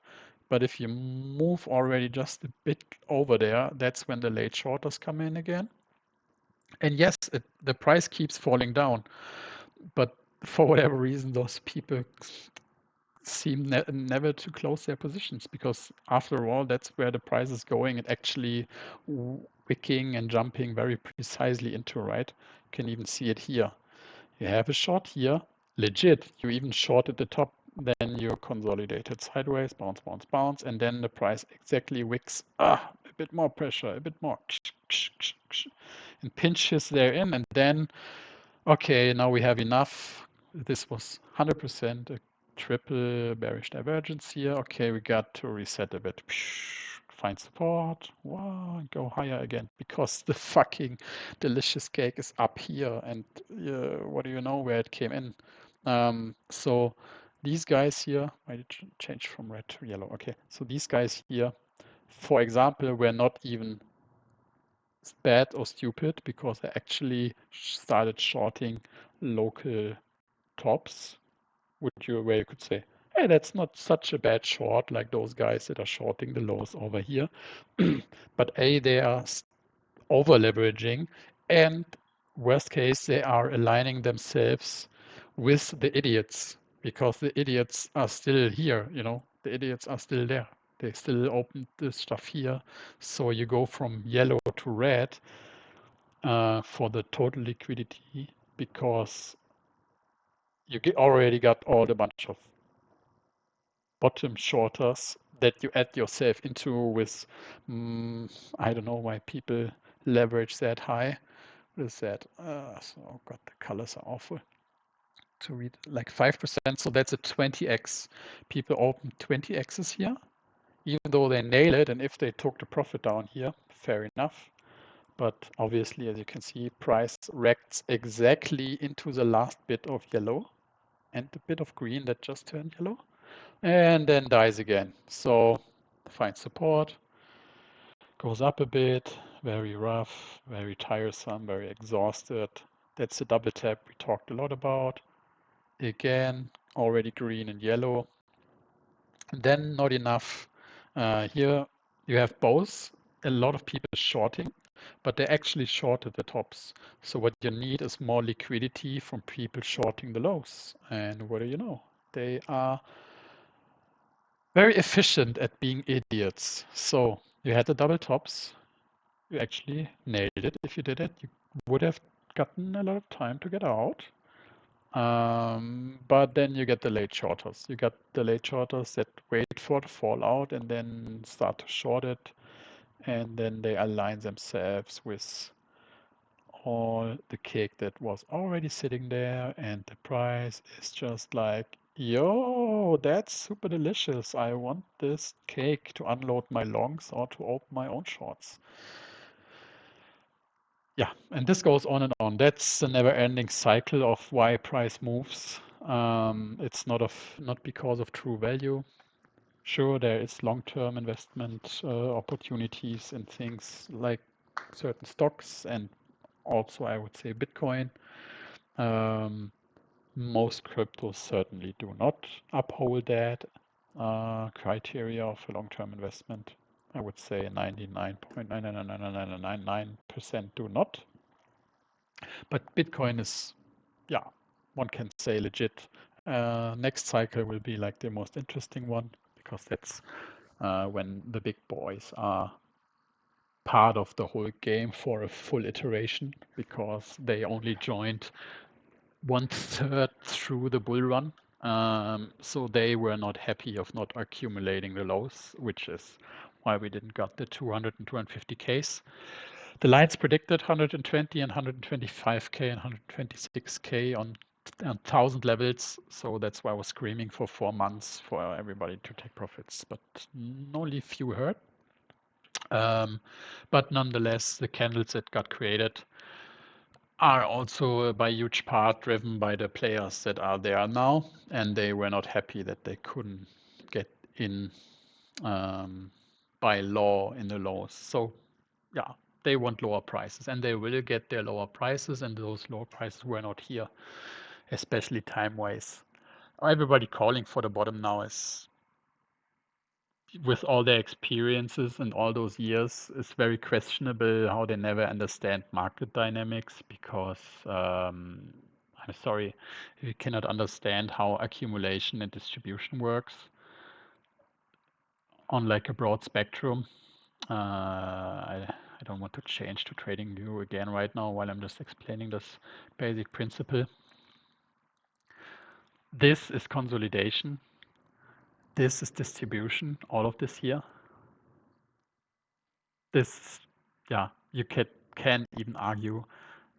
But if you move already just a bit over there, that's when the late shorters come in again. And yes, the price keeps falling down, but for whatever reason, those people seem never to close their positions, because after all, that's where the price is going and actually wicking and jumping very precisely into, right? You can even see it here. You have a short here, legit. You even short at the top, then you consolidated sideways, bounce, bounce, bounce, and then the price exactly wicks. A bit more pressure, a bit more, and pinches therein, and then, okay, now we have enough. This was 100% a triple bearish divergence here. Okay, we got to reset a bit. Find support. Wow, go higher again, because the fucking delicious cake is up here, and what do you know where it came in? So these guys here, why did it change from red to yellow? Okay, so these guys here, for example, were not even bad or stupid, because I actually started shorting local tops, where you could say, hey, that's not such a bad short like those guys that are shorting the lows over here. But they are over leveraging, and worst case, they are aligning themselves with the idiots, because the idiots are still here, the idiots are still there. They still open this stuff here. So you go from yellow to red for the total liquidity, because you already got all the bunch of bottom shorters that you add yourself into with, I don't know why people leverage that high. What is that? Oh God, the colors are awful to read. Like 5%, so that's a 20x. People open 20x's here, even though they nail it, and if they took the profit down here, fair enough. But obviously, as you can see, price reacts exactly into the last bit of yellow and the bit of green that just turned yellow, and then dies again. So finds support, goes up a bit, very rough, very tiresome, very exhausted. That's the double tap we talked a lot about. Again, already green and yellow. And then not enough. Here you have both. A lot of people shorting, but they actually shorted the tops. So what you need is more liquidity from people shorting the lows. And what do you know? They are very efficient at being idiots. So you had the double tops. You actually nailed it. If you did it, you would have gotten a lot of time to get out. But then you get the late shorters. You got the late shorters that wait for the fallout and then start to short it. And then they align themselves with all the cake that was already sitting there. And the price is just like, yo, that's super delicious. I want this cake to unload my longs or to open my own shorts. Yeah, and this goes on and on. That's the never-ending cycle of why price moves. It's not because of true value. Sure, there is long-term investment opportunities in things like certain stocks, and also I would say Bitcoin. Most cryptos certainly do not uphold that criteria of a long-term investment. I would say 99.99999% do not. But Bitcoin is, yeah, one can say legit. Next cycle will be like the most interesting one because that's when the big boys are part of the whole game for a full iteration because they only joined 1/3 through the bull run. So they were not happy of not accumulating the lows, which is why we didn't got the 200 and 250Ks. The lights predicted 120 and 125K and 126K on 1,000 levels. So that's why I was screaming for 4 months for everybody to take profits, but only few heard. But nonetheless, the candles that got created are also by huge part driven by the players that are there now, and they were not happy that they couldn't get in by law in the laws. So yeah, they want lower prices, and they will get their lower prices, and those lower prices were not here, especially time-wise. Everybody calling for the bottom now is, with all their experiences and all those years, it's very questionable how they never understand market dynamics because I'm sorry, you cannot understand how accumulation and distribution works on like a broad spectrum. I don't want to change to TradingView again right now while I'm just explaining this basic principle. This is consolidation. This is distribution, all of this here. This, yeah, you can even argue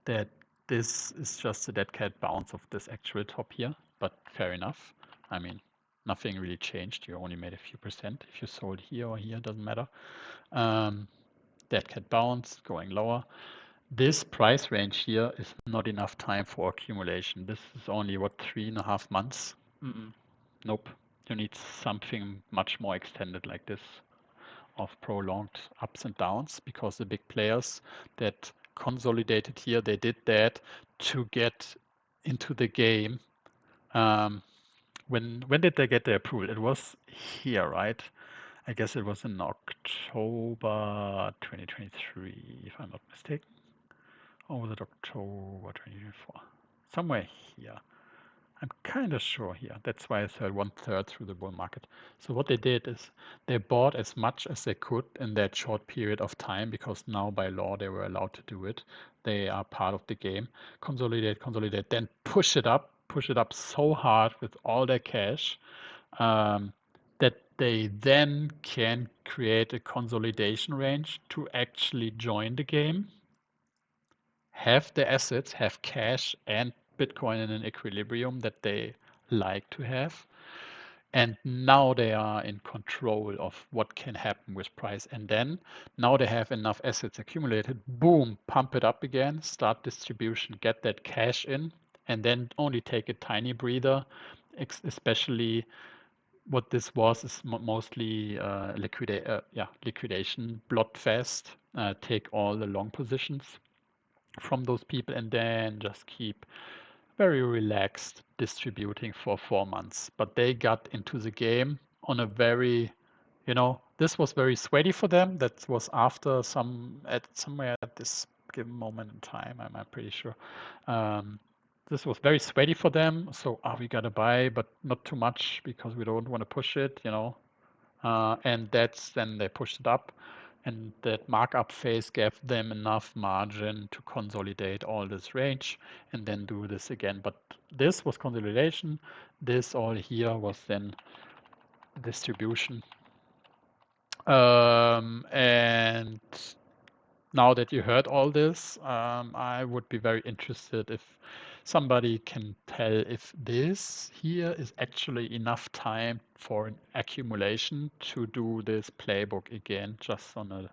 that this is just a dead cat bounce of this actual top here, but fair enough. I mean, nothing really changed. You only made a few percent. If you sold here or here, doesn't matter. Dead cat bounce, going lower. This price range here is not enough time for accumulation. This is only, what, 3.5 months? Nope. You need something much more extended like this, of prolonged ups and downs, because the big players that consolidated here, they did that to get into the game. When did they get the approval? It was here, right? I guess it was in October 2023, if I'm not mistaken. Or was it October 2024? Somewhere here. I'm kind of sure here. That's why I said 1/3 through the bull market. So what they did is they bought as much as they could in that short period of time, because now by law they were allowed to do it. They are part of the game. Consolidate, then push it up so hard with all their cash that they then can create a consolidation range to actually join the game, have the assets, have cash and Bitcoin in an equilibrium that they like to have. And now they are in control of what can happen with price. And then now they have enough assets accumulated, boom, pump it up again, start distribution, get that cash in, and then only take a tiny breather, especially what this was is mostly liquidation, blot fast, take all the long positions from those people, and then just keep very relaxed distributing for 4 months. But they got into the game on a very, this was very sweaty for them. That was after somewhere at this given moment in time, I'm pretty sure. This was very sweaty for them. So, we got to buy, but not too much because we don't want to push it, and then they pushed it up. And that markup phase gave them enough margin to consolidate all this range and then do this again. But this was consolidation. This all here was then distribution. And now that you heard all this, I would be very interested if somebody can tell if this here is actually enough time for an accumulation to do this playbook again, just on a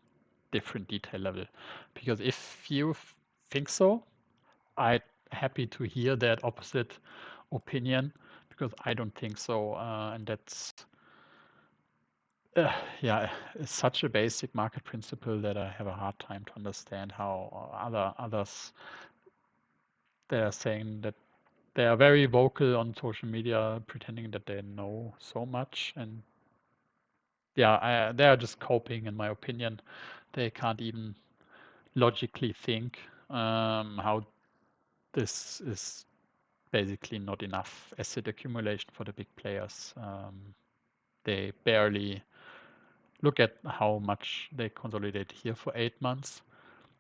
different detail level. Because if you think so, I'm happy to hear that opposite opinion, because I don't think so. And that's, yeah, it's such a basic market principle that I have a hard time to understand how others, they are saying that they are very vocal on social media, pretending that they know so much. And yeah, they are just coping, in my opinion. They can't even logically think how this is basically not enough asset accumulation for the big players. They barely look at how much they consolidate here for 8 months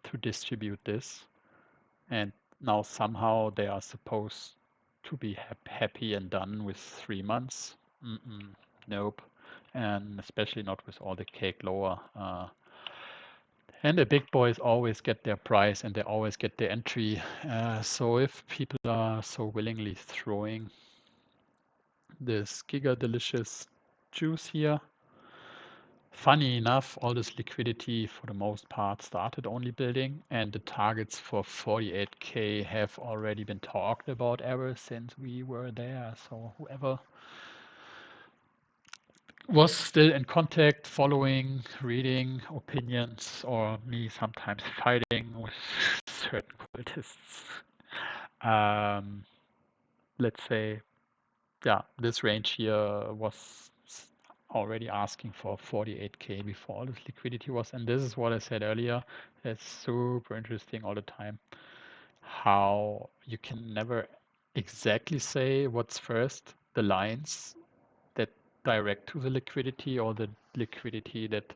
to distribute this. And now somehow they are supposed to be happy and done with 3 months. Nope. And especially not with all the cake lower. And the big boys always get their price and they always get their entry. So if people are so willingly throwing this Giga Delicious juice here, funny enough, all this liquidity for the most part started only building, and the targets for 48K have already been talked about ever since we were there. So whoever was still in contact, following, reading opinions, or me sometimes fighting with certain cultists, let's say, yeah, this range here was already asking for 48K before all this liquidity was. And this is what I said earlier. It's super interesting all the time how you can never exactly say what's first, the lines that direct to the liquidity or the liquidity that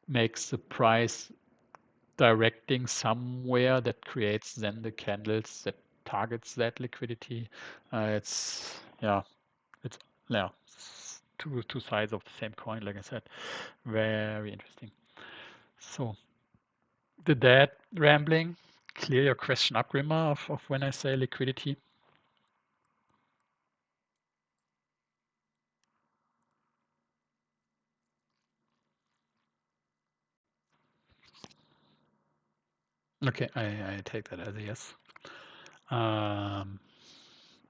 makes the price directing somewhere that creates then the candles that targets that liquidity. It's yeah, two sides of the same coin, like I said. Very interesting. So did that rambling clear your question up, Grima, of when I say liquidity? Okay, I take that as a yes.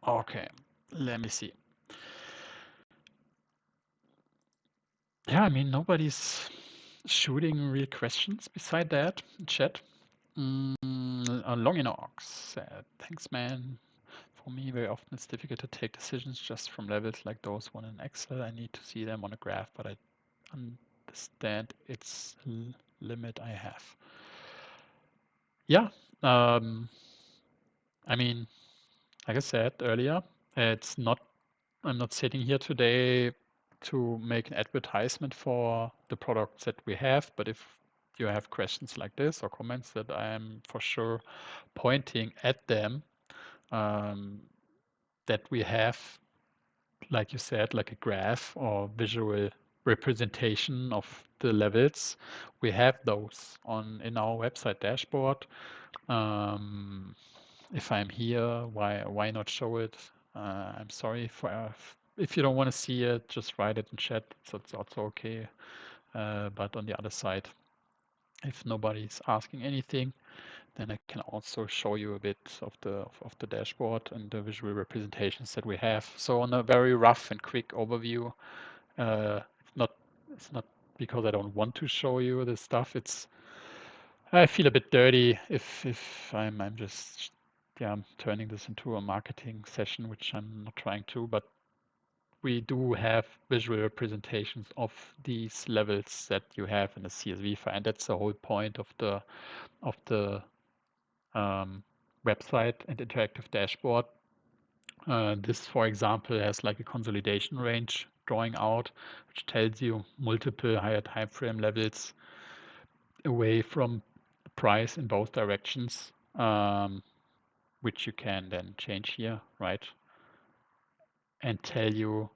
Okay, let me see. Yeah, I mean, nobody's shooting real questions beside that in chat. Longinox said, thanks, man. For me, very often it's difficult to take decisions just from levels like those one in Excel. I need to see them on a graph, but I understand its limit I have. Yeah, I mean, like I said earlier, it's not. I'm not sitting here today to make an advertisement for the products that we have, but if you have questions like this or comments, that I am for sure pointing at them, that we have, like you said, like a graph or visual representation of the levels. We have those in our website dashboard. If I'm here, why not show it? I'm sorry for if you don't want to see it, just write it in chat. So it's also okay. But on the other side, if nobody's asking anything, then I can also show you a bit of the dashboard and the visual representations that we have. So on a very rough and quick overview, it's not because I don't want to show you this stuff. I feel a bit dirty if I'm just turning this into a marketing session, which I'm not trying to, but we do have visual representations of these levels that you have in a CSV file, and that's the whole point of the website and interactive dashboard. This, for example, has like a consolidation range drawing out, which tells you multiple higher time frame levels away from price in both directions, which you can then change here, right? And tell you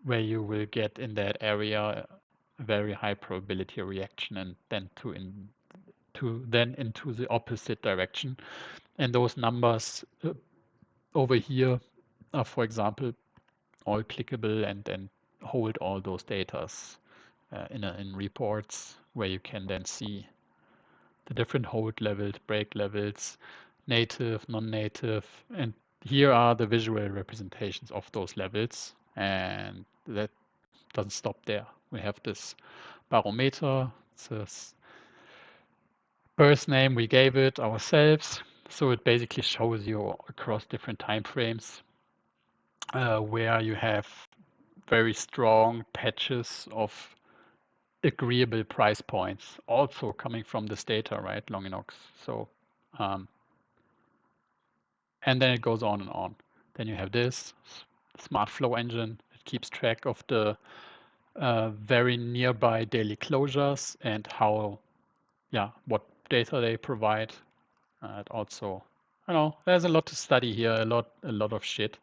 where you will get in that area a very high probability reaction, and then into the opposite direction. And those numbers over here are, for example, all clickable and hold all those datas in reports where you can then see the different hold levels, break levels, native, non-native, and here are the visual representations of those levels. And that doesn't stop there. We have this barometer, this birth name we gave it ourselves. So it basically shows you across different time frames where you have very strong patches of agreeable price points, also coming from this data, right, Longinox. So And then it goes on and on. Then you have this smart flow engine. It keeps track of the very nearby daily closures and how, what data they provide. It also, there's a lot to study here, a lot of shit.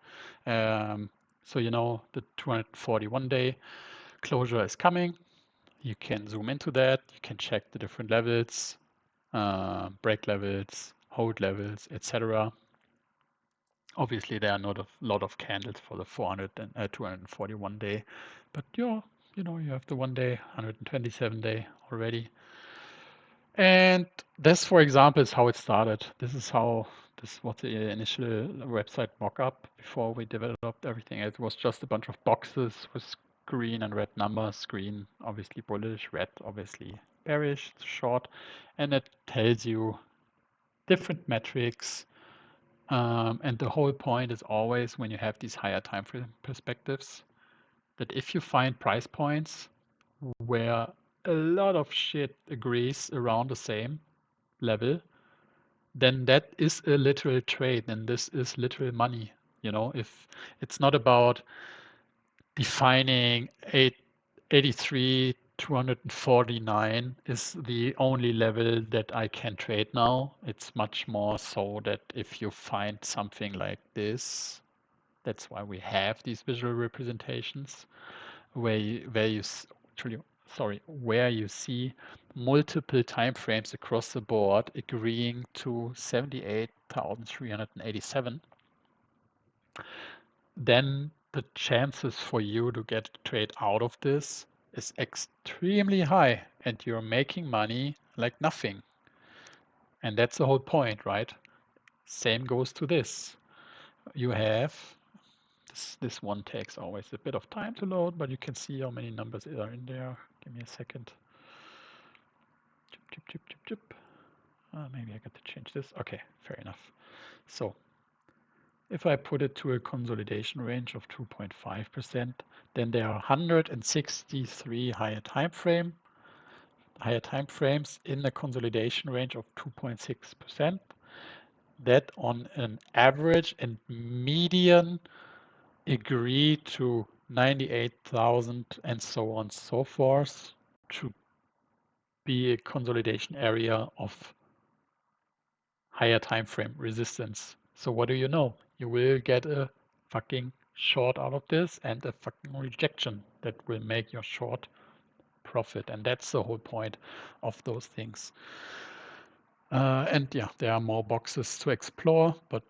So the 241-day closure is coming. You can zoom into that. You can check the different levels, break levels, hold levels, etc. Obviously, there are not a lot of candles for the 241 day, but you have the 1 day, 127 day already. And this, for example, is how it started. This was the initial website mockup before we developed everything. It was just a bunch of boxes with green and red numbers. Green, obviously bullish, red, obviously bearish, short, and it tells you different metrics. And the whole point is always, when you have these higher time frame perspectives, that if you find price points where a lot of shit agrees around the same level, then that is a literal trade, and this is literal money. If it's not about defining 83, 249 is the only level that I can trade now. It's much more so that if you find something like this, that's why we have these visual representations, where you see multiple time frames across the board agreeing to 78,387, then the chances for you to get a trade out of this is extremely high, and you're making money like nothing. And that's the whole point, right? Same goes to this. You have this one takes always a bit of time to load, but you can see how many numbers are in there. Give me a second. Maybe I got to change this. Okay, fair enough. So if I put it to a consolidation range of 2.5%, then there are 163 higher time frames in the consolidation range of 2.6%, that on an average and median agree to 98,000 and so on and so forth to be a consolidation area of higher time frame resistance. So what do you know? You will get a fucking short out of this and a fucking rejection that will make your short profit. And that's the whole point of those things. And there are more boxes to explore, but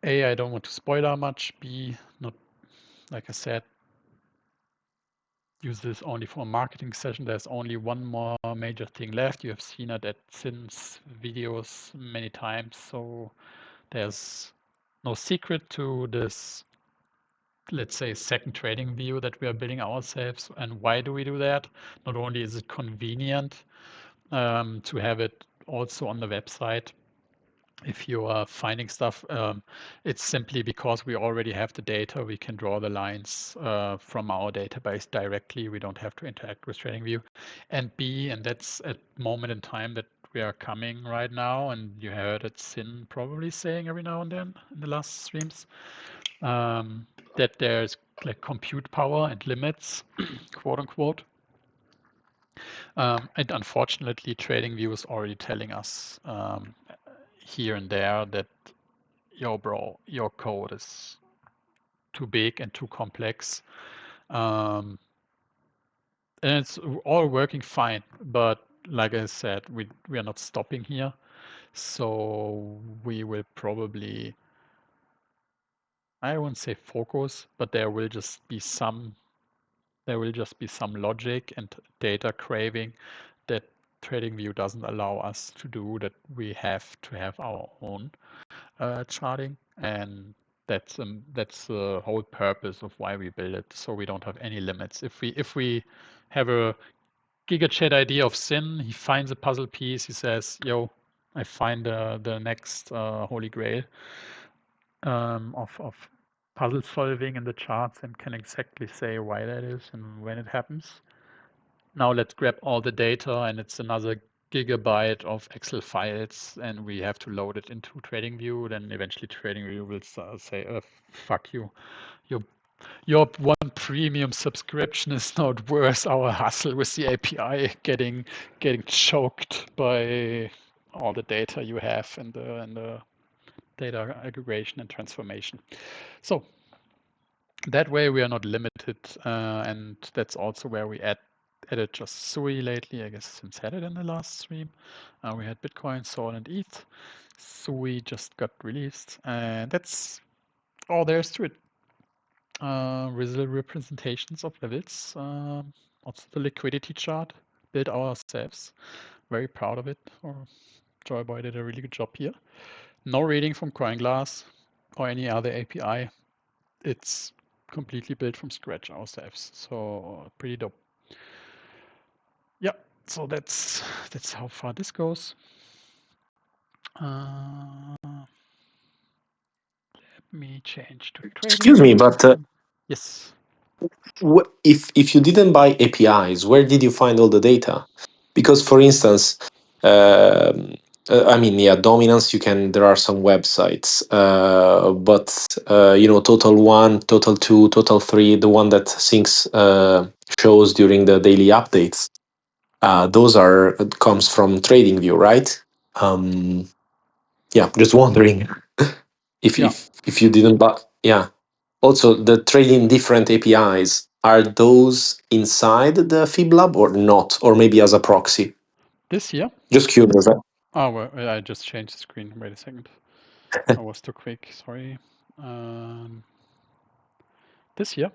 A, I don't want to spoiler much. B, not, like I said, use this only for a marketing session. There's only one more major thing left. You have seen it at Sin's videos many times. So there's no secret to this, let's say, second trading view that we are building ourselves. And why do we do that? Not only is it convenient to have it also on the website, if you are finding stuff, it's simply because we already have the data. We can draw the lines from our database directly. We don't have to interact with TradingView. And B, and that's a moment in time that we are coming right now, and you heard it Sin probably saying every now and then in the last streams, that there's like compute power and limits, quote unquote. And unfortunately, TradingView is already telling us here and there that, yo, bro, your code is too big and too complex. And it's all working fine. But like I said, we are not stopping here. So we will probably, I won't say focus, but there will just be some logic and data craving that TradingView doesn't allow us to do, that we have to have our own charting, and that's the whole purpose of why we build it, so we don't have any limits. If we have a GigaChat idea of Sin, he finds a puzzle piece, he says, yo, I find the next holy grail of puzzle solving in the charts, and can exactly say why that is and when it happens. Now let's grab all the data, and it's another gigabyte of Excel files and we have to load it into TradingView, then eventually TradingView will say, fuck you. Your one premium subscription is not worth our hustle with the API getting choked by all the data you have and the data aggregation and transformation. So that way we are not limited, and that's also where we added just Sui lately. I guess since had it in the last stream. We had Bitcoin, Sol, and ETH. Sui just got released, and that's all there is to it. Visual representations of levels. Also the liquidity chart built ourselves. Very proud of it. Joyboy did a really good job here. No reading from CoinGlass or any other API. It's completely built from scratch ourselves. So pretty dope. Yeah, so that's how far this goes. Let me change to trading. Excuse me, but yes. if you didn't buy APIs, where did you find all the data? Because, for instance, I mean, yeah, Dominance. There are some websites, but Total 1, Total 2, Total 3, the one that syncs shows during the daily updates. Those comes from TradingView, right? Yeah, just wondering if you didn't buy, yeah. Also, the trading different APIs, are those inside the FibLab or not? Or maybe as a proxy? This here? Just curious. Oh, well, I just changed the screen. Wait a second. I was too quick. Sorry. This here?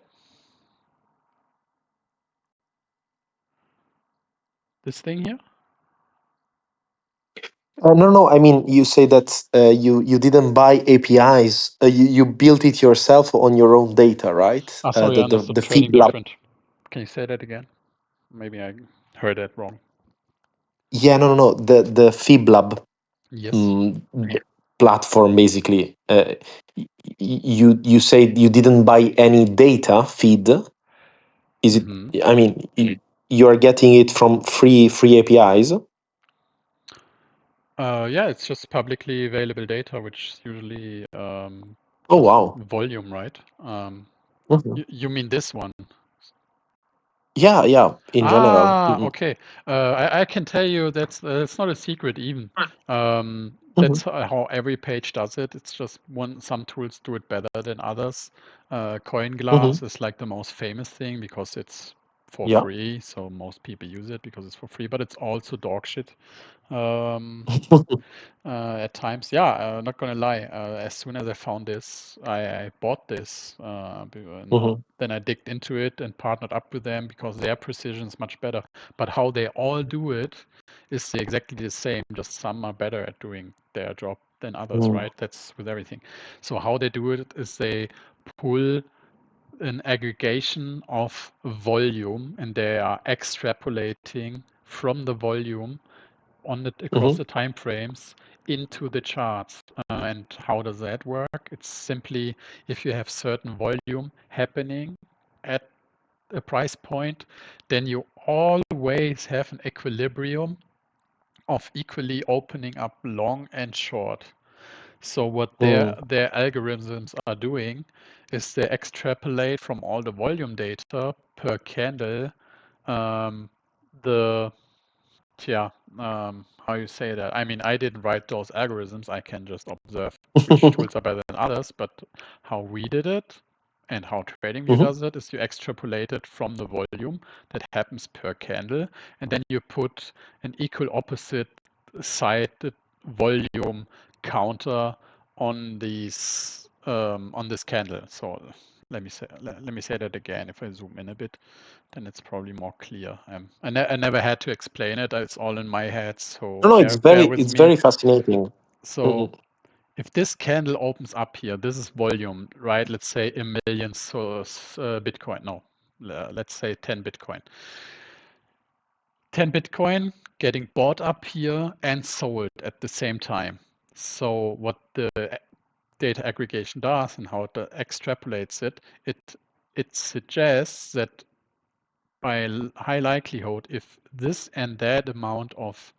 This thing here? No. I mean, you say that you didn't buy APIs. You built it yourself on your own data, right? Sorry, I understood The trading FibLab. different. Can you say that again? Maybe I heard that wrong. Yeah, no. The FibLab Yes. platform, basically. You say you didn't buy any data feed. Is it? I mean, you are getting it from free APIs. Yeah, it's just publicly available data, which is usually Oh, just wow. volume, right? You mean this one? Yeah. In general. Okay. I can tell you that's it's not a secret even. That's how every page does it. It's just some tools do it better than others. CoinGlass is like the most famous thing because it's for Yeah. free, so most people use it because it's for free, but it's also dog shit. At times, yeah, not gonna lie. As soon as I found this, I bought this. Then I digged into it and partnered up with them because their precision is much better. But how they all do it is exactly the same. Just some are better at doing their job than others, right? That's with everything. So how they do it is they pull an aggregation of volume and they are extrapolating from the volume across the time frames into the charts. And how does that work? It's simply if you have certain volume happening at a price point, then you always have an equilibrium of equally opening up long and short. So what their algorithms are doing is they extrapolate from all the volume data per candle the how you say that? I mean, I didn't write those algorithms. I can just observe which tools are better than others. But how we did it and how TradingView does it is you extrapolate it from the volume that happens per candle, and then you put an equal opposite sided volume counter on these on this candle. So let me say that again. If I zoom in a bit, then it's probably more clear. I never had to explain it. It's all in my head. So No, bear with it's me. very fascinating. So if this candle opens up here, this is volume, right? Let's say a million Bitcoin. No, let's say 10 Bitcoin. 10 Bitcoin getting bought up here and sold at the same time. So what the data aggregation does and how it extrapolates it, it suggests that by high likelihood, if this and that amount of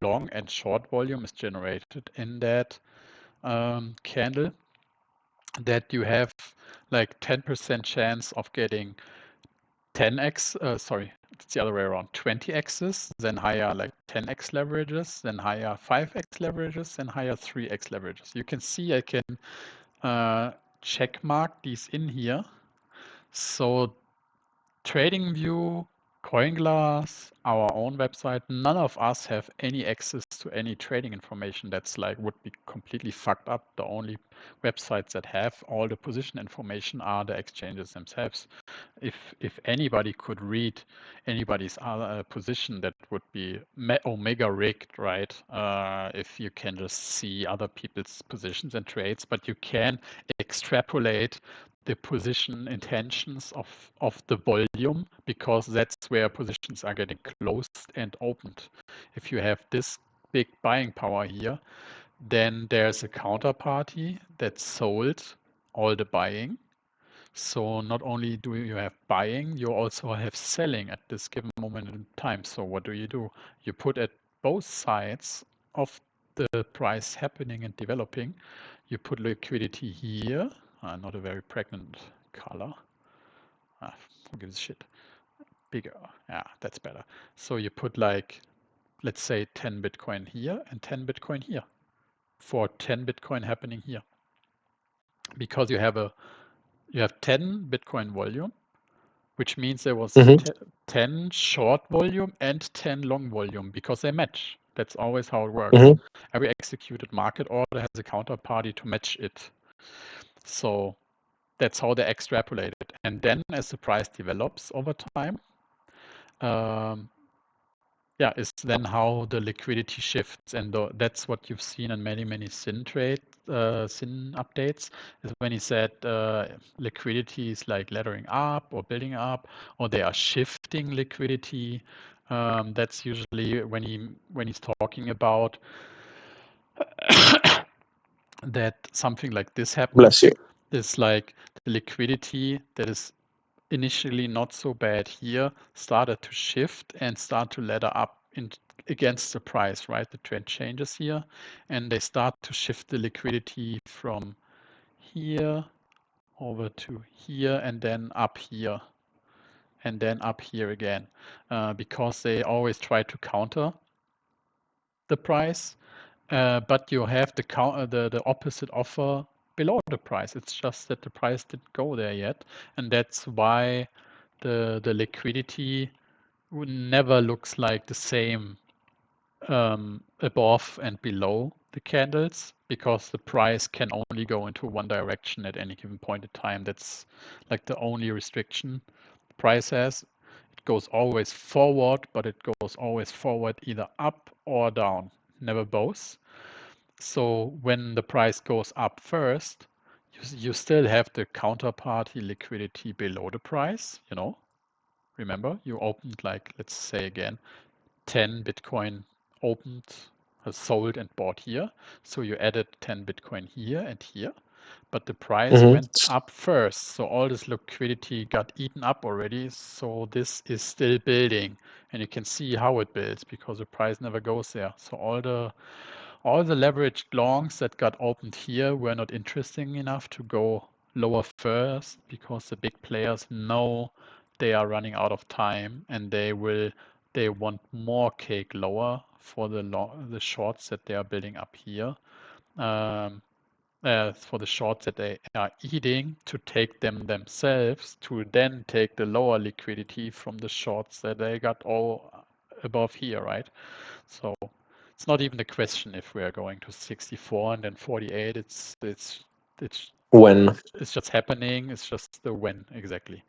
long and short volume is generated in that candle, that you have like 10% chance of getting 10x, sorry, it's the other way around, 20x's, then higher like 10x leverages, then higher 5x leverages, and higher 3x leverages. You can see I can check mark these in here. So TradingView, CoinGlass, our own website, none of us have any access to any trading information that's like would be completely fucked up. The only websites that have all the position information are the exchanges themselves. If anybody could read anybody's other position, that would be omega rigged, right? If you can just see other people's positions and trades, but you can extrapolate the position intentions of the volume, because that's where positions are getting closed and opened. If you have this big buying power here, then there's a counterparty that sold all the buying. So not only do you have buying, you also have selling at this given moment in time. So what do? You put at both sides of the price happening and developing, you put liquidity here. Not a very pregnant color. Who gives a shit? Bigger. Yeah, that's better. So you put like, let's say 10 Bitcoin here and 10 Bitcoin here for 10 Bitcoin happening here. Because you have 10 Bitcoin volume, which means there was 10 short volume and 10 long volume, because they match. That's always how it works. Every executed market order has a counterparty to match it. So that's how they extrapolate it. And then as the price develops over time, is then how the liquidity shifts. And that's what you've seen in many SYN updates, is when he said liquidity is like laddering up or building up, or they are shifting liquidity. That's usually when he's talking about that something like this happens. Bless you. It's like the liquidity that is initially not so bad here started to shift and start to ladder up against the price, right? The trend changes here, and they start to shift the liquidity from here over to here, and then up here, and then up here again, because they always try to counter the price, but you have the opposite offer below the price. It's just that the price didn't go there yet, and that's why the liquidity never looks like the same above and below the candles, because the price can only go into one direction at any given point in time. That's like the only restriction the price has. It goes always forward, but it goes always forward either up or down, never both. So when the price goes up first, you still have the counterparty liquidity below the price, Remember, you opened like, let's say again, 10 Bitcoin opened, sold and bought here. So you added 10 Bitcoin here and here, but the price went up first. So all this liquidity got eaten up already. So this is still building, and you can see how it builds, because the price never goes there. So all the leveraged longs that got opened here were not interesting enough to go lower first, because the big players know they are running out of time, and they want more cake lower for the shorts that they are building up here, for the shorts that they are eating, to take them themselves, to then take the lower liquidity from the shorts that they got all above here, right? So it's not even a question if we are going to 64 and then 48. It's when. It's just happening. It's just the when exactly.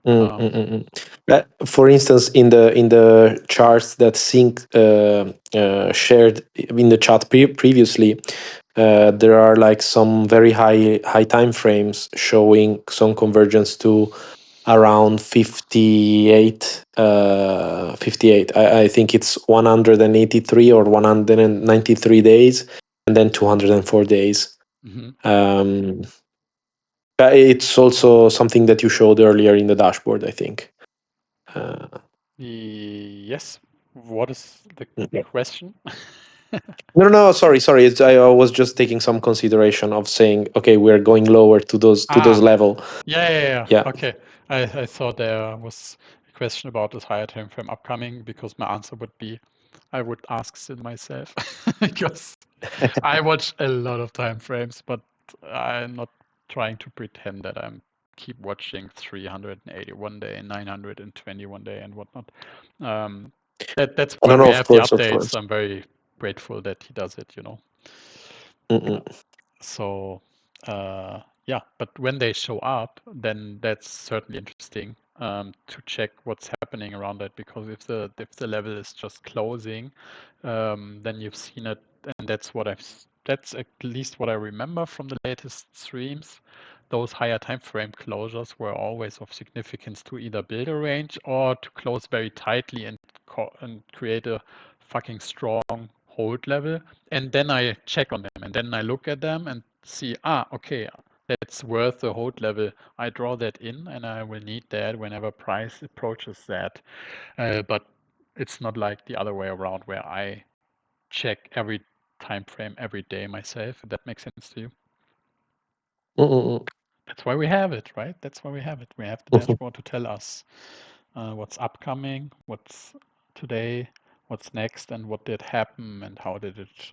For instance, in the charts that Sync shared in the chat previously, there are like some very high time frames showing some convergence to around 58. I think it's 183 or 193 days, and then 204 days. It's also something that you showed earlier in the dashboard, I think. Yes. What is the question? No. Sorry. I was just taking some consideration of saying, okay, we're going lower to those level. Yeah. Yeah. Okay. I thought there was a question about this higher time frame upcoming, because my answer would be I would ask Sid myself because I watch a lot of time frames, but I'm not trying to pretend that I'm keep watching 380 one day, 920 one day, and whatnot. That's why we Of have the course. updates. I'm very grateful that he does it, So yeah, but when they show up, then that's certainly interesting to check what's happening around it, because if the level is just closing, then you've seen it, and that's at least what I remember from the latest streams. Those higher time frame closures were always of significance to either build a range or to close very tightly and create a fucking strong hold level. And then I check on them, and then I look at them and see, okay, that's worth the hold level. I draw that in, and I will need that whenever price approaches that. But it's not like the other way around, where I check every time frame every day myself. If that makes sense to you. That's why we have it, right? That's why we have it. We have the dashboard to tell us what's upcoming, what's today, what's next, and what did happen, and how did it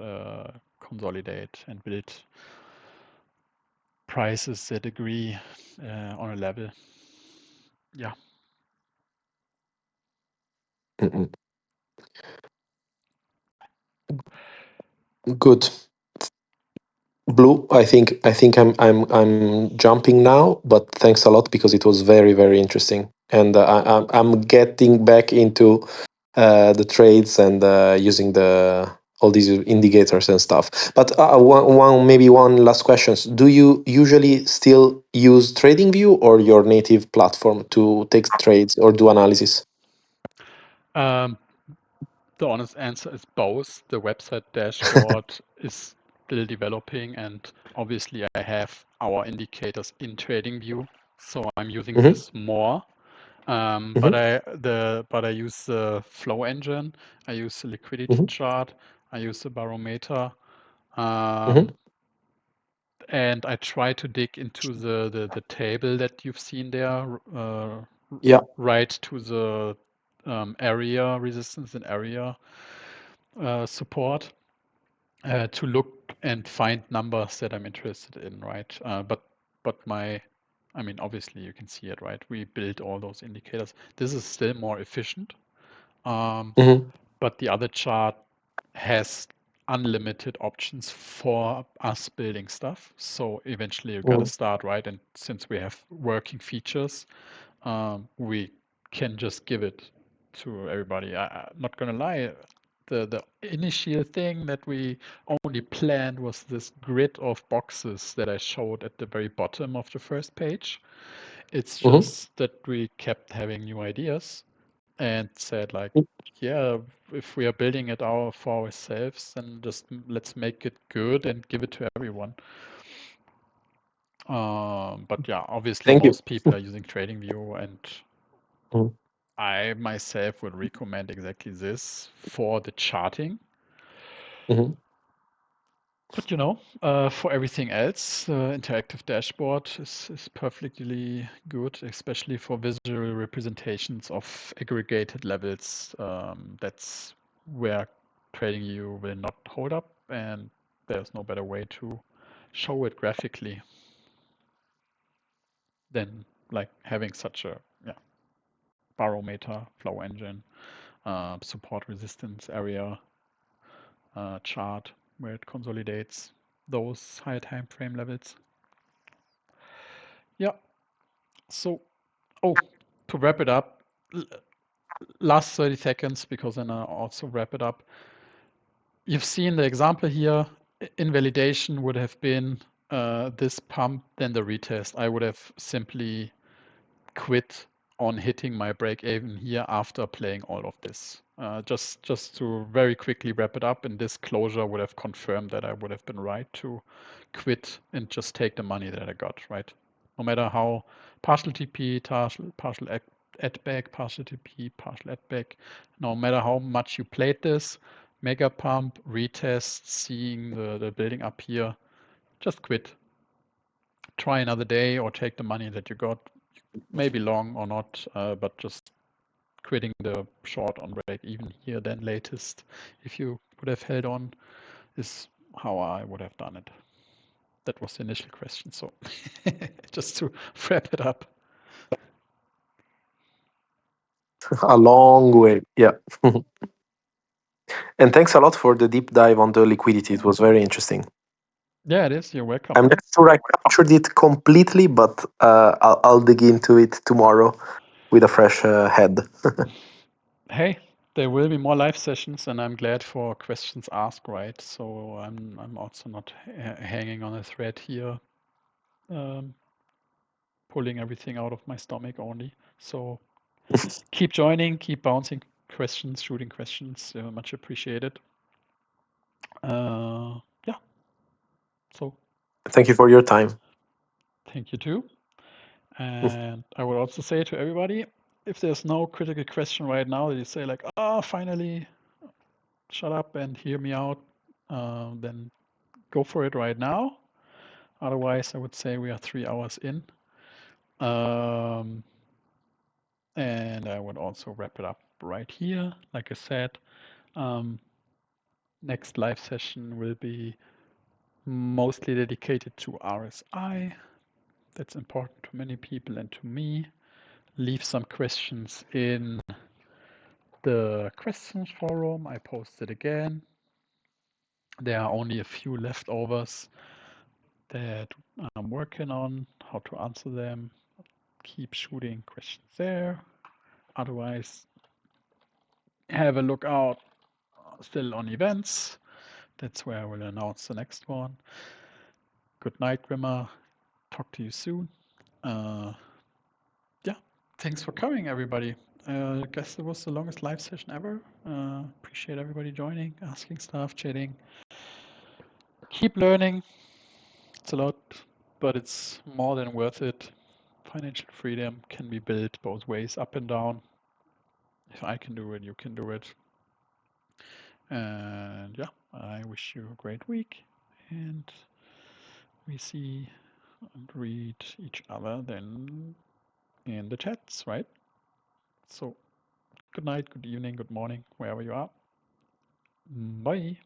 consolidate and build prices that agree on a level. Yeah. Good. Blue, I think I'm jumping now, but thanks a lot, because it was very, very interesting, and I'm getting back into the trades and using all these indicators and stuff. But one last question: do you usually still use TradingView or your native platform to take trades or do analysis? The honest answer is both. The website dashboard is still developing, and obviously I have our indicators in TradingView, so I'm using this more. But I use the flow engine, I use the liquidity chart, I use the barometer, and I try to dig into the table that you've seen there, Yeah. right to the area resistance and area support, to look and find numbers that I'm interested in, right? But I mean, obviously you can see it, right? We build all those indicators. This is still more efficient, but the other chart has unlimited options for us building stuff. So eventually you got to start, right? And since we have working features, we can just give it to everybody. I'm not gonna lie, the initial thing that we only planned was this grid of boxes that I showed at the very bottom of the first page. It's just that we kept having new ideas and said like, yeah, if we are building it for ourselves, then just let's make it good and give it to everyone. But yeah, obviously Thank you. most people are using TradingView, and I myself would recommend exactly this for the charting. But for everything else, interactive dashboard is perfectly good, especially for visual representations of aggregated levels. That's where TradingView will not hold up, and there's no better way to show it graphically than like having such a barometer, flow engine, support resistance area chart where it consolidates those high time frame levels. Yeah. So, to wrap it up, last 30 seconds, because then I'll also wrap it up. You've seen the example here. Invalidation would have been this pump, then the retest. I would have simply quit on hitting my break even here after playing all of this. Just to very quickly wrap it up, and this closure would have confirmed that I would have been right to quit and just take the money that I got, right? No matter how partial TP, partial add back, partial TP, partial add back. No matter how much you played this, mega pump, retest, seeing the building up here, just quit. Try another day or take the money that you got, maybe long or not, but just quitting the short on break even here then latest, if you would have held on, is how I would have done it. That was the initial question. So just to wrap it up. A long way. Yeah. And thanks a lot for the deep dive on the liquidity. It was very interesting. Yeah, it is. You're welcome. I'm not sure I captured it completely, but I'll dig into it tomorrow with a fresh head. Hey, there will be more live sessions, and I'm glad for questions asked, right? So I'm also not hanging on a thread here, pulling everything out of my stomach only. So keep joining, keep bouncing questions, shooting questions. Much appreciated. Yeah. So Thank you for your time. thank you too. And I would also say to everybody, if there's no critical question right now that you say like, oh, finally, shut up and hear me out, then go for it right now. Otherwise, I would say we are 3 hours in. And I would also wrap it up right here. Like I said, next live session will be mostly dedicated to RSI. That's important to many people and to me. Leave some questions in the questions forum. I posted again. There are only a few leftovers that I'm working on, how to answer them. Keep shooting questions there. Otherwise, have a look out still on events. That's where I will announce the next one. Good night, Rimmer. Talk to you soon. Yeah, thanks for coming, everybody. I guess it was the longest live session ever. Appreciate everybody joining, asking stuff, chatting. Keep learning. It's a lot, but it's more than worth it. Financial freedom can be built both ways, up and down. If I can do it, you can do it. And yeah, I wish you a great week. And we see and read each other then in the chats, right? So good night, good evening, good morning, wherever you are. Bye.